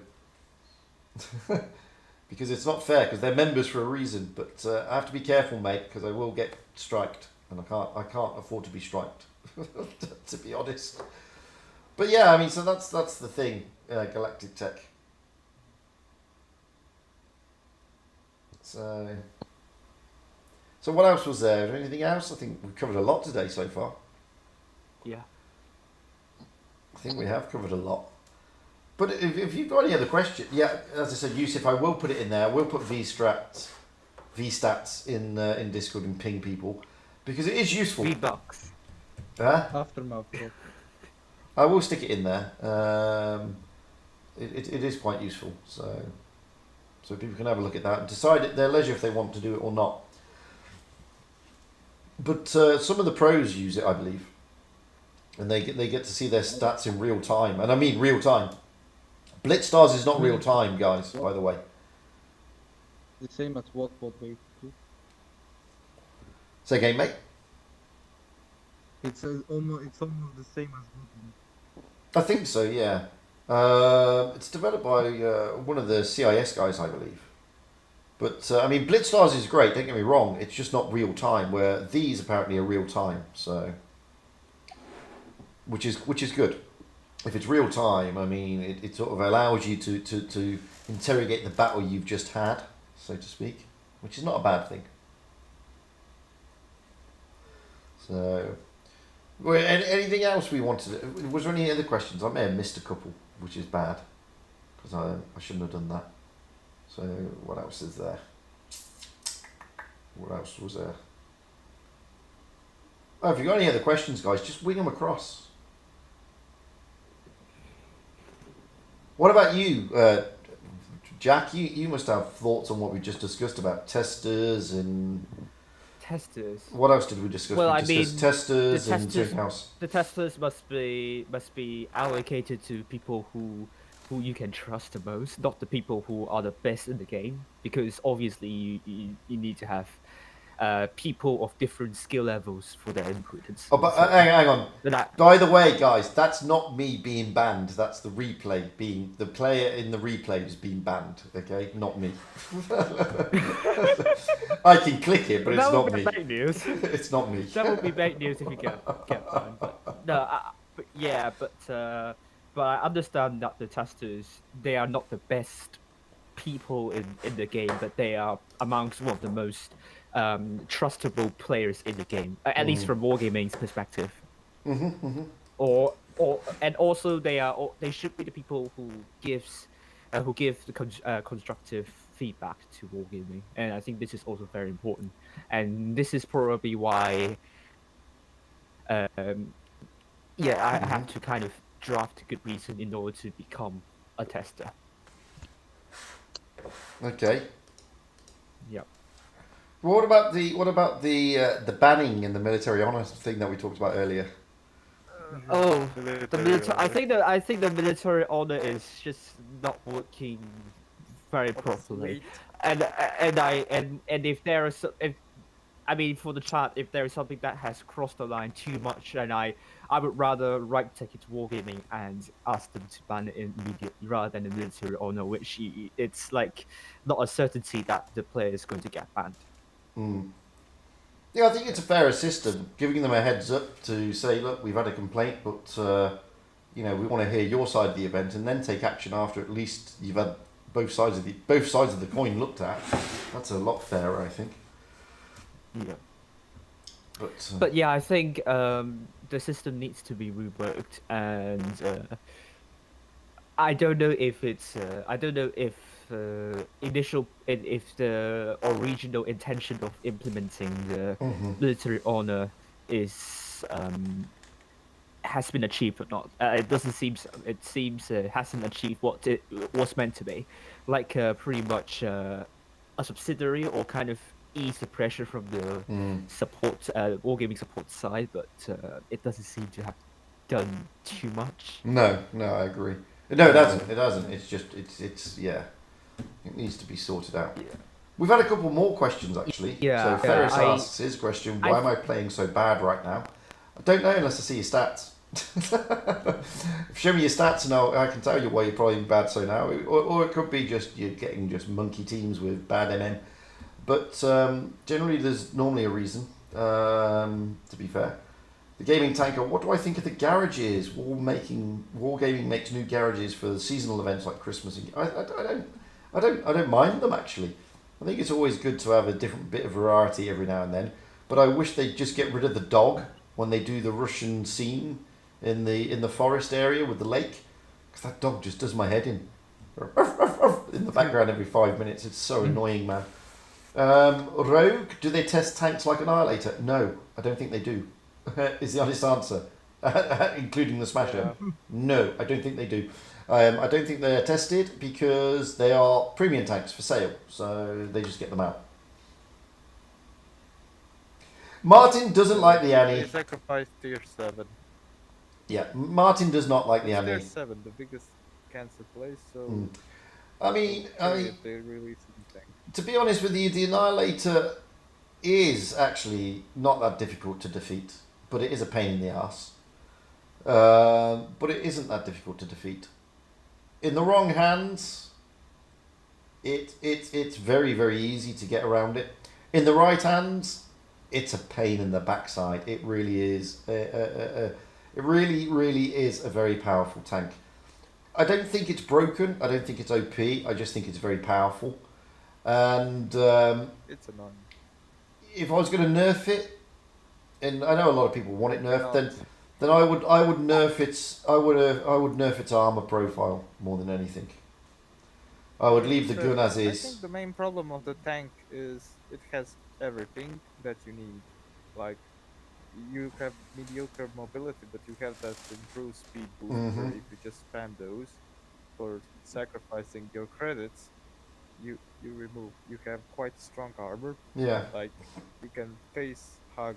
because it's not fair, because they're members for a reason. But I have to be careful, mate, because I will get striked, and I can't afford to be striked, to be honest. But yeah, I mean, so that's the thing, Galactic Tech. So what else was there? Is there anything else? I think we've covered a lot today so far. Yeah. I think we have covered a lot. But if you've got any other questions, yeah, as I said, Yusuf, I will put it in there. We'll put V stats in Discord and ping people. because it is useful. V-Bucks. Huh? Aftermath. Yeah. I will stick it in there. It is quite useful, so people can have a look at that and decide at their leisure if they want to do it or not. But some of the pros use it, I believe, and they get to see their stats in real time, and I mean real time. BlitzStars is not real time, guys. By the way, The same as WOTB basically. say again, mate. It's almost the same as WOTB. I think so. Yeah. It's developed by one of the CIS guys, I believe. But I mean, BlitzStars is great. Don't get me wrong. It's just not real time. Where these apparently are real time. So, which is good. If it's real time, I mean, it sort of allows you to interrogate the battle you've just had, so to speak, which is not a bad thing. So, anything else we wanted? Was there any other questions? I may have missed a couple, which is bad, because I shouldn't have done that. So, what else is there? What else was there? Oh, if you've got any other questions, guys, just wing them across. What about you, Jack? You must have thoughts on what we just discussed about testers and... Testers. What else did we discuss? Well, we discussed testers and something else. The testers must be allocated to people who you can trust the most, not the people who are the best in the game, because obviously you need to have people of different skill levels for their input. Oh, but hang on. By the way, guys, that's not me being banned. That's the replay being the player in the replay is being banned. Okay, not me. I can click it, but it's not me. Bad news. It's not me. That would be bad news if you get banned. But no, but I understand that the testers, they are not the best people in the game, but they are amongst one of the most trustable players in the game, at least from wargaming's perspective. And also they should be the people who give the constructive feedback to wargaming, and I think this is also very important. And this is probably why I have to kind of draft a good reason in order to become a tester. Okay. Yep. What about the banning and the military honor thing that we talked about earlier? Oh, the military. I think the military honor is just not working very properly. And if there is, for the chat, if there is something that has crossed the line too much, then I would rather take it to wargaming and ask them to ban it immediately rather than the military honor, which it's like not a certainty that the player is going to get banned. Yeah, I think it's a fairer system, giving them a heads up to say, look, we've had a complaint, but we want to hear your side of the event, and then take action after at least you've had both sides of the coin looked at. That's a lot fairer, I think. Yeah. But yeah, I think the system needs to be reworked, and I don't know if it's if the original intention of implementing the military honor has been achieved or not. It seems hasn't achieved what it was meant to be, like pretty much a subsidiary, or kind of ease the pressure from the support wargaming support side, but it doesn't seem to have done too much. No, I agree. No, it hasn't. It's just it needs to be sorted out. Yeah. We've had a couple more questions actually. Yeah. So Ferris asks his question: why am I playing so bad right now? I don't know unless I see your stats. Show me your stats and I can tell you why you're playing bad so now. Or it could be just you're getting just monkey teams with bad MM. But generally there's normally a reason, to be fair. The Gaming Tanker, what do I think of the garages? Wargaming makes new garages for the seasonal events like Christmas. I don't mind them actually. I think it's always good to have a different bit of variety every now and then. But I wish they'd just get rid of the dog when they do the Russian scene in the forest area with the lake, because that dog just does my head in the background every 5 minutes. It's so annoying, man. Rogue, do they test tanks like Annihilator? No, I don't think they do. Is the honest answer. Including the Smasher. Yeah. No, I don't think they do. I don't think they're tested because they are premium tanks for sale, so they just get them out. Martin doesn't like the Annie. They sacrificed tier 7. Yeah, Martin does not like the It's Annie. tier 7, the biggest cancer place, so... I mean, if they release anything. to be honest with you, the Annihilator is actually not that difficult to defeat, but it is a pain in the ass. But it isn't that difficult to defeat. In the wrong hands, it's very, very easy to get around it. In the right hands, it's a pain in the backside. It really is. It really, really is a very powerful tank. I don't think it's broken. I don't think it's OP. I just think it's very powerful. And It's annoying. if I was going to nerf it, and I know a lot of people want it nerfed, then I would nerf its nerf its armor profile more than anything. I would leave the gun as I is. think the main problem of the tank is it has everything that you need. Like, you have mediocre mobility, but you have that improved speed boost where if you just spam those for sacrificing your credits, you have quite strong armor. Yeah. Like, you can face hug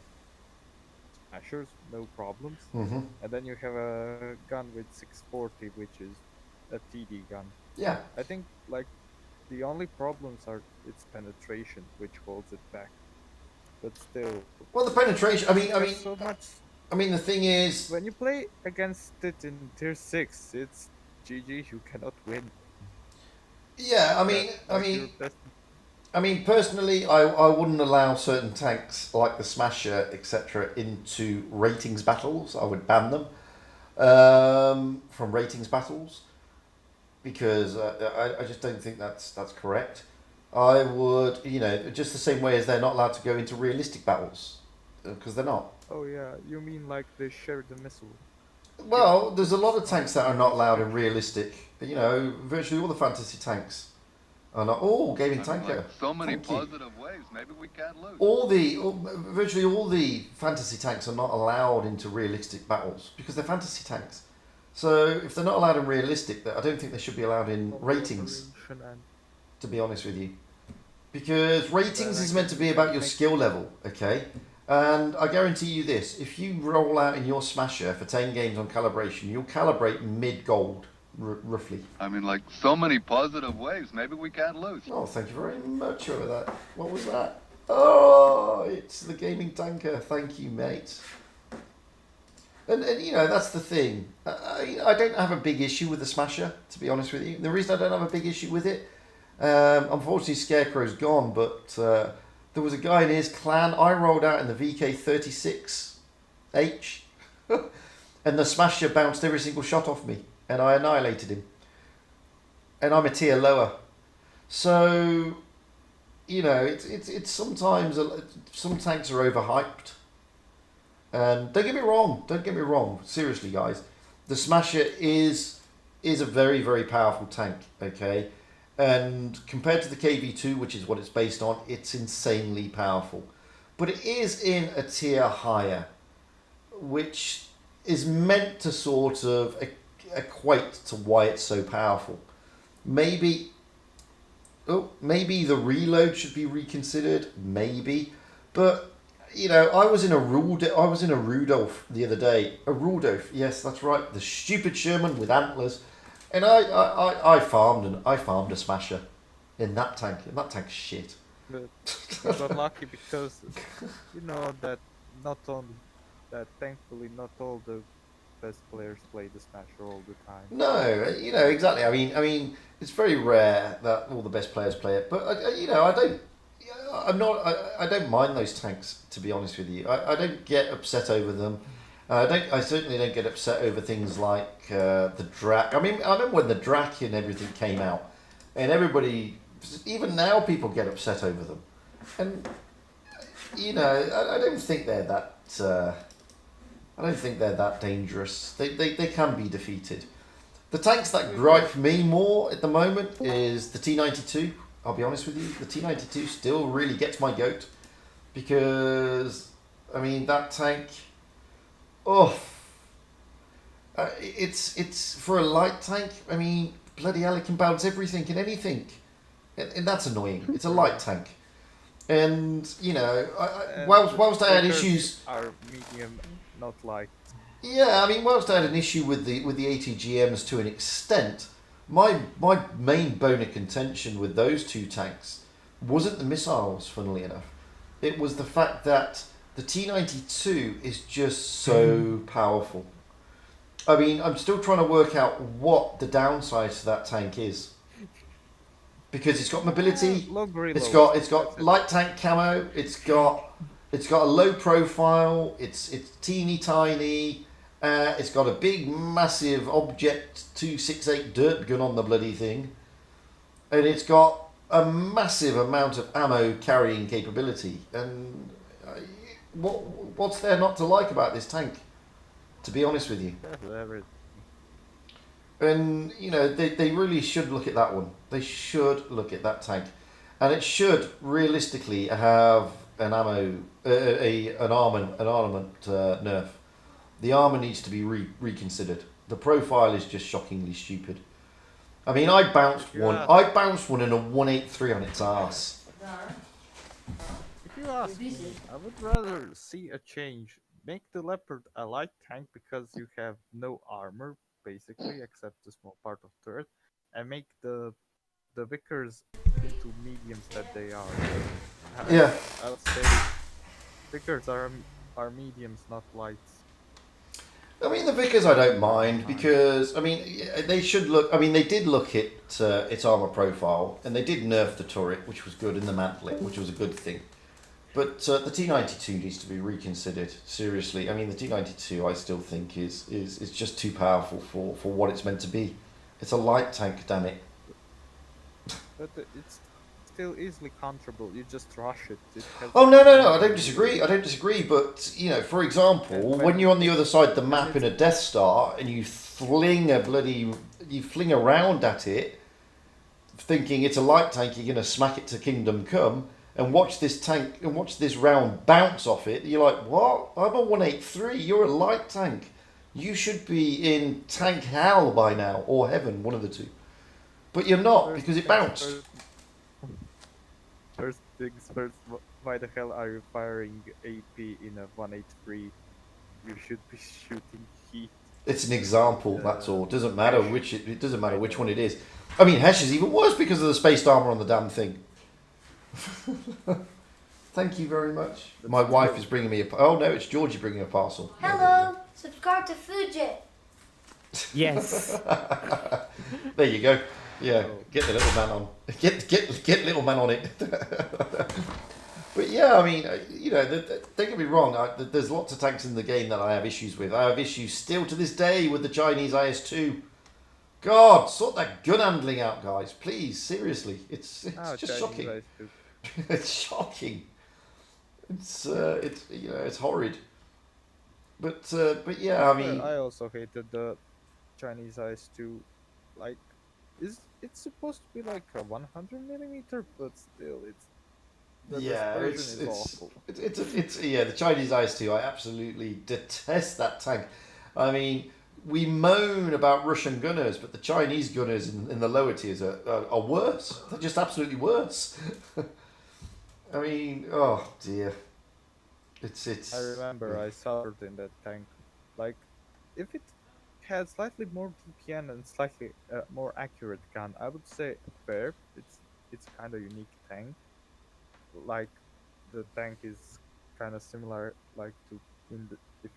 smashers, no problems. And then you have a gun with 640, which is a TD gun. Yeah. I think, like, the only problems are its penetration, which holds it back. But still. Well, the penetration. I mean, so much. I mean, the thing is, when you play against it in tier 6, it's GG. You cannot win. Yeah, I mean, personally, I wouldn't allow certain tanks like the Smasher, etc., into ratings battles. I would ban them from ratings battles because I just don't think that's correct. I would, just the same way as they're not allowed to go into realistic battles because they're not. Oh yeah, you mean like they share the missile? Well, there's a lot of tanks that are not allowed in realistic. Virtually all the fantasy tanks are not. Oh, gaming tanker. Like so many positive ways. Maybe we can't lose. Virtually all the fantasy tanks are not allowed into realistic battles because they're fantasy tanks. So if they're not allowed in realistic, I don't think they should be allowed in ratings. To be honest with you, because ratings is meant to be about your skill level, okay? And I guarantee you this: if you roll out in your Smasher for 10 games on calibration, you'll calibrate mid-gold, roughly. I mean, like so many positive ways. Maybe we can't lose. Oh, thank you very much for that. What was that? Oh, it's the gaming tanker. Thank you, mate. And that's the thing. I don't have a big issue with the Smasher, to be honest with you. The reason I don't have a big issue with it, unfortunately Scarecrow's gone, but there was a guy in his clan. I rolled out in the VK36H and the Smasher bounced every single shot off me and I annihilated him. And I'm a tier lower. So, it's sometimes some tanks are overhyped. And don't get me wrong, seriously guys. The Smasher is a very, very powerful tank, okay? And compared to the KV2, which is what it's based on, it's insanely powerful. But it is in a tier higher, which is meant to sort of equate to why it's so powerful. Maybe the reload should be reconsidered, maybe. But, I was in a Rudolph the other day. A Rudolph, yes, that's right. The stupid Sherman with antlers. And I farmed a Smasher in that tank. And that tank's shit. But you got lucky because thankfully not all the best players play the Smasher all the time. No, exactly. I mean, it's very rare that all the best players play it. But I don't mind those tanks, to be honest with you. I don't get upset over them. I certainly don't get upset over things like the Drac. I mean, I remember when the Drac and everything came out, and everybody, even now, people get upset over them. And I don't think they're that. I don't think they're that dangerous. They can be defeated. The tanks that gripe me more at the moment is the T92 I'll be honest with you, the T92 still really gets my goat because, I mean, that tank. Oh, it's for a light tank. I mean, bloody hell, it can bounce everything and anything, and that's annoying. It's a light tank, and you know, whilst I had issues, are medium, not light. Yeah, I mean, whilst I had an issue with the ATGMs to an extent, my main bone of contention with those two tanks wasn't the missiles, funnily enough. It was the fact that the T92 is just so powerful. I mean, I'm still trying to work out what the downside to that tank is. Because it's got mobility, it's got light tank camo, it's got a low profile, it's teeny tiny, it's got a big massive Object 268 dirt gun on the bloody thing, and it's got a massive amount of ammo carrying capability. And what's there not to like about this tank? To be honest with you. And, you know, they really should look at that one. They should look at that tank. And it should realistically have an armament nerf. The armor needs to be reconsidered. The profile is just shockingly stupid. I mean, I bounced one in a 183 on its ass. If you ask me, I would rather see a change. Make the Leopard a light tank because you have no armor, basically, except the small part of turret, and make the Vickers into mediums that they are. Yeah. I would say Vickers are mediums, not lights. I mean, the Vickers I don't mind because, I mean, they should look, I mean, they did look at its armor profile and they did nerf the turret, which was good, in the mantling, which was a good thing. But the T92 needs to be reconsidered, seriously. I mean, the T92 I still think is just too powerful for what it's meant to be. It's a light tank, damn it. But it's still easily counterable. You just rush it. Oh, no, I don't disagree. But, you know, for example, when you're on the other side of the map in a Death Star and you fling around at it, thinking it's a light tank, you're going to smack it to Kingdom Come, and watch this round bounce off it, you're like, what? I'm a 183, you're a light tank. You should be in tank hell by now, or heaven, one of the two. But you're not, because it bounced. First things first, why the hell are you firing AP in a 183? You should be shooting heat. It's an example, that's all. It doesn't matter which one it is. I mean, Hesh is even worse because of the spaced armor on the damn thing. Thank you very much. My wife is bringing me a... Oh, no, it's Georgie bringing a parcel. Hello, subscribe to Fugit. Yes. There you go. Yeah, get the little man on. Get little man on it. But yeah, I mean, you know, don't get me wrong. There's lots of tanks in the game that I have issues with. I have issues still to this day with the Chinese IS-2. God, sort that gun handling out, guys. Please, seriously. It's just shocking. It's shocking. It's you know, it's horrid. But yeah, I mean, I also hated the Chinese IS-2. Like, it's supposed to be like a 100mm, but still, the Chinese IS-2. I absolutely detest that tank. I mean, we moan about Russian gunners, but the Chinese gunners in the lower tiers are worse. They're just absolutely worse. I mean, oh dear. It's. I remember I suffered in that tank. Like, if it had slightly more DPN and slightly more accurate gun, I would say fair. It's kind of unique tank. Like, the tank is kind of similar, like if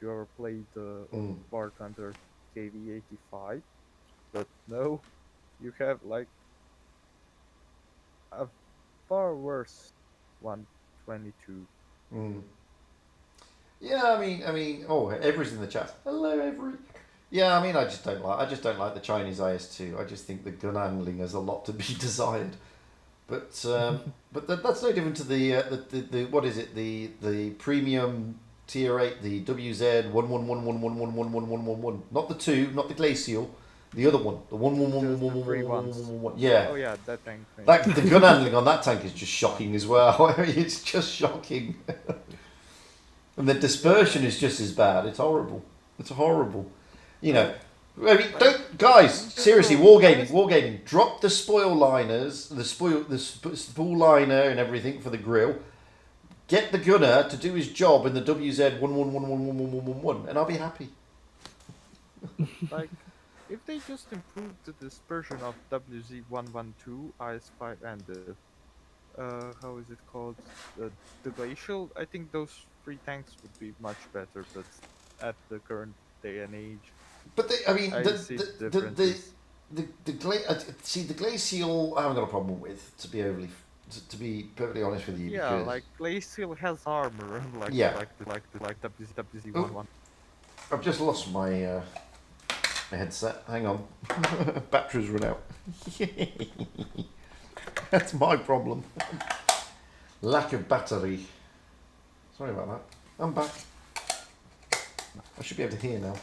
you ever played the War Thunder KV-85, but no, you have like a far worse 122. Yeah, I mean, oh, Every's in the chat. Hello, Every. Yeah, I mean, I just don't like the Chinese IS-2. I just think the gun handling has a lot to be desired. But that's no different to the what is it, the premium tier 8, the WZ 11111111111. Not the 2, not the glacial, The other one, the one. Yeah. Oh yeah, that tank. That the gun handling on that tank is just shocking as well. It's just shocking. And the dispersion is just as bad. It's horrible. It's horrible. You know, I mean, don't guys seriously. Wargaming. Drop the spoil liners, the spool liner and everything for the grill. Get the gunner to do his job in the WZ-11111111, and I'll be happy. Like, if they just improved the dispersion of WZ-112, IS-5, and the how is it called, the glacial, I think those 3 tanks would be much better. But at the current day and age, but I mean, the glacial, I haven't got a problem with, to be perfectly honest with you. Yeah, because, like glacial has armor, like WZ-11. I've just lost my headset. Hang on, batteries run out. That's my problem. Lack of battery. Sorry about that. I'm back. I should be able to hear now.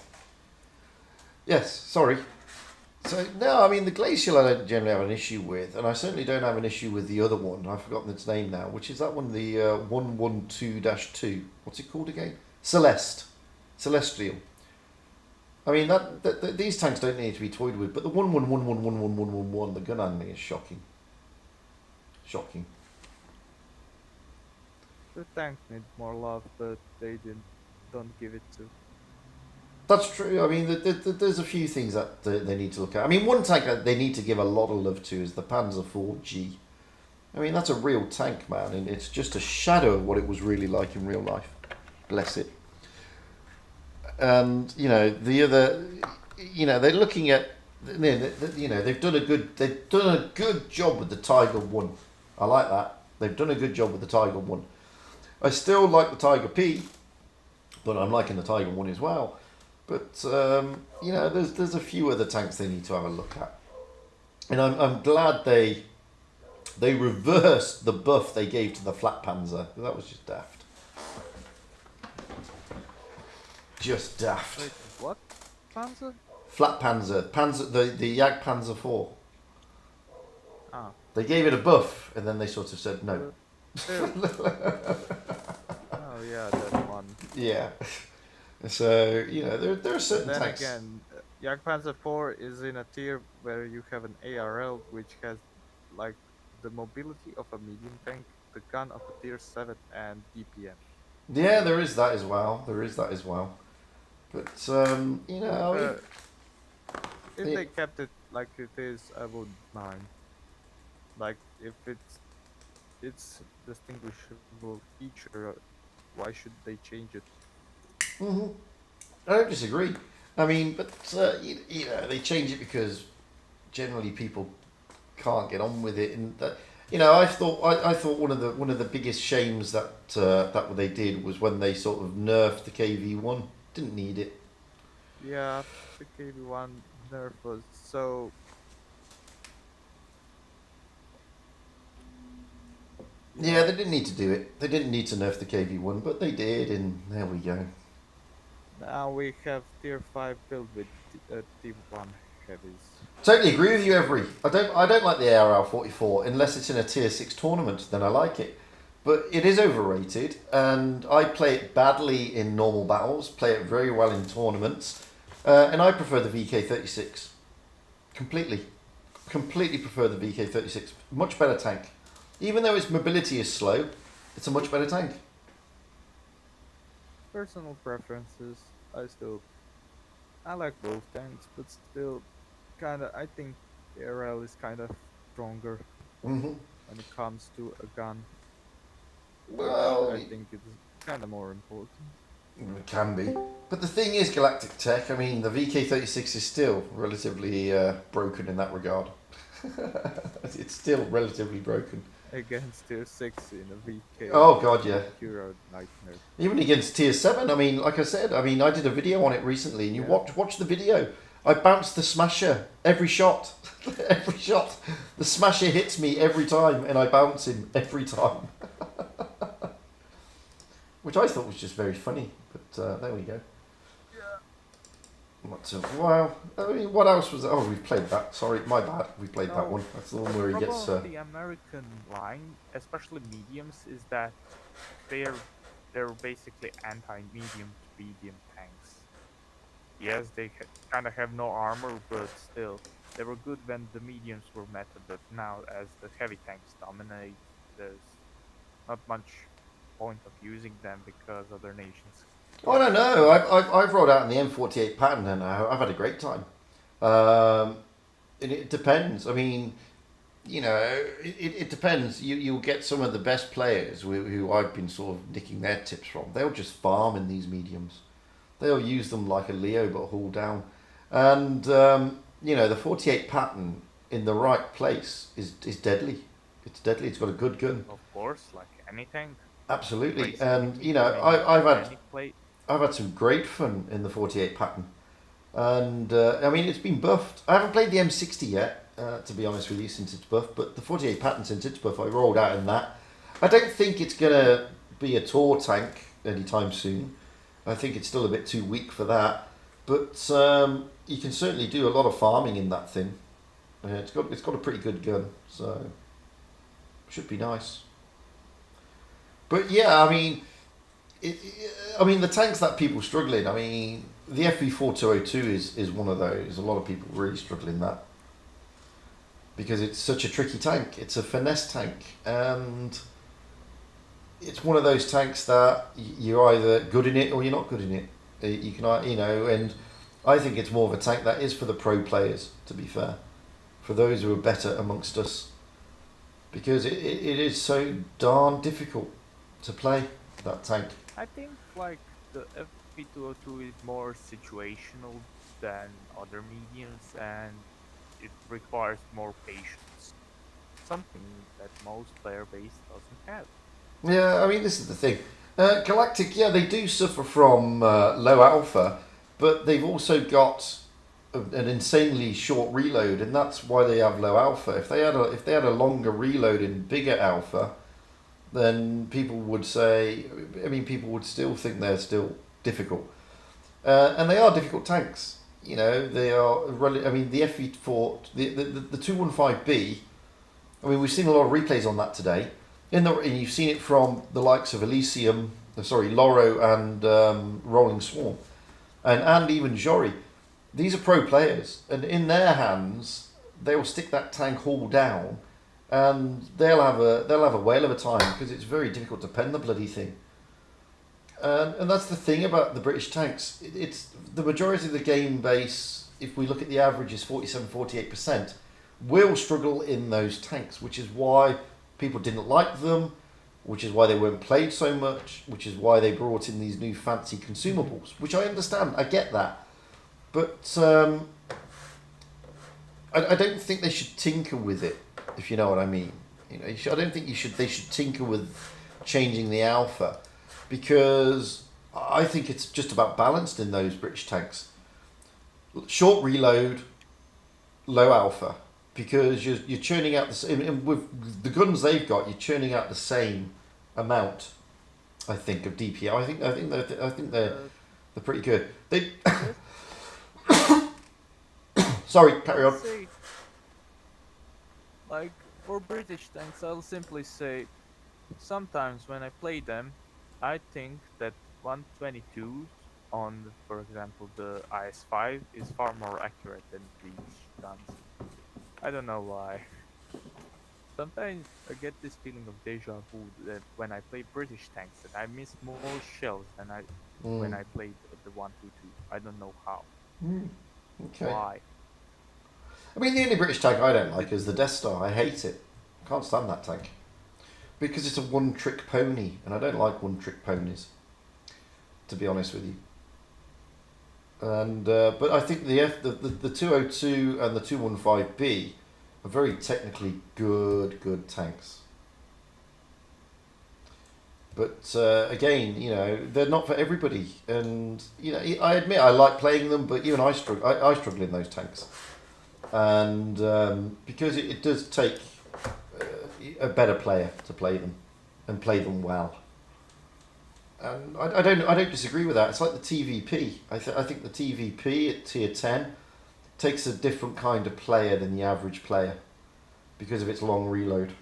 Yes, sorry. So, no, I mean, the glacial I don't generally have an issue with, and I certainly don't have an issue with the other one. I've forgotten its name now, which is that one, the 112-2. What's it called again? Celestial. I mean, these tanks don't need to be toyed with, but the 1111111, the gun handling is shocking. Shocking. The tank needs more love, but they don't give it to. That's true. I mean, there's a few things that they need to look at. I mean, one tank that they need to give a lot of love to is the Panzer IV-G. I mean, that's a real tank, man, and it's just a shadow of what it was really like in real life. Bless it. And you know, the other, you know, they're looking at, you know, they've done a good job with the Tiger 1. I like that. They've done a good job with the Tiger 1. I still like the Tiger P, but I'm liking the Tiger 1 as well. But you know, there's a few other tanks they need to have a look at, and I'm glad they reversed the buff they gave to the Flat Panzer. That was just daft. Just daft. Wait, what? Panzer? Flat Panzer, the Jag Panzer 4. Ah. They gave it a buff, and then they sort of said no. Oh yeah, that one. Yeah. So, you know, there are certain then tanks. Again, Jagdpanzer 4 is in a tier where you have an ARL, which has like the mobility of a medium tank, the gun of a tier 7, and DPM. Yeah, there is that as well. But, you know, if they kept it like it is, I wouldn't mind. Like, if it's distinguishable feature, why should they change it? I don't disagree. I mean, but you know, they change it because generally people can't get on with it, and that, you know, I thought one of the biggest shames that that they did was when they sort of nerfed the KV-1. Didn't need it. Yeah, the KV-1 nerf was so. Yeah, they didn't need to do it. They didn't need to nerf the KV-1, but they did, and there we go. Now we have tier 5 filled with tier 1 heavies. Totally agree with you, Every. I don't like the ARL 44 unless it's in a tier 6 tournament. Then I like it, but it is overrated, and I play it badly in normal battles. Play it very well in tournaments, and I prefer the VK36. Completely prefer the VK36. Much better tank. Even though its mobility is slow, it's a much better tank. Personal preferences. I like both tanks, but still, I think the ARL is kind of stronger when it comes to a gun. Well, I think it's kind of more important. It can be. But the thing is, Galactic Tech, I mean, the VK36 is still relatively broken in that regard. It's still relatively broken. Against tier 6 in a VK. Oh god, yeah. Pure nightmare. Even against tier 7, I mean, like I said, I did a video on it recently, and you watch the video. I bounced the Smasher every shot. Every shot. The Smasher hits me every time, and I bounce him every time. Which I thought was just very funny, but there we go. Well, I mean, what else was? Oh, we've played that. Sorry, my bad. We played that one. That's the one where he gets. The American line, especially mediums, is that they're basically anti-medium to medium tanks. Yes, they kind of have no armor, but still, they were good when the mediums were meta. But now, as the heavy tanks dominate, there's not much point of using them because other nations. I don't know. I've rolled out in the M48 pattern and I've had a great time. And it depends. I mean, you know, it depends. You'll get some of the best players who I've been sort of nicking their tips from. They'll just farm in these mediums. They'll use them like a Leo but haul down. And, you know, the 48 pattern in the right place is deadly. It's deadly. It's got a good gun. Of course, like any tank. Absolutely. And, you know, I've had some great fun in the 48 pattern. And, I mean, it's been buffed. I haven't played the M60 yet, to be honest with you, since it's buffed. But the 48 pattern, since it's buffed, I rolled out in that. I don't think it's going to be a tour tank anytime soon. I think it's still a bit too weak for that. But you can certainly do a lot of farming in that thing. It's got a pretty good gun, so should be nice. But yeah, I mean, the tanks that people struggle in. I mean, the FV4202 is one of those. A lot of people really struggle in that because it's such a tricky tank. It's a finesse tank, and it's one of those tanks that you're either good in it or you're not good in it. You can, you know, and I think it's more of a tank that is for the pro players, to be fair, for those who are better amongst us, because it is so darn difficult to play that tank. I think like the FP202 is more situational than other mediums, and it requires more patience, something that most player base doesn't have. Yeah, I mean, this is the thing. Galactic, yeah, they do suffer from low alpha, but they've also got an insanely short reload, and that's why they have low alpha. If they had a longer reload and bigger alpha, then people would say, I mean, people would still think they're still difficult. And they are difficult tanks. You know, they are, I mean, the FV4, the 215B, I mean, we've seen a lot of replays on that today. And you've seen it from the likes of Loro and Rolling Swarm. And even Jory. These are pro players. And in their hands, they will stick that tank hull down, and they'll have a whale of a time because it's very difficult to pen the bloody thing. And that's the thing about the British tanks. It's the majority of the game base, if we look at the average, is 47-48%, will struggle in those tanks, which is why people didn't like them, which is why they weren't played so much, which is why they brought in these new fancy consumables, which I understand, I get that. But I don't think they should tinker with it, if you know what I mean. You know, I don't think they should tinker with changing the alpha, because I think it's just about balanced in those British tanks. Short reload, low alpha, because you're churning out the same, with the guns they've got, you're churning out the same amount, I think, of DPI. I think they're pretty good. They sorry, carry on. Like for British tanks, I'll simply say, sometimes when I play them, I think that 122 on, for example, the IS-5 is far more accurate than these guns. I don't know why. Sometimes I get this feeling of deja vu that when I play British tanks, that I miss more shells than when I played the 122. I don't know how. Okay. Why? I mean, the only British tank I don't like is the Death Star. I hate it. I can't stand that tank. Because it's a one-trick pony, and I don't like one-trick ponies, to be honest with you. And but I think the 202 and the 215B are very technically good tanks. But again, you know, they're not for everybody. And you know, I admit I like playing them, but even I struggle in those tanks. And because it does take a better player to play them and play them well. And I don't disagree with that. It's like the TVP. I think the TVP at tier 10 takes a different kind of player than the average player because of its long reload.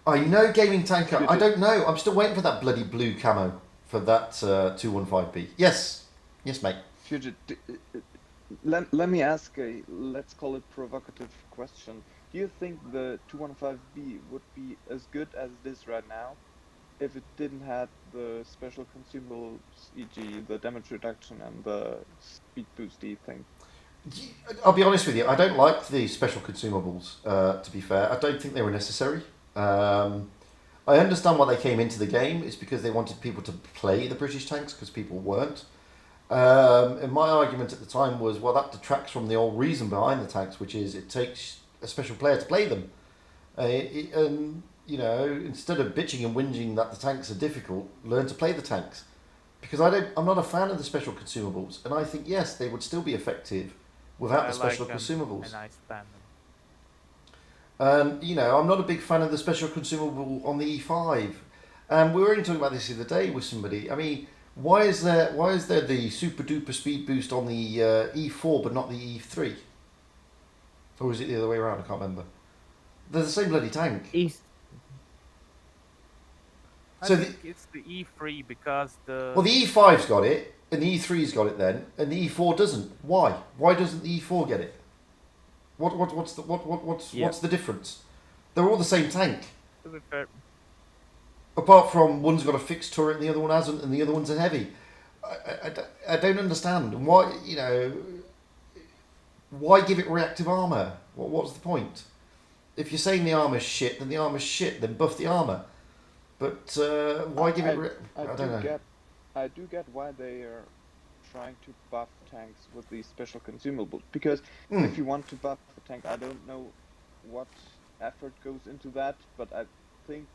I know Gaming Tanker. I don't know. I'm still waiting for that bloody blue camo for that 215B. Yes, mate. Fugit, let me ask a, let's call it provocative question. Do you think the 215B would be as good as it is right now if it didn't have the special consumables, e.g. the damage reduction and the speed boosty thing? I'll be honest with you, I don't like the special consumables, to be fair. I don't think they were necessary. I understand why they came into the game. It's because they wanted people to play the British tanks because people weren't. And my argument at the time was, well, that detracts from the whole reason behind the tanks, which is it takes a special player to play them. And, you know, instead of bitching and whinging that the tanks are difficult, learn to play the tanks. Because I'm not a fan of the special consumables, and I think, yes, they would still be effective without the special consumables. And I spam them. And, you know, I'm not a big fan of the special consumable on the E5. And we were only talking about this the other day with somebody. I mean, why is there the super duper speed boost on the E4 but not the E3? Or is it the other way around? I can't remember. They're the same bloody tank. I think it's the E3 because the... Well, the E5's got it, and the E3's got it then, and the E4 doesn't. Why? Why doesn't the E4 get it? What's the difference? They're all the same tank. To be fair. Apart from one's got a fixed turret and the other one hasn't, and the other one's a heavy. I don't understand why. You know, why give it reactive armor? What's the point? If you're saying the armor's shit, then the armor's shit. Then buff the armor. But why give it? I don't know. I do get why they are trying to buff tanks with these special consumables. Because if you want to buff the tank, I don't know what effort goes into that, but I think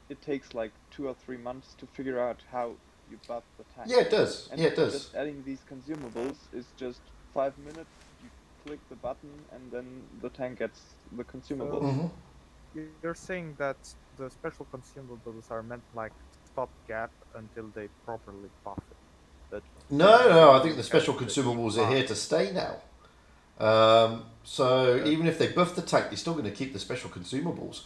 it takes like 2 or 3 months to figure out how you buff the tank. Yeah, it does. And yeah, it does. Just adding these consumables is just 5 minutes. You click the button, and then the tank gets the consumables. You're saying that the special consumables are meant like stopgap until they properly buff it. No, I think the special consumables are here to stay now. So even if they buff the tank, you're still going to keep the special consumables.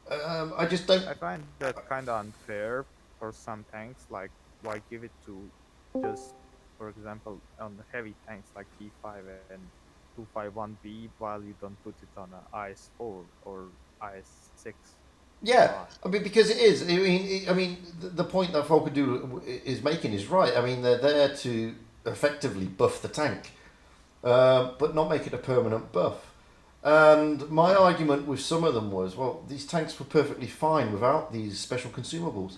I just don't. I find that kind of unfair for some tanks. Like, why give it to just, for example, on the heavy tanks like T5 and 251B, while you don't put it on an IS4 or IS6? Yeah, I mean, because it is. I mean, the point that Falcadu is making is right. I mean, they're there to effectively buff the tank, but not make it a permanent buff. And my argument with some of them was, well, these tanks were perfectly fine without these special consumables.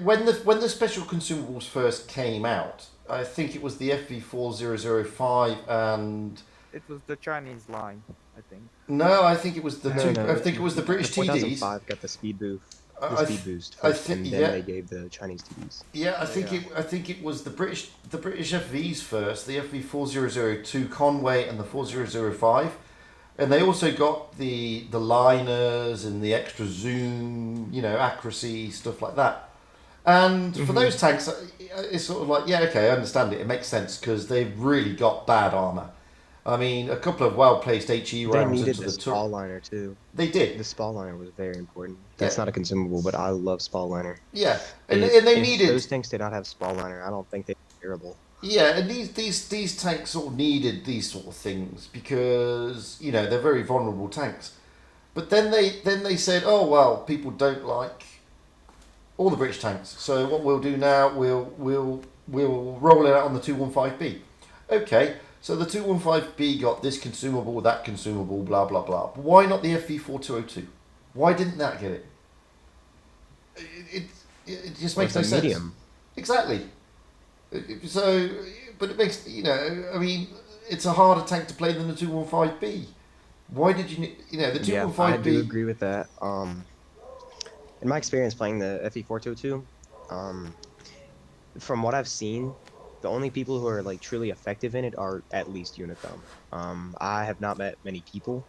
When the special consumables first came out, I think it was the FV4005 and... It was the Chinese line, I think. No, I think it was the I think it was the British the TDs. 4005 got the speed boost. First, and then they gave the Chinese TDs. Yeah, I think it was the British FVs first, the FV4002 Conway and the 4005, and they also got the liners and the extra zoom, you know, accuracy, stuff like that. And for those tanks, it's sort of like, yeah, okay, I understand it. It makes sense because they've really got bad armor. I mean, a couple of well-placed HE rounds they needed into the the spall liner too. They did. The spall liner was very important. That's not a consumable, but I love spall liner. Yeah, and they needed... Those tanks did not have spall liner. I don't think they're terrible. Yeah, and these tanks all needed these sort of things because, you know, they're very vulnerable tanks. But then they said, oh well, people don't like all the British tanks. So what we'll do now, we'll roll it out on the 215B. Okay. So the 215B got this consumable, that consumable, blah, blah, blah. But why not the FV4202? Why didn't that get it? It just makes no sense. Medium. Exactly. So, but it makes, you know, I mean, it's a harder tank to play than the 215B. Why did you know, the 215B... Yeah, I do agree with that. In my experience playing the FV4202, from what I've seen, the only people who are like truly effective in it are at least Unicom. I have not met many people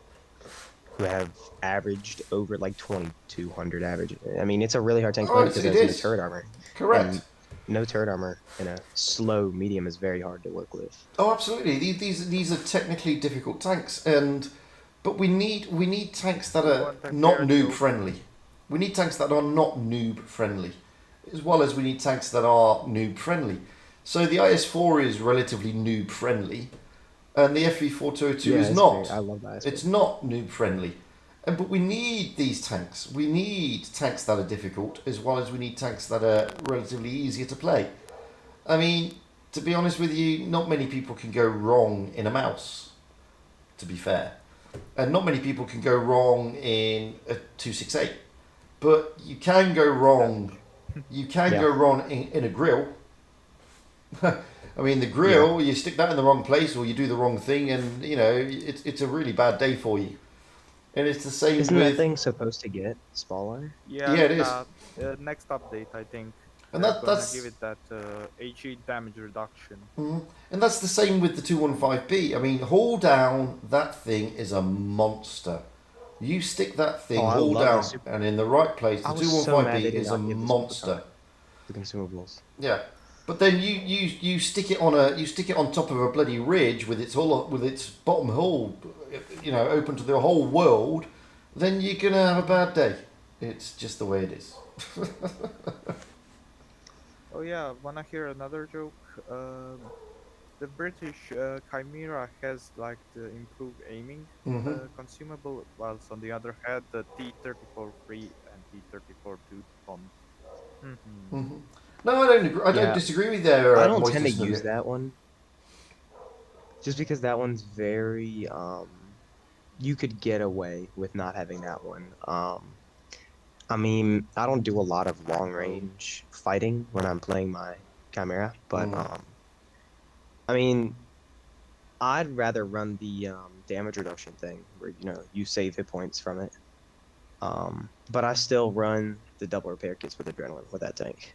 who have averaged over like 2200 average. I mean, it's a really hard tank to Oh, play because it there's no is. turret armor. Correct. And no turret armor in a slow medium is very hard to work with. Oh, absolutely. These are technically difficult tanks, but we need tanks that are not noob friendly. We need tanks that are not noob friendly, as well as we need tanks that are noob friendly. So the IS-4 is relatively noob friendly, and the FV4202 is not. I love that. It's not noob friendly. But we need these tanks. We need tanks that are difficult, as well as we need tanks that are relatively easier to play. I mean, to be honest with you, not many people can go wrong in a mouse, to be fair. And not many people can go wrong in a 268. But you can go wrong. You can go wrong in a grill. I mean, the grill, you stick that in the wrong place or you do the wrong thing and, you know, it's a really bad day for you. And it's the same Isn't with... that thing supposed to get smaller? Yeah, it is. Next update, I think. And that's that's... give it that HE damage reduction. And that's the same with the 215B. I mean, haul down, that thing is a monster. You stick that thing, haul down, and in the right place, the 215B is a monster. The consumables. Yeah, but then you stick it on top of a bloody ridge with its bottom hull, you know, open to the whole world. Then you're gonna have a bad day. It's just the way it is. Oh yeah, wanna hear another joke? The British Chimera has like the improved aiming consumable, whilst on the other hand the T-34-3 and T-34-2 don't. No, I don't agree. I don't disagree with their. I don't tend to use that one, just because that one's very. You could get away with not having that one. I mean, I don't do a lot of long range fighting when I'm playing my Chimera, but I mean, I'd rather run the damage reduction thing where, you know, you save hit points from it. But I still run the double repair kits with adrenaline with that tank.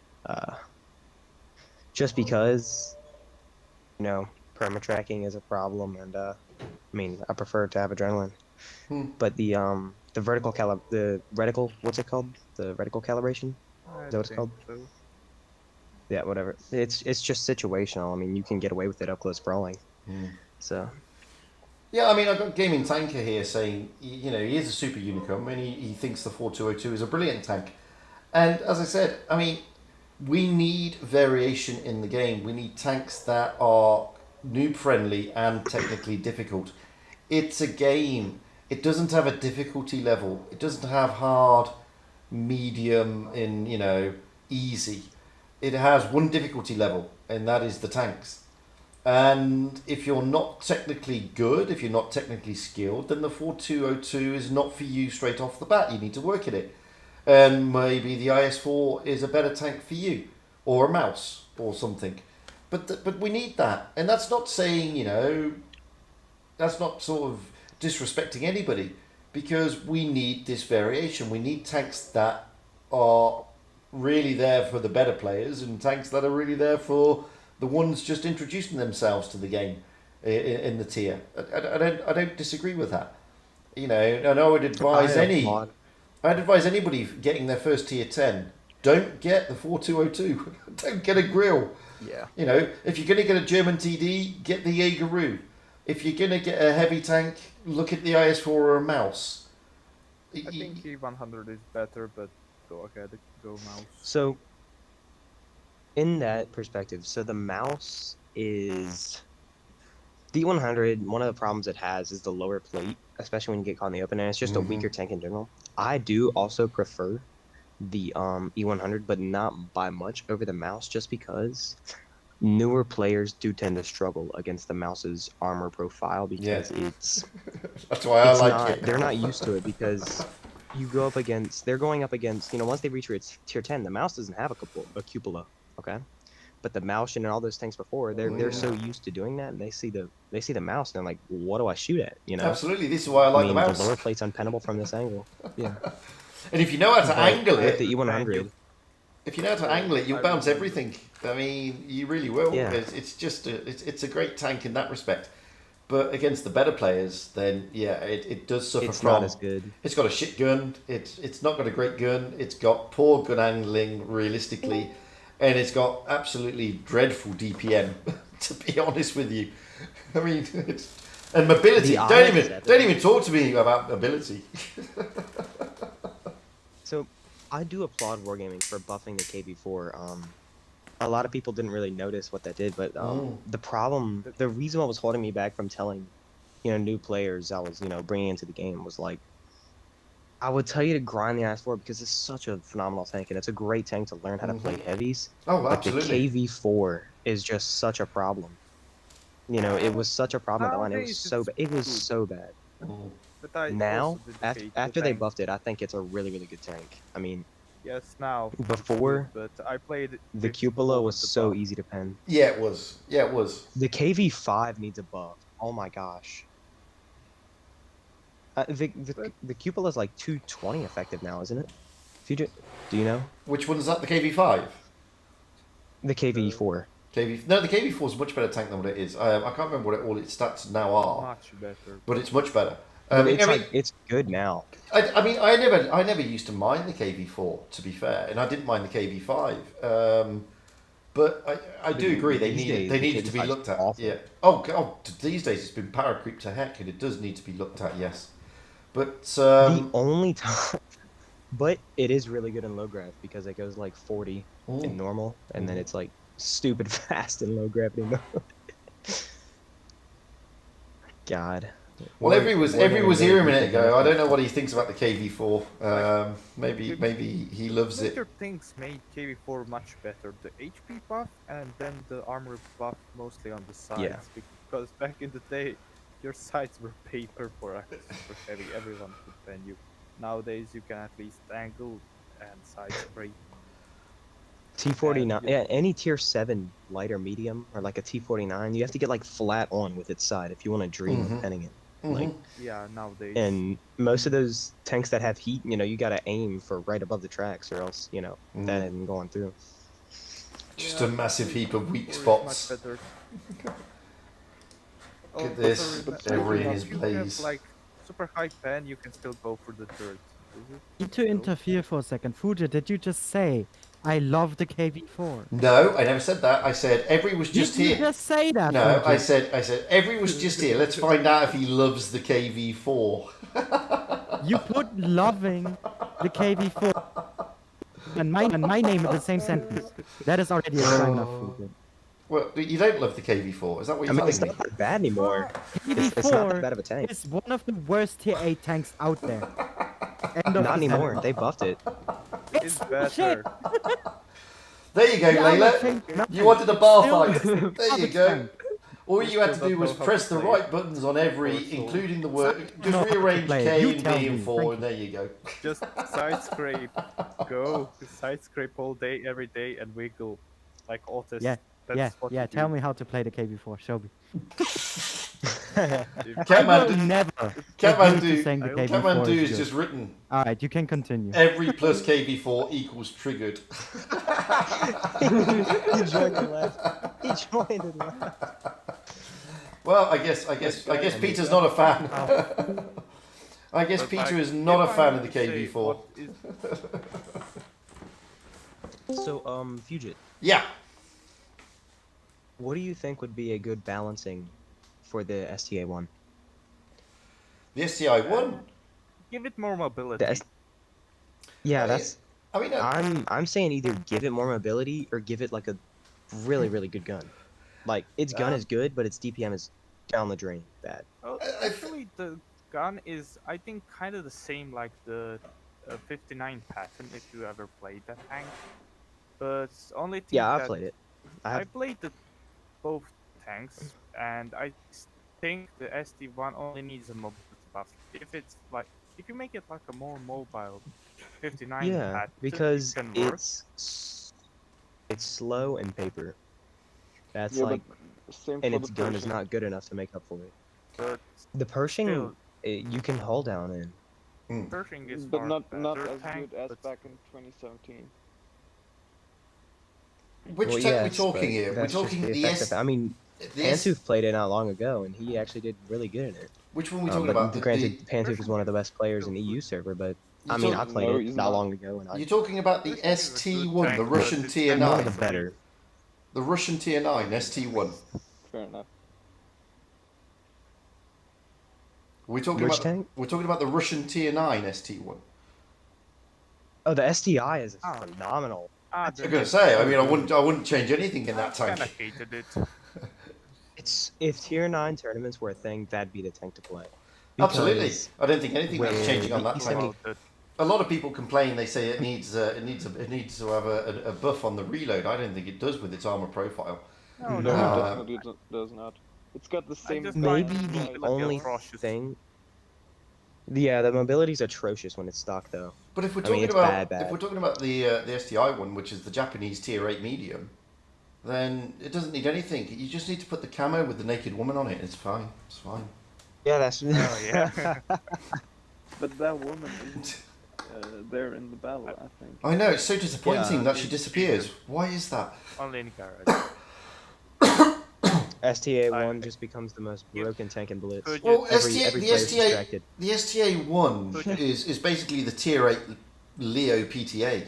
Just because, you know, perma tracking is a problem, and I mean, I prefer to have adrenaline. But the reticle, what's it called? The reticle calibration? Is that what it's called? So. Yeah, whatever. It's just situational. I mean, you can get away with it up close brawling. So. Yeah, I mean, I've got Gaming Tanker here saying, you know, he is a super unicorn and he thinks the 4202 is a brilliant tank. And as I said, I mean, we need variation in the game. We need tanks that are noob friendly and technically difficult. It's a game. It doesn't have a difficulty level. It doesn't have hard, medium, and, you know, easy. It has one difficulty level, and that is the tanks. And if you're not technically good, if you're not technically skilled, then the 4202 is not for you straight off the bat. You need to work at it. And maybe the IS-4 is a better tank for you, or a mouse, or something. But we need that. And that's not saying, you know, that's not sort of disrespecting anybody, because we need this variation. We need tanks that are really there for the better players and tanks that are really there for the ones just introducing themselves to the game in the tier. I don't disagree with that. You know, and I would advise I'd advise anybody getting their first tier 10, don't get the 4202. Don't get a grill. Yeah. You know, if you're going to get a German TD, get the Jaegeru. If you're going to get a heavy tank, look at the IS-4 or a mouse. I think E100 is better, but go ahead, go mouse. So, in that perspective, so the mouse is... The E100, one of the problems it has is the lower plate, especially when you get caught in the open, and it's just a weaker tank in general. I do also prefer the E100, but not by much over the mouse, just because newer players do tend to struggle against the mouse's armor profile, because it's... That's why I like it. They're not used to it, because they're going up against, you know, once they reach its tier 10, the mouse doesn't have a cupola, okay? But the mouse and all those tanks before, they're so used to doing that, and they see the mouse, and they're like, what do I shoot at? You know? Absolutely, this is why I like the mouse. The lower plate's unpennable from this angle. Yeah. And if you know how to angle it, the E100. If you know how to angle it, you'll bounce everything. I mean, you really will. Yeah. It's just it's a great tank in that respect. But against the better players, then yeah, it does suffer It's from. not as good. It's got a shit gun. It's not got a great gun. It's got poor gun handling, realistically, and it's got absolutely dreadful DPM. To be honest with you, I mean, and mobility. Don't even talk to me about mobility. So, I do applaud Wargaming for buffing the KV4. A lot of people didn't really notice what that did, but the reason what was holding me back from telling, new players I was, bringing into the game was like, I would tell you to grind the IS-4 because it's such a phenomenal tank, and it's a great tank to learn how to play heavies. Oh, absolutely. But the KV4 is just such a problem. It was such a problem at the line. It was so bad. It was so bad. But now, after they buffed it, I think it's a really, really good tank. I mean, yes, now. Before, but I played the cupola was so easy to pen. Yeah, it was. Yeah, it was. The KV5 needs a buff. Oh my gosh. The cupola is like 220 effective now, isn't it? Do you know? Which one's that? The KV5? The KV4. No, the KV4 is a much better tank than what it is. I can't remember what all its stats now are. Much better. But it's much better. It's good now. I never used to mind the KV4, to be fair, and I didn't mind the KV5. But I do agree they needed to be looked at. Awful. Yeah. Oh God, these days it's been power creep to heck, and it does need to be looked at. Yes. But the only time, but it is really good in low grav because it goes like 40 in normal, and then it's like stupid fast in low gravity mode. God. Well, every was here a minute ago. I don't know what he thinks about the KV4. Maybe he loves it. Major things made KV4 much better: the HP buff and then the armor buff, mostly on the sides. Yeah. Because back in the day, your sides were paper for super heavy. Everyone could pen you. Nowadays, you can at least angle and side spray. T49, yeah, any tier 7 light or medium, or like a T49, you have to get like flat on with its side if you want to dream of penning it. Like, yeah, nowadays. And most of those tanks that have heat, you gotta aim for right above the tracks, or else, that isn't going through. Just a massive heap of weak spots. Look at this, every in his If you blaze. have like super high pen, you can still go for the dirt. Need to interfere for a second. Fugit, did you just say, I love the KV4? No, I never said that. I said every was just Did here. you just say that? No, Fugit? I said every was just here. Let's find out if he loves the KV4. You put loving the KV4 and my name in the same sentence. That is already a crime enough, Fugit. Well, you don't love the KV4. Is that what you're telling me? It's not that bad anymore. KV4 it's not that bad of a tank. is one of the worst tier 8 tanks out there. Not anymore. They buffed it. It's better. There you go, Yeah, Layla. You wanted a bar fight. There you Garbage go. tank. All you had to do was press the right buttons on every, including the word. Just rearrange K and B and 4, and there you go. Just side scrape. Go. Side scrape all day, every day, and wiggle. Like Otis. That's what you Tell do. me how to play the KV4. Show me. Catmandu is just written. Alright, you can continue. Every plus KV4 equals triggered. He joined the left. He joined the left. Well, I guess Peter's not a fan. I guess Peter is not a fan of the KV4. So, Fugit. Yeah. What do you think would be a good balancing for the STA1? The STI1? Give it more mobility. I'm saying either give it more mobility or give it like a really, really good gun. Like, its gun is good, but its DPM is down the drain bad. Oh, actually, the gun is, I think, kind of the same like the 59 pattern, if you ever played that tank. But only thing Yeah, I played it. I played both tanks, and I think the SD1 only needs a mobility buff. If you make it like a more mobile 59 pattern, because it can work. it's slow and paper. That's Yeah, like, but same and for its the gun is Pershing. not good enough to make up for it. But The Pershing, still- you can hold down in. Pershing is But far not better as tank, good as but back in 2017. Which Well, tank are we yes, talking but here? We're that's just talking the the effect S. of it. I mean, Pantooth played it not long ago, and he actually did really good in it. Which one are we talking about? Granted, Pantooth is one of the best players in EU server, but I mean, I played it not long ago, and You're talking about the ST1, the Russian tier 9. One of the better. The Russian tier 9, ST1. Fair enough. We're talking about the Russian tier 9 ST1. Oh, the STI is phenomenal. I was gonna say, I mean, I wouldn't change anything in that tank. I hated it. It's if tier 9 tournaments were a thing, that'd be the tank to play. Absolutely, I don't think anything is changing on that tank. Well, A lot of people complain. They say it needs to have a buff on the reload. I don't think it does with its armor profile. No, definitely it does not. It's got the same. Maybe the only thing. Yeah, the mobility's atrocious when it's stock, though. But if we're I mean, talking it's about if we're talking about the STI one, which is the Japanese tier 8 medium, then it doesn't need anything. You just need to put the camo with the naked woman on it. It's fine. It's fine. Yeah, that's. Oh yeah. But that woman is there in the battle, I think. I know, it's so disappointing that she disappears. Why is that? Only in garage. STA1 just becomes the most broken tank in Blitz. Well, the STA1 is basically the tier 8 Leo PTA,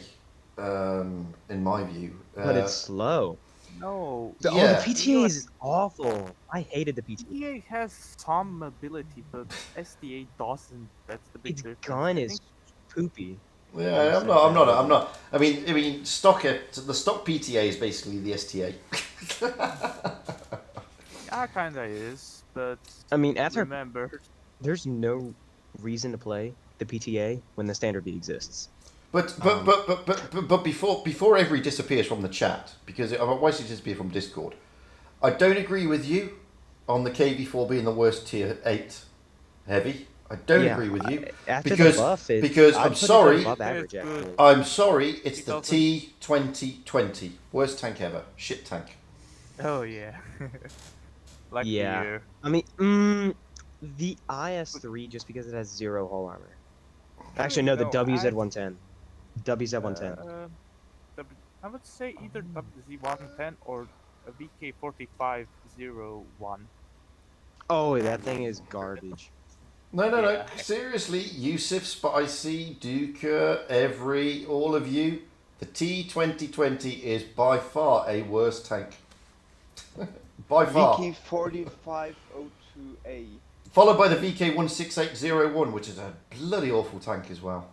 in my view. But it's slow. No. The PTA is awful. I hated the PTA. STA has some mobility, but STA doesn't. That's the big difference. Gun is poopy. Yeah, I'm not. I mean, the stock PTA is basically the STA. Yeah, kinda is, but I mean, remember, there's no reason to play the PTA when the standard B exists. But before every disappears from the chat, because otherwise it disappear from Discord. I don't agree with you on the KV4 being the worst tier 8 heavy. I don't agree with you because I'm sorry. I'm sorry. It's the T2020 worst tank ever. Shit tank. Oh yeah. Like yeah. I mean, the IS3 just because it has 0 hull armor. Actually, no, the WZ110. WZ110. I would say either WZ110 or a VK4501. Oh, that thing is garbage. No. Seriously, Yusuf, Spicy, Duker, all of you, the T2020 is by far a worse tank. By far. VK4502A. Followed by the VK16801, which is a bloody awful tank as well.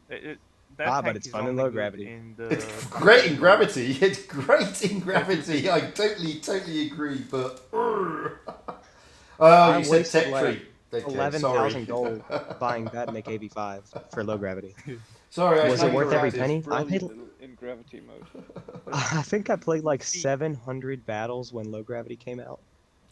But it's fun in low gravity. It's great in gravity. It's great in gravity. I totally agree. But you said tech tree. 11,000 gold buying that in a KV5 for low gravity. Sorry, was it worth every penny? I paid in gravity mode. I think I played like 700 battles when low gravity came out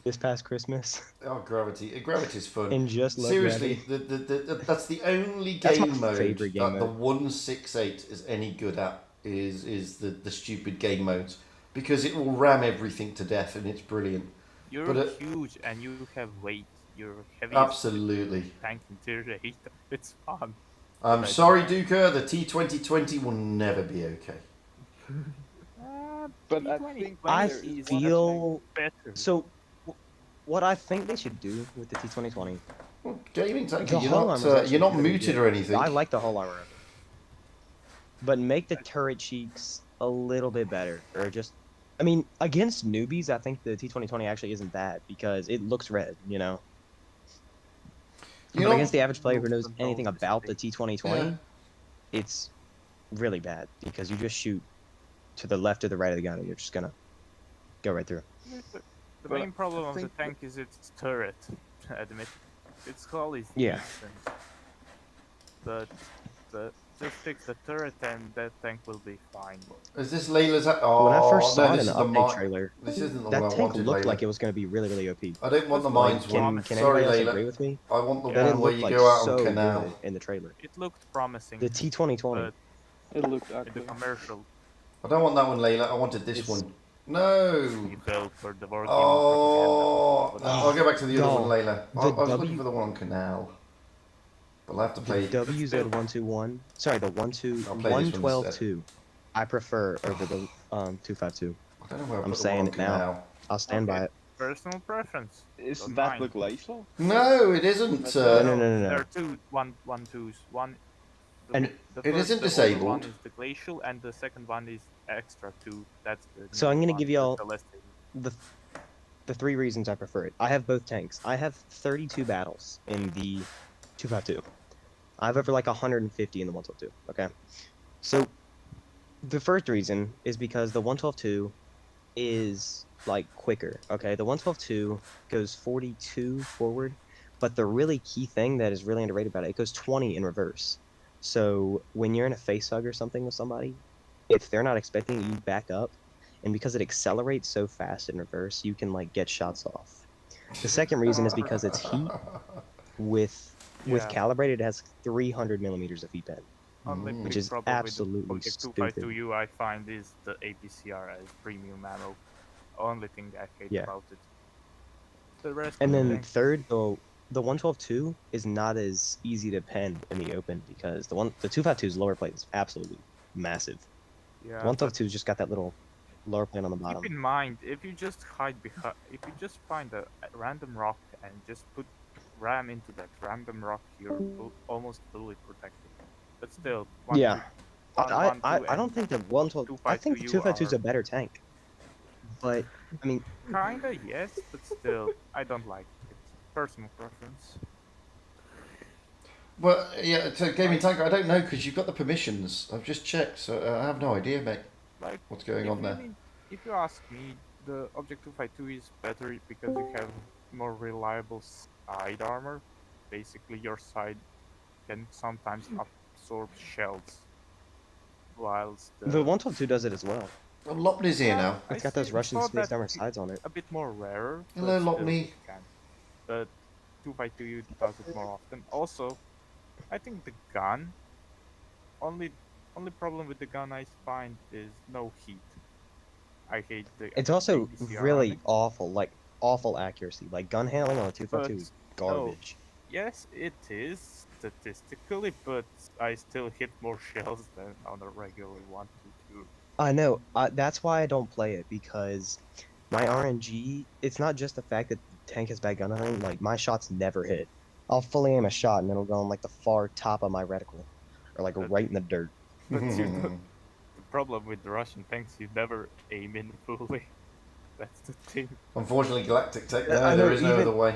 this past Christmas. Oh, gravity! Gravity's fun. In just low seriously, gravity. that's the only game mode that the 168 is any good at. Is the stupid game modes because it will ram everything to death and it's brilliant. You're huge and you have weight. You're heavy. Absolutely. Tank in tier 8. It's fun. I'm sorry, Duker. The T2020 will never be okay. But I feel so. What I think they should do with the T2020. Well, gaming tank. You're not muted or anything. I like the whole armor of it, but make the turret cheeks a little bit better, or just. I mean, against newbies, I think the T2020 actually isn't bad because it looks red, you know. But against the average player who knows anything about the T2020, it's really bad because you just shoot to the left or the right of the gun and you're just gonna go right through. The main problem of the tank is its turret. Admit, its hull is decent, but just fix the turret and that tank will be fine. Is this Layla's? Oh, when I first saw no, it in the update trailer, this isn't the that one I tank wanted, looked Layla. like it was going to be really OP. I don't want the mines one. Can Sorry, anybody else Layla. agree with me? I want the That one where you looked go out so on canal. good in the trailer. It looked promising. The T2020. It looked in the commercial. I don't want that one, Layla. I wanted this one. No. You go for the working I'll go back to the other one, Layla. I was W- looking for the one on canal. But I'll have to play. The WZ121. Sorry, the I'll play this one 112.2. I prefer over the 252. I don't know where I I'm put the saying one it on now. Canal. I'll stand by it. Personal preference. Is Don't that mind. look glacial? No, it isn't. No. There are two one twos. One. And The it first, isn't the older one disabled. is the glacial, and the second one is extra two. That's the. So I'm newer gonna one, give y'all the less the 3 reasons I prefer it. I have both tanks. I have 32 battles in the 252. I have over like 150 in the 112-2. Okay, so the first reason is because the 112-2 is like quicker. Okay, the 112-2 goes 42 forward, but the really key thing that is really underrated about it, it goes 20 in reverse. So when you're in a face hug or something with somebody, if they're not expecting you, back up, and because it accelerates so fast in reverse, you can like get shots off. The second reason is because it's heat. With calibrated, it has 300 millimeters of heat pen, Only which big is problem absolutely with the stupid. 252U I find is the APCR as premium ammo. Only thing I hate Yeah. about it. The rest. And of the then tank- third, the 112-2 is not as easy to pen in the open because the 252's lower plate is absolutely massive. Yeah, The 112-2's just got that little lower plate on the bottom. Keep in mind, if you just hide behind, if you just find a random rock and just ram into that random rock, you're almost fully protected. But still, Yeah, I don't think the 112. I think the 252's a better tank. But I mean, kinda yes, but still, I don't like it. Personal preference. Well, yeah, so gaming tank, I don't know because you've got the permissions. I've just checked, so I have no idea, mate. Like, what's going on there? If you ask me, the Object 252 is better because you have more reliable side armor. Basically, your side can sometimes absorb shells, whilst the 112-2 does it as well. Well, Lopney's here now. It's got those Russian space armor sides on it. A bit more rarer. Hello, but still Lopney. it can. But 252 does it more often. Also, I think the gun. Only problem with the gun I find is no heat. I hate the. It's also APCR on really it. awful, like awful accuracy. Like gun handling on a 252 is But, garbage. Yes, it is statistically, but I still hit more shells than on a regular 122. I know. That's why I don't play it because my RNG. It's not just the fact that the tank has bad gun handling. Like my shots never hit. I'll fully aim a shot and it'll go on like the far top of my reticle, or like right in the dirt. But the problem with the Russian tanks, you never aim in fully. That's the thing. Unfortunately, Galactic Tech, I no, know, there is no other way.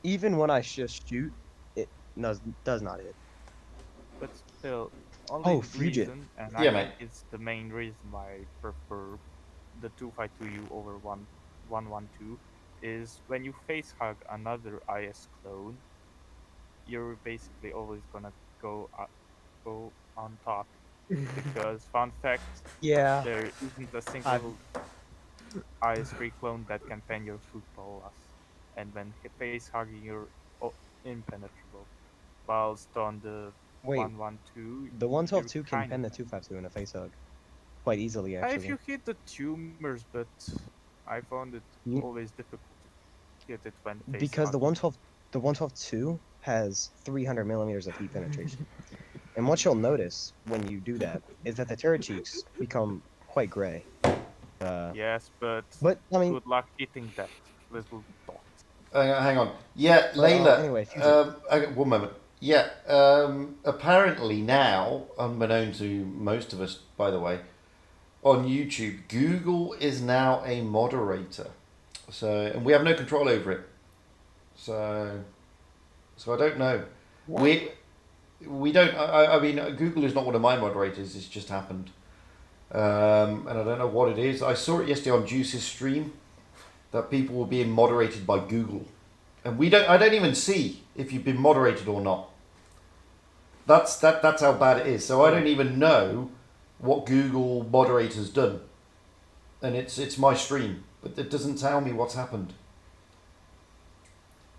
Even when I just shoot, it does not hit. But still, only Fugit. reason, and Yeah, I mate. think it's the main reason why I prefer the 252U over 112 is when you face hug another IS clone, you're basically always gonna go on top. Because fun fact, there isn't a single IS3 clone that can pen your football us, and when face hugging you're impenetrable. Whilst on the Wait, 112, the 112-2 you're can kinda pen the 252 in a face hug quite easily, If actually. you hit the tumors, but I found it always difficult to get it when face Because the hugging. 112-2 has 300 millimeters of heat penetration. And what you'll notice when you do that is that the turret cheeks become quite gray. Yes, but I mean, good luck hitting that little dot. Hang on. Yeah, Layla. anyway, Fugit. Okay, one moment. Yeah, apparently now, unbeknown to most of us, by the way, on YouTube, Google is now a moderator. So, and we have no control over it. So I don't know. We don't. I mean, Google is not one of my moderators. It's just happened, and I don't know what it is. I saw it yesterday on Juice's stream that people were being moderated by Google, and I don't even see if you've been moderated or not. That's how bad it is. So I don't even know what Google moderator's done, and it's my stream, but it doesn't tell me what's happened.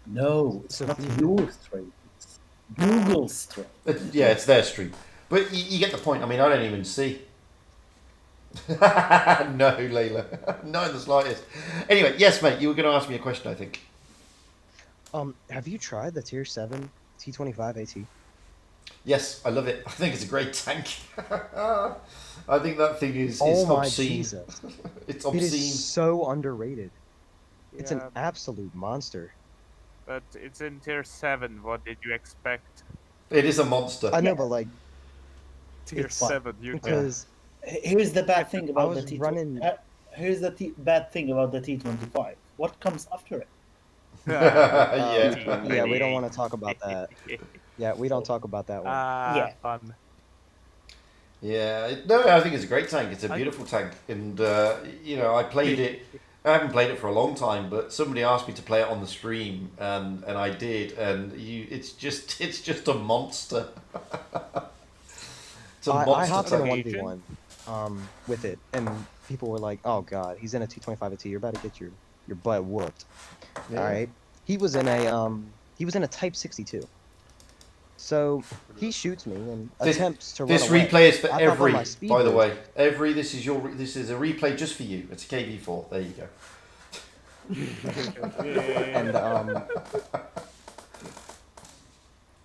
No, it's not your stream. It's Google's stream. Yeah, it's their stream. But you get the point. I mean, I don't even see. No, Layla. Not in the slightest. Anyway, yes, mate, you were going to ask me a question, I think. Have you tried the Tier 7 T25 AT? Yes, I love it. I think it's a great tank. I think that thing is Oh my obscene. Jesus. It's It obscene. is so underrated. It's an Yeah, absolute monster. but it's in tier 7. What did you expect? It is a monster. I know, but like Tier it's 7, you because Here's the bad thing I about the was T. running. Here's the bad thing about the T25. What comes after it? Yeah. Yeah, we don't want to talk about that. Yeah, we don't talk about that one. Yeah. Fun. Yeah, no, I think it's a great tank. It's a beautiful tank, and you know, I played it. I haven't played it for a long time, but somebody asked me to play it on the stream, and I did, and it's just a monster. It's a monster I hopped in a tank. 1v1 with it, and people were like, "Oh God, he's in a T25 AT. You're about to get your butt whooped." Yeah. All right, he was in a Type 62. So he shoots me and attempts to run This away. replay is for I pop on every, my speed by the boost. way. Every, this is a replay just for you. It's a KV4. There you go. And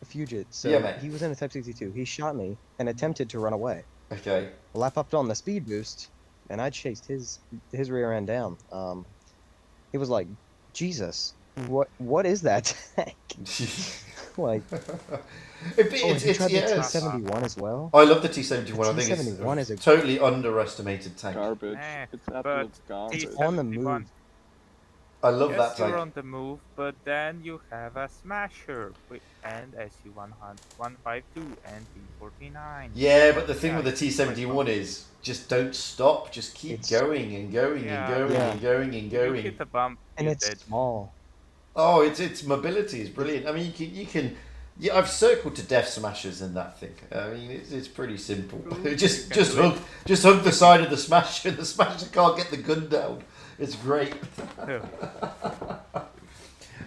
Fugit. So Yeah, mate. he was in a Type 62. He shot me and attempted to run away. Okay. Well, I popped on the speed boost, and I chased his rear end down. He was like, "Jesus, what is that tank?" Like, It's tried yeah, the it's- T71 as well. I love the T71. I think T71 it's is a totally underestimated tank. Garbage. Eh, It's but absolute garbage. It's on the move. I love yes, that tank. you're on the move, but then you have a smasher and SU-152 and T-49. Yeah, but the thing Yeah, with the T71 is just don't stop. Just keep going and going and going and going and You going. hit a bump, And you're it's dead. small. Oh, its mobility is brilliant. I mean, you can. Yeah, I've circled to death smashers in that thing. I mean, it's pretty simple. just hug the side of the smasher. The smasher can't get the gun down. It's great.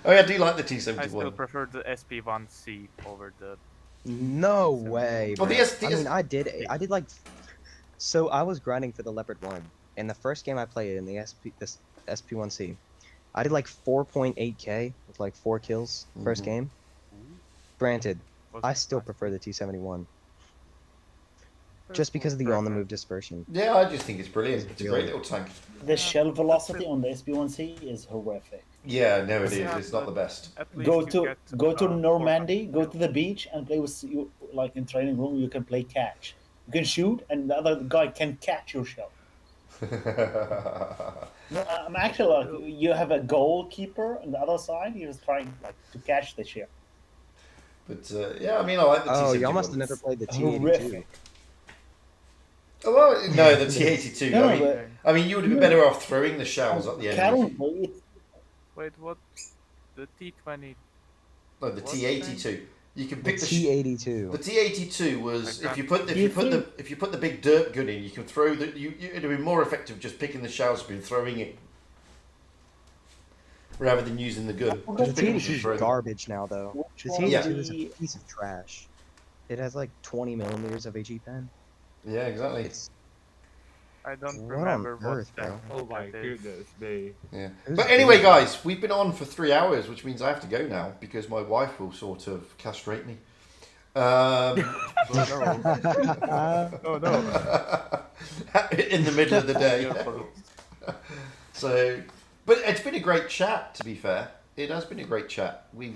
Oh yeah, I do like the T71. I still prefer the SP-1C over the. No way. Oh, Bro. the I mean, I did like. So I was grinding for the Leopard 1, and the first game I played in the SP1C, I did like 4.8k with like 4 kills first game. Granted, I still prefer the T71. Just because of the on-the-move dispersion. Yeah, I just think it's brilliant. It's a great little tank. The shell velocity on the SB1C is horrific. Yeah, no, it is. It's not the best. Go to Normandy, go to the beach, and play with you. Like in training room, you can play catch. You can shoot, and the other guy can catch your shell. No, I'm actually like you have a goalkeeper on the other side. He was trying like to catch the shell. But yeah, I mean, I like the T71. Oh, y'all must have never played the T82. Horrific. Oh, well, no, the T82. No, I mean, you would have been better off throwing the shells at the enemy. Wait, what? The T20. No, the T82. You can pick the T82. The T82 was if you put the big dirt gun in, you can throw the it'd be more effective just picking the shells and throwing it rather than using the gun. The Just picking T82 is garbage now, though. The T82 is a piece of trash. It has like 20 millimeters of HE pen. Yeah, exactly. I don't What remember on earth, what bro? Oh my goodness me. Yeah. Who's But anyway, doing guys, we've been on for 3 hours, which means I have to go now because my wife will sort of castrate me. Oh no. In the middle of the day. So, but it's been a great chat, to be fair. It has been a great chat. We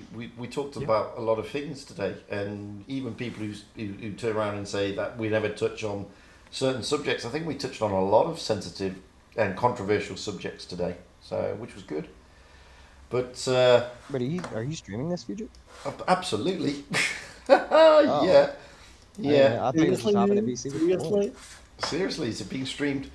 talked about a lot of things today, and even people who turn around and say that we never touch on certain subjects. I think we touched on a lot of sensitive and controversial subjects today, so which was good. But are you streaming this, Fugit? Absolutely. Oh. Yeah. I think it's topping the BC. Seriously, it's being streamed.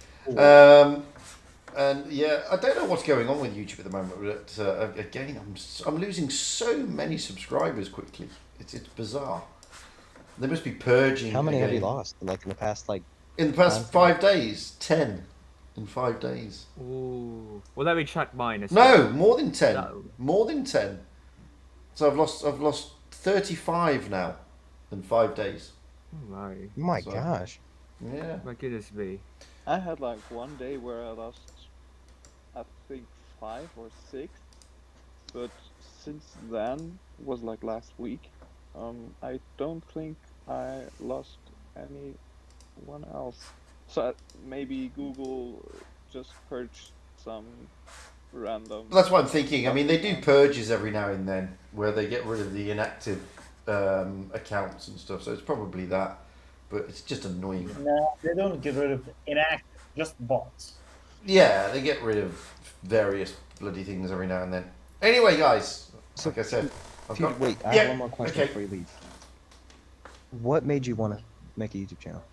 And yeah, I don't know what's going on with YouTube at the moment, but again, I'm losing so many subscribers quickly. It's bizarre. They must be purging. How many have you again. lost? Like in the past, like. In the past 5 days, 10 in 5 days. Ooh. Well, let me check mine. No, more than 10. No. More than 10. So I've lost 35 now in 5 days. Oh my gosh. Yeah. My goodness me. I had like one day where I lost, I think 5 or 6, but since then was like last week. I don't think I lost anyone else. So maybe Google just purged some random. That's what I'm thinking. I mean, they do stuff. purges every now and then where they get rid of the inactive accounts and stuff. So it's probably that, but it's just annoying. No, they don't get rid of inactive, just bots. Yeah, they get rid of various bloody things every now and then. Anyway, guys, like I said, Wait, I have one more question before you leave. What made you want to make a YouTube channel?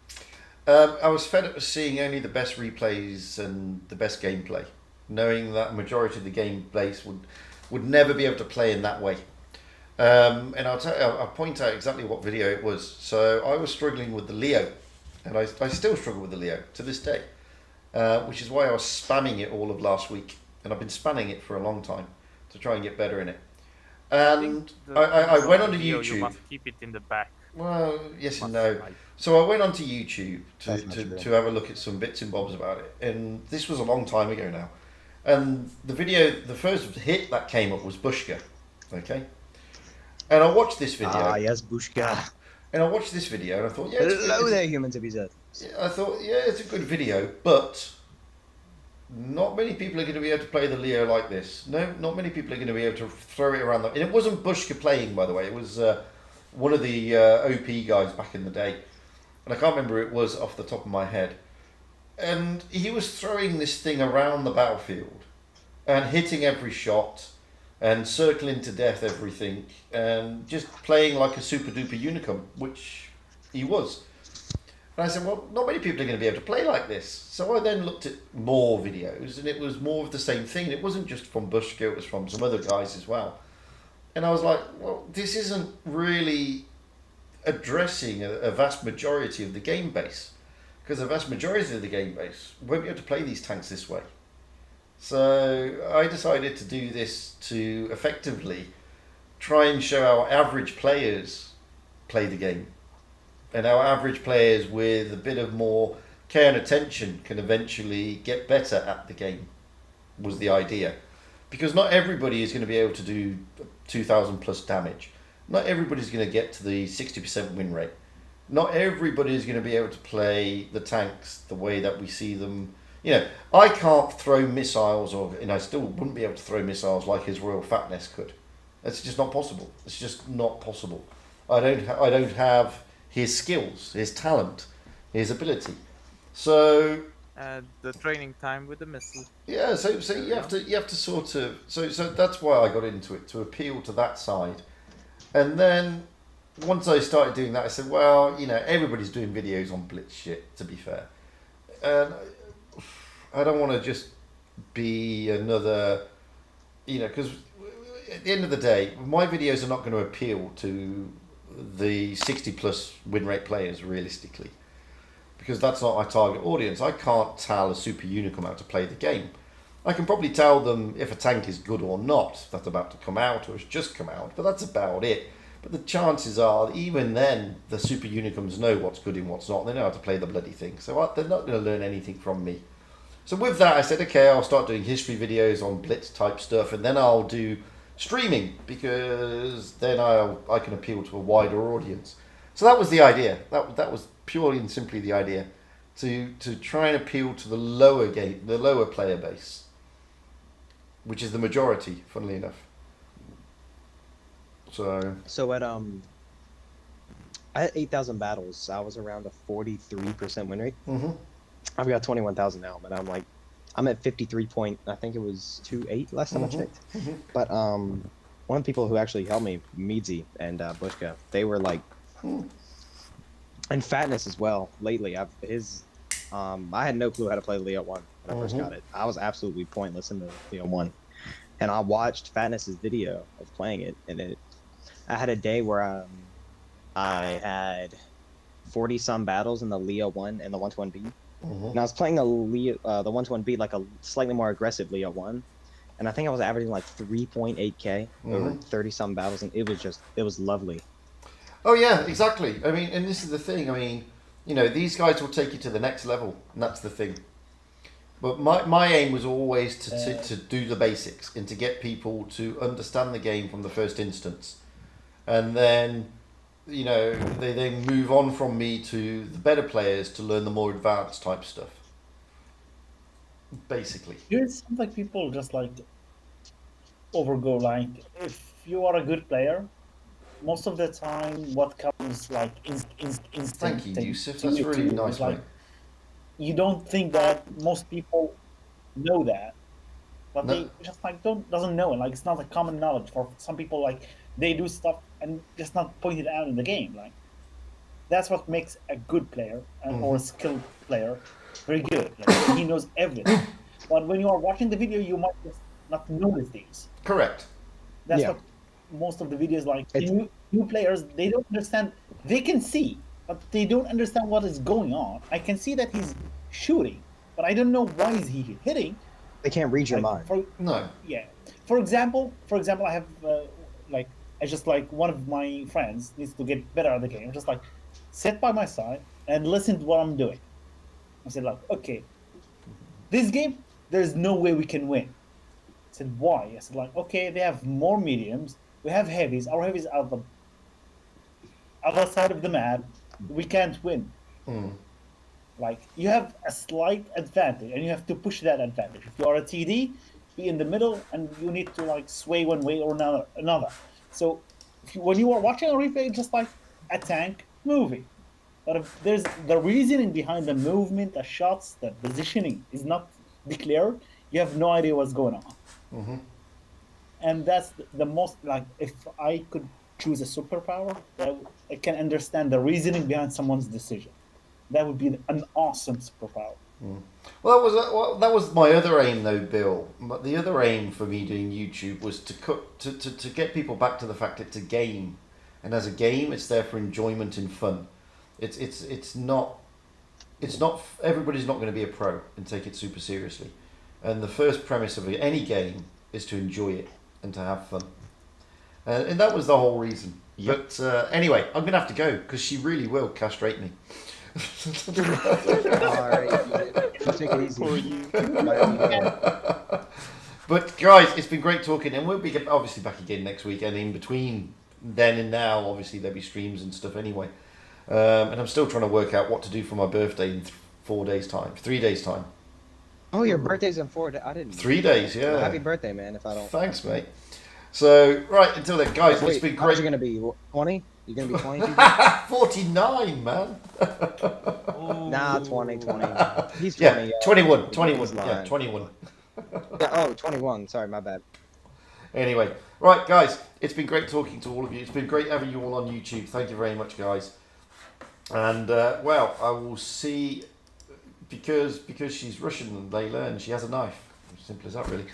I was fed up of seeing only the best replays and the best gameplay, knowing that a majority of the gameplays would never be able to play in that way. And I'll point out exactly what video it was. So I was struggling with the Leo, and I still struggle with the Leo to this day, which is why I was spamming it all of last week, and I've been spamming it for a long time to try and get better in it. And I went onto YouTube. You must keep it in the back. Well, yes and no. So I went onto YouTube to have a look at some bits and bobs about it, and this was a long time ago now. And the first hit that came up was Bushka, okay? And I watched this video. Ah, yes, Bushka. And I watched this video, and I thought, yeah, hello there, humans of Earth. I thought, yeah, it's a good video, but not many people are going to be able to play the Leo like this. No, not many people are going to be able to throw it around. And it wasn't Bushka playing, by the way. It was one of the OP guys back in the day. And I can't remember who it was off the top of my head. And he was throwing this thing around the battlefield and hitting every shot and circling to death everything and just playing like a super duper unicum, which he was. And I said, well, not many people are going to be able to play like this. So I then looked at more videos, and it was more of the same thing. It wasn't just from Bushka, it was from some other guys as well. And I was like, well, this isn't really addressing a vast majority of the game base, because the vast majority of the game base won't be able to play these tanks this way. So I decided to do this to effectively try and show how average players play the game, and how average players with a bit of more care and attention can eventually get better at the game, was the idea. Because not everybody is going to be able to do 2,000 plus damage. Not everybody's going to get to the 60% win rate. Not everybody is going to be able to play the tanks the way that we see them. You know, I can't throw missiles, and I still wouldn't be able to throw missiles like his Royal Fatness could. It's just not possible. It's just not possible. I don't have his skills, his talent, his ability. So the training time with the missile. yeah, so you have to sort of so that's why I got into it, to appeal to that side. And then once I started doing that, I said, well, you know, everybody's doing videos on Blitz shit, to be fair, and I don't want to just be another, you know, because at the end of the day, my videos are not going to appeal to the 60 plus win rate players realistically, because that's not my target audience. I can't tell a super unicum how to play the game. I can probably tell them if a tank is good or not that's about to come out or has just come out, but that's about it. But the chances are, even then, the super unicums know what's good and what's not. They know how to play the bloody thing, so they're not going to learn anything from me. So with that, I said, okay, I'll start doing history videos on Blitz type stuff, and then I'll do streaming, because then I can appeal to a wider audience. So that was the idea. That was purely and simply the idea, to try and appeal to the lower player base, which is the majority, funnily enough. So at I had 8,000 battles. I was around a 43% win rate. Mm-hmm. I've got 21,000 now, but I'm at 53 point. I think it was 2.8 last time I checked. Mm-hmm. But one of the people who actually helped me, Meadsy and Bushka, they were like, and Fatness as well. Lately, I had no clue how to play Leo 1 when I first got it. I was absolutely pointless in the Leo 1, and I watched Fatness's video of playing it, and I had a day where I had 40 some battles in the Leo 1 and the 1-1B. And I was playing the 1-1B, like a slightly more aggressive Leo 1, and I think I was averaging like 3.8k over 30 some battles, and it was lovely. Oh yeah, exactly. I mean, and this is the thing. I mean, you know, these guys will take you to the next level, and that's the thing. But my aim was always to do the basics and to get people to understand the game from the first instance, and then you know, they move on from me to the better players to learn the more advanced type stuff. Basically. It seems like people just like overgo. Like if you are a good player, most of the time, what comes like instinct. Thank you, Yusuf. To That's you really too nice, is like mate. you don't think that most people know that, but No. they just like doesn't know it. Like it's not a common knowledge for some people. Like they do stuff and just not pointed out in the game. Like that's what makes a good player or a skilled player very good. Like, he knows everything. But when you are watching the video, you might just not notice these. Correct. That's what most of the videos like. New players, they don't understand. They can see, but they don't understand what is going on. I can see that he's shooting, but I don't know why is he hitting. They can't read your mind. No. Yeah. For example, I have like I just like one of my friends needs to get better at the game. Just like sit by my side and listen to what I'm doing. I said like, okay, this game there's no way we can win. I said why? I said like, okay, they have more mediums. We have heavies. Our heavies are the other side of the map. We can't win. Like you have a slight advantage, and you have to push that advantage. If you are a TD, be in the middle, and you need to like sway one way or another. So when you are watching a replay, just like a tank moving. But if there's the reasoning behind the movement, the shots, the positioning is not declared, you have no idea what's going on. And that's the most like if I could choose a superpower, I can understand the reasoning behind someone's decision. That would be an awesome superpower. Well, that was my other aim, though, Bill. But the other aim for me doing YouTube was to get people back to the fact it's a game, and as a game, it's there for enjoyment and fun. It's not everybody's not going to be a pro and take it super seriously. And the first premise of any game is to enjoy it and to have fun. And that was the whole reason. Yep. But anyway, I'm going to have to go because she really will castrate me. Alright, you take it easy. But guys, it's been great talking, and we'll be obviously back again next week. And in between then and now, obviously there'll be streams and stuff anyway. And I'm still trying to work out what to do for my birthday in 3 days' time. Oh, your birthday's in 4 days. I didn't. 3 days, yeah. Well, happy birthday, man! If I don't. Thanks, mate. So right until then, guys, Wait, it's been how great. much you gonna be? 20? You gonna be 20? 49, man. Nah, 20. He's 20. Yeah, 21. He's 21. Yeah, lying. 21. Oh, 21. Sorry, my bad. Anyway, right, guys, it's been great talking to all of you. It's been great having you all on YouTube. Thank you very much, guys. And well, I will see because she's Russian and they learn she has a knife. Simple as that, really.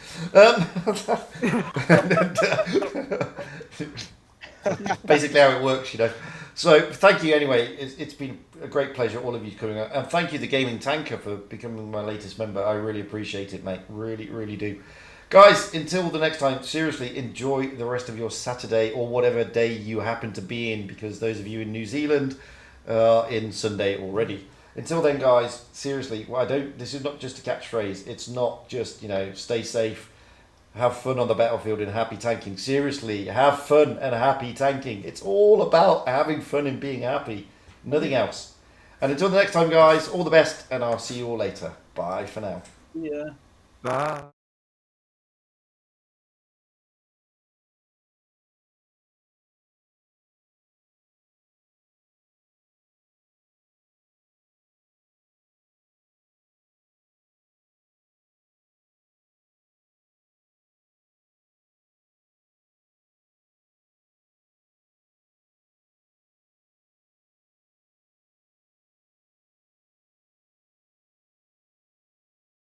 Basically how it works, you know. So thank you anyway. It's been a great pleasure, all of you coming out, and thank you, the Gaming Tanker, for becoming my latest member. I really appreciate it, mate. Really, really do. Guys, until the next time, seriously, enjoy the rest of your Saturday or whatever day you happen to be in, because those of you in New Zealand are in Sunday already. Until then, guys, seriously, this is not just a catchphrase. It's not just, you know, stay safe, have fun on the battlefield and happy tanking. Seriously, have fun and happy tanking. It's all about having fun and being happy. Nothing else. And until the next time, guys, all the best, and I'll see you all later. Bye for now. Yeah. Bye.